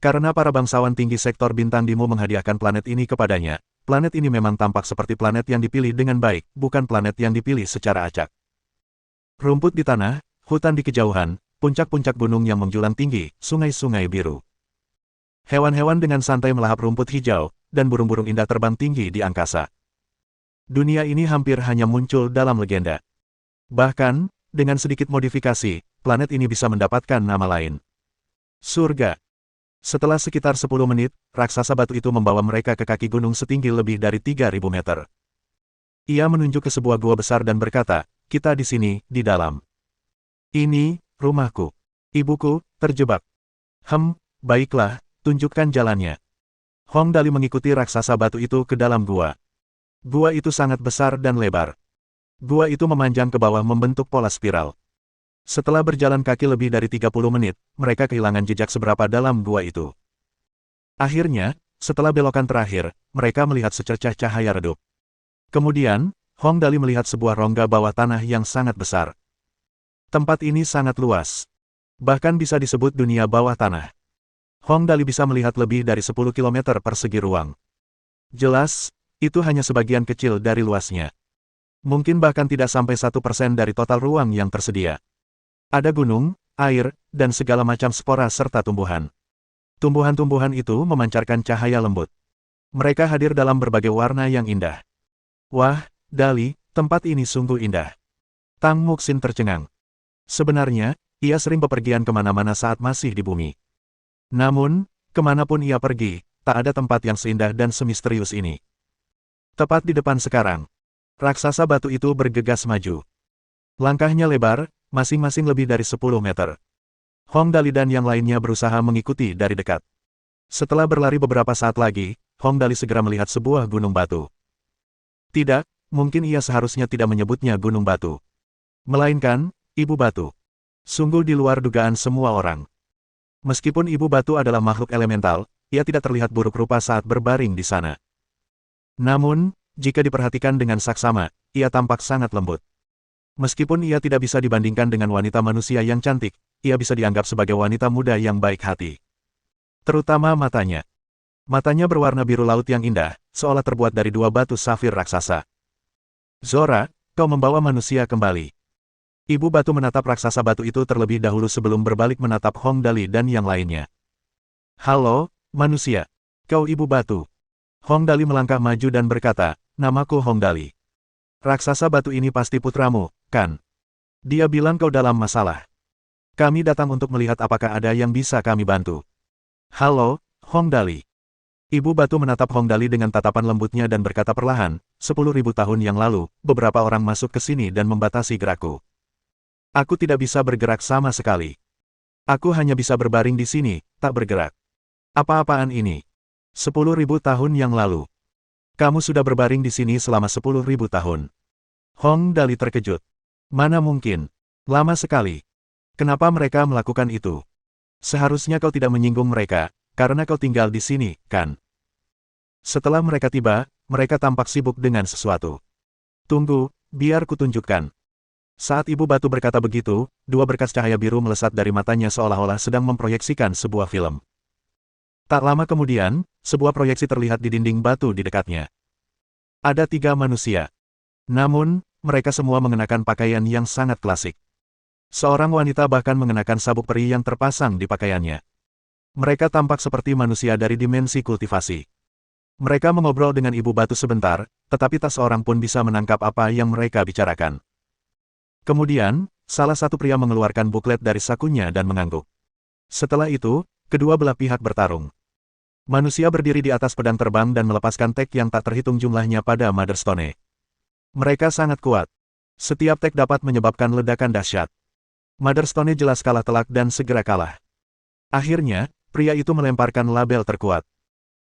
Karena para bangsawan tinggi sektor bintang Dimu menghadiahkan planet ini kepadanya, planet ini memang tampak seperti planet yang dipilih dengan baik, bukan planet yang dipilih secara acak. Rumput di tanah, hutan di kejauhan, puncak-puncak gunung yang menjulang tinggi, sungai-sungai biru. Hewan-hewan dengan santai melahap rumput hijau, dan burung-burung indah terbang tinggi di angkasa. Dunia ini hampir hanya muncul dalam legenda. Bahkan, dengan sedikit modifikasi, planet ini bisa mendapatkan nama lain. Surga. Setelah sekitar 10 menit, raksasa batu itu membawa mereka ke kaki gunung setinggi lebih dari 3.000 meter. Ia menunjuk ke sebuah gua besar dan berkata, kita di sini, di dalam. Ini, rumahku. Ibuku, terjebak. Baiklah, tunjukkan jalannya. Hong Dali mengikuti raksasa batu itu ke dalam gua. Gua itu sangat besar dan lebar. Gua itu memanjang ke bawah membentuk pola spiral. Setelah berjalan kaki lebih dari 30 menit, mereka kehilangan jejak seberapa dalam gua itu. Akhirnya, setelah belokan terakhir, mereka melihat secercah cahaya redup. Kemudian, Hong Dali melihat sebuah rongga bawah tanah yang sangat besar. Tempat ini sangat luas. Bahkan bisa disebut dunia bawah tanah. Hong Dali bisa melihat lebih dari 10 km persegi ruang. Jelas, itu hanya sebagian kecil dari luasnya. Mungkin bahkan tidak sampai 1% dari total ruang yang tersedia. Ada gunung, air, dan segala macam spora serta tumbuhan. Tumbuhan-tumbuhan itu memancarkan cahaya lembut. Mereka hadir dalam berbagai warna yang indah. Wah, Dali, tempat ini sungguh indah. Tang Muxin tercengang. Sebenarnya, ia sering bepergian kemana-mana saat masih di bumi. Namun, kemanapun ia pergi, tak ada tempat yang seindah dan semisterius ini. Tepat di depan sekarang, raksasa batu itu bergegas maju. Langkahnya lebar, masing-masing lebih dari 10 meter. Hong Dali dan yang lainnya berusaha mengikuti dari dekat. Setelah berlari beberapa saat lagi, Hong Dali segera melihat sebuah gunung batu. Tidak, mungkin ia seharusnya tidak menyebutnya gunung batu. Melainkan, ibu batu. Sungguh di luar dugaan semua orang. Meskipun ibu batu adalah makhluk elemental, ia tidak terlihat buruk rupa saat berbaring di sana. Namun, jika diperhatikan dengan saksama, ia tampak sangat lembut. Meskipun ia tidak bisa dibandingkan dengan wanita manusia yang cantik, ia bisa dianggap sebagai wanita muda yang baik hati. Terutama matanya. Matanya berwarna biru laut yang indah, seolah terbuat dari dua batu safir raksasa. Zora, kau membawa manusia kembali. Ibu batu menatap raksasa batu itu terlebih dahulu sebelum berbalik menatap Hong Dali dan yang lainnya. Halo, manusia. Kau ibu batu. Hong Dali melangkah maju dan berkata, namaku Hong Dali. Raksasa batu ini pasti putramu, kan? Dia bilang kau dalam masalah. Kami datang untuk melihat apakah ada yang bisa kami bantu. Halo, Hong Dali. Ibu batu menatap Hong Dali dengan tatapan lembutnya dan berkata perlahan, 10.000 tahun yang lalu, beberapa orang masuk ke sini dan membatasi gerakku. Aku tidak bisa bergerak sama sekali. Aku hanya bisa berbaring di sini, tak bergerak. Apa-apaan ini? 10.000 tahun yang lalu. Kamu sudah berbaring di sini selama 10.000 tahun. Hong Dali terkejut. Mana mungkin? Lama sekali. Kenapa mereka melakukan itu? Seharusnya kau tidak menyinggung mereka, karena kau tinggal di sini, kan? Setelah mereka tiba, mereka tampak sibuk dengan sesuatu. Tunggu, biar kutunjukkan. Saat ibu batu berkata begitu, dua berkas cahaya biru melesat dari matanya seolah-olah sedang memproyeksikan sebuah film. Tak lama kemudian, sebuah proyeksi terlihat di dinding batu di dekatnya. Ada 3 manusia. Namun, mereka semua mengenakan pakaian yang sangat klasik. Seorang wanita bahkan mengenakan sabuk peri yang terpasang di pakaiannya. Mereka tampak seperti manusia dari dimensi kultivasi. Mereka mengobrol dengan ibu batu sebentar, tetapi tak seorang pun bisa menangkap apa yang mereka bicarakan. Kemudian, salah satu pria mengeluarkan buklet dari sakunya dan mengangguk. Setelah itu, kedua belah pihak bertarung. Manusia berdiri di atas pedang terbang dan melepaskan tek yang tak terhitung jumlahnya pada Motherstone. Mereka sangat kuat. Setiap tek dapat menyebabkan ledakan dahsyat. Motherstone jelas kalah telak dan segera kalah. Akhirnya, pria itu melemparkan label terkuat.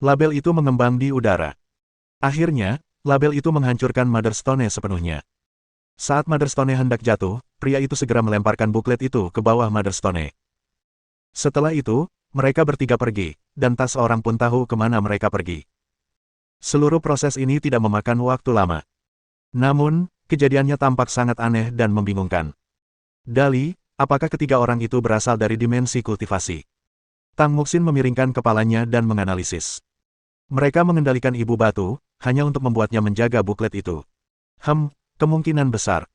Label itu mengembang di udara. Akhirnya, label itu menghancurkan Motherstone sepenuhnya. Saat Motherstone hendak jatuh, pria itu segera melemparkan buklet itu ke bawah Motherstone. Setelah itu, mereka bertiga pergi, dan tak seorang pun tahu kemana mereka pergi. Seluruh proses ini tidak memakan waktu lama. Namun, kejadiannya tampak sangat aneh dan membingungkan. Dali, apakah ketiga orang itu berasal dari dimensi kultivasi? Tang Muxin memiringkan kepalanya dan menganalisis. Mereka mengendalikan ibu batu, hanya untuk membuatnya menjaga buklet itu. Kemungkinan besar.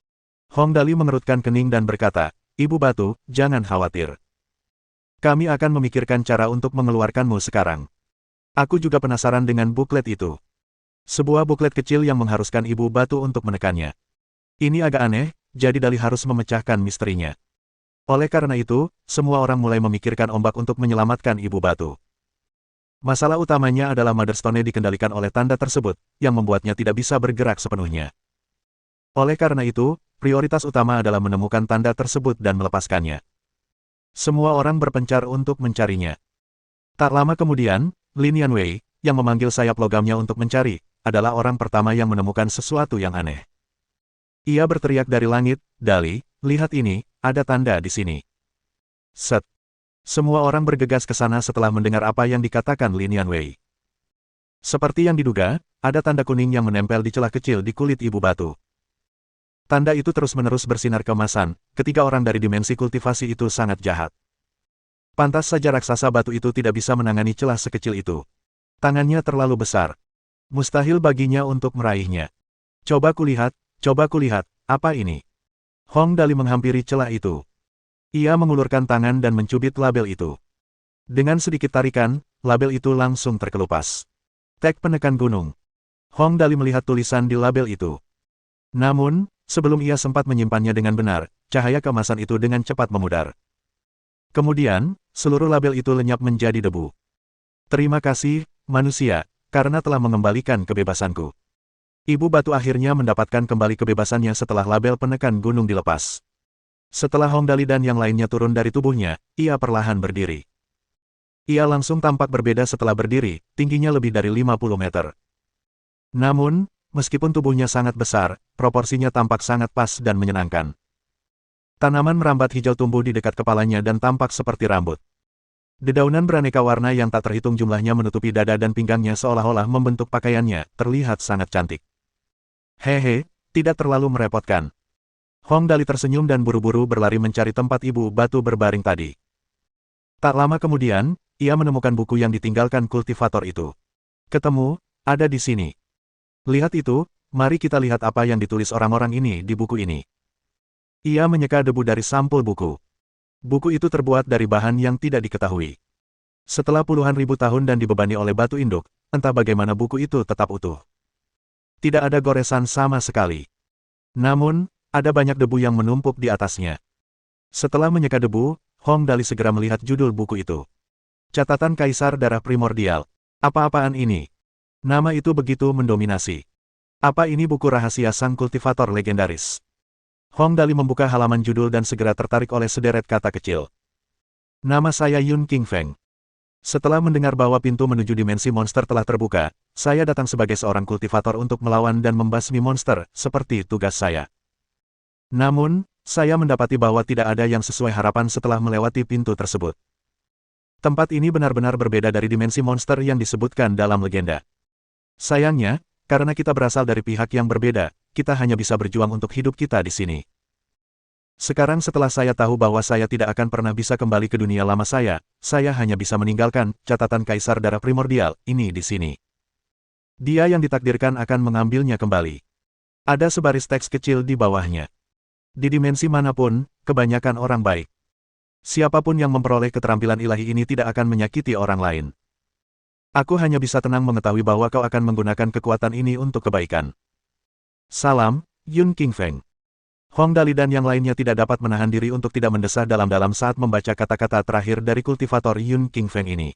Hong Dali mengerutkan kening dan berkata, Ibu batu, jangan khawatir. Kami akan memikirkan cara untuk mengeluarkanmu sekarang. Aku juga penasaran dengan buklet itu. Sebuah buklet kecil yang mengharuskan ibu batu untuk menekannya. Ini agak aneh, jadi Dali harus memecahkan misterinya. Oleh karena itu, semua orang mulai memikirkan ombak untuk menyelamatkan ibu batu. Masalah utamanya adalah Motherstone dikendalikan oleh tanda tersebut, yang membuatnya tidak bisa bergerak sepenuhnya. Oleh karena itu, prioritas utama adalah menemukan tanda tersebut dan melepaskannya. Semua orang berpencar untuk mencarinya. Tak lama kemudian, Lin Yanwei, yang memanggil sayap logamnya untuk mencari, adalah orang pertama yang menemukan sesuatu yang aneh. Ia berteriak dari langit, Dali, lihat ini, ada tanda di sini. Set. Semua orang bergegas ke sana setelah mendengar apa yang dikatakan Lin Yanwei. Seperti yang diduga, ada tanda kuning yang menempel di celah kecil di kulit ibu batu. Tanda itu terus-menerus bersinar keemasan, ketiga orang dari dimensi kultivasi itu sangat jahat. Pantas saja raksasa batu itu tidak bisa menangani celah sekecil itu. Tangannya terlalu besar. Mustahil baginya untuk meraihnya. Coba kulihat, apa ini? Hong Dali menghampiri celah itu. Ia mengulurkan tangan dan mencubit label itu. Dengan sedikit tarikan, label itu langsung terkelupas. Tag penekan gunung. Hong Dali melihat tulisan di label itu. Namun, sebelum ia sempat menyimpannya dengan benar, cahaya keemasan itu dengan cepat memudar. Kemudian, seluruh label itu lenyap menjadi debu. Terima kasih, manusia, karena telah mengembalikan kebebasanku. Ibu batu akhirnya mendapatkan kembali kebebasannya setelah label penekan gunung dilepas. Setelah Hong Dali dan yang lainnya turun dari tubuhnya, ia perlahan berdiri. Ia langsung tampak berbeda setelah berdiri, tingginya lebih dari 50 meter. Namun, meskipun tubuhnya sangat besar, proporsinya tampak sangat pas dan menyenangkan. Tanaman merambat hijau tumbuh di dekat kepalanya dan tampak seperti rambut. Dedaunan beraneka warna yang tak terhitung jumlahnya menutupi dada dan pinggangnya seolah-olah membentuk pakaiannya, terlihat sangat cantik. Hehe, tidak terlalu merepotkan. Hong Dali tersenyum dan buru-buru berlari mencari tempat ibu batu berbaring tadi. Tak lama kemudian, ia menemukan buku yang ditinggalkan kultivator itu. Ketemu, ada di sini. Lihat itu, mari kita lihat apa yang ditulis orang-orang ini di buku ini. Ia menyeka debu dari sampul buku. Buku itu terbuat dari bahan yang tidak diketahui. Setelah puluhan ribu tahun dan dibebani oleh batu induk, entah bagaimana buku itu tetap utuh. Tidak ada goresan sama sekali. Namun, ada banyak debu yang menumpuk di atasnya. Setelah menyeka debu, Hong Dali segera melihat judul buku itu. Catatan Kaisar Darah Primordial. Apa-apaan ini? Nama itu begitu mendominasi. Apa ini buku rahasia sang kultivator legendaris? Hong Dali membuka halaman judul dan segera tertarik oleh sederet kata kecil. Nama saya Yun Qingfeng. Setelah mendengar bahwa pintu menuju dimensi monster telah terbuka, saya datang sebagai seorang kultivator untuk melawan dan membasmi monster, seperti tugas saya. Namun, saya mendapati bahwa tidak ada yang sesuai harapan setelah melewati pintu tersebut. Tempat ini benar-benar berbeda dari dimensi monster yang disebutkan dalam legenda. Sayangnya, karena kita berasal dari pihak yang berbeda, kita hanya bisa berjuang untuk hidup kita di sini. Sekarang setelah saya tahu bahwa saya tidak akan pernah bisa kembali ke dunia lama saya hanya bisa meninggalkan catatan Kaisar Darah Primordial ini di sini. Dia yang ditakdirkan akan mengambilnya kembali. Ada sebaris teks kecil di bawahnya. Di dimensi manapun, kebanyakan orang baik. Siapapun yang memperoleh keterampilan ilahi ini tidak akan menyakiti orang lain. Aku hanya bisa tenang mengetahui bahwa kau akan menggunakan kekuatan ini untuk kebaikan. Salam, Yun Qingfeng. Hong Dali dan yang lainnya tidak dapat menahan diri untuk tidak mendesah dalam-dalam saat membaca kata-kata terakhir dari kultivator Yun Qingfeng ini.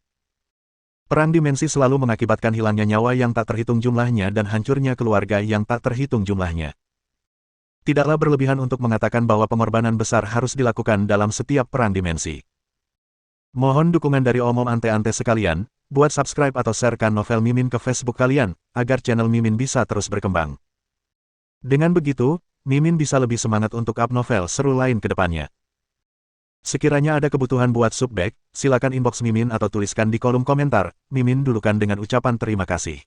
Perang dimensi selalu mengakibatkan hilangnya nyawa yang tak terhitung jumlahnya dan hancurnya keluarga yang tak terhitung jumlahnya. Tidaklah berlebihan untuk mengatakan bahwa pengorbanan besar harus dilakukan dalam setiap perang dimensi. Mohon dukungan dari omom ante-ante sekalian, buat subscribe atau sharekan novel Mimin ke Facebook kalian, agar channel Mimin bisa terus berkembang. Dengan begitu, Mimin bisa lebih semangat untuk up novel seru lain ke depannya. Sekiranya ada kebutuhan buat subback, silakan inbox Mimin atau tuliskan di kolom komentar, Mimin dulukan dengan ucapan terima kasih.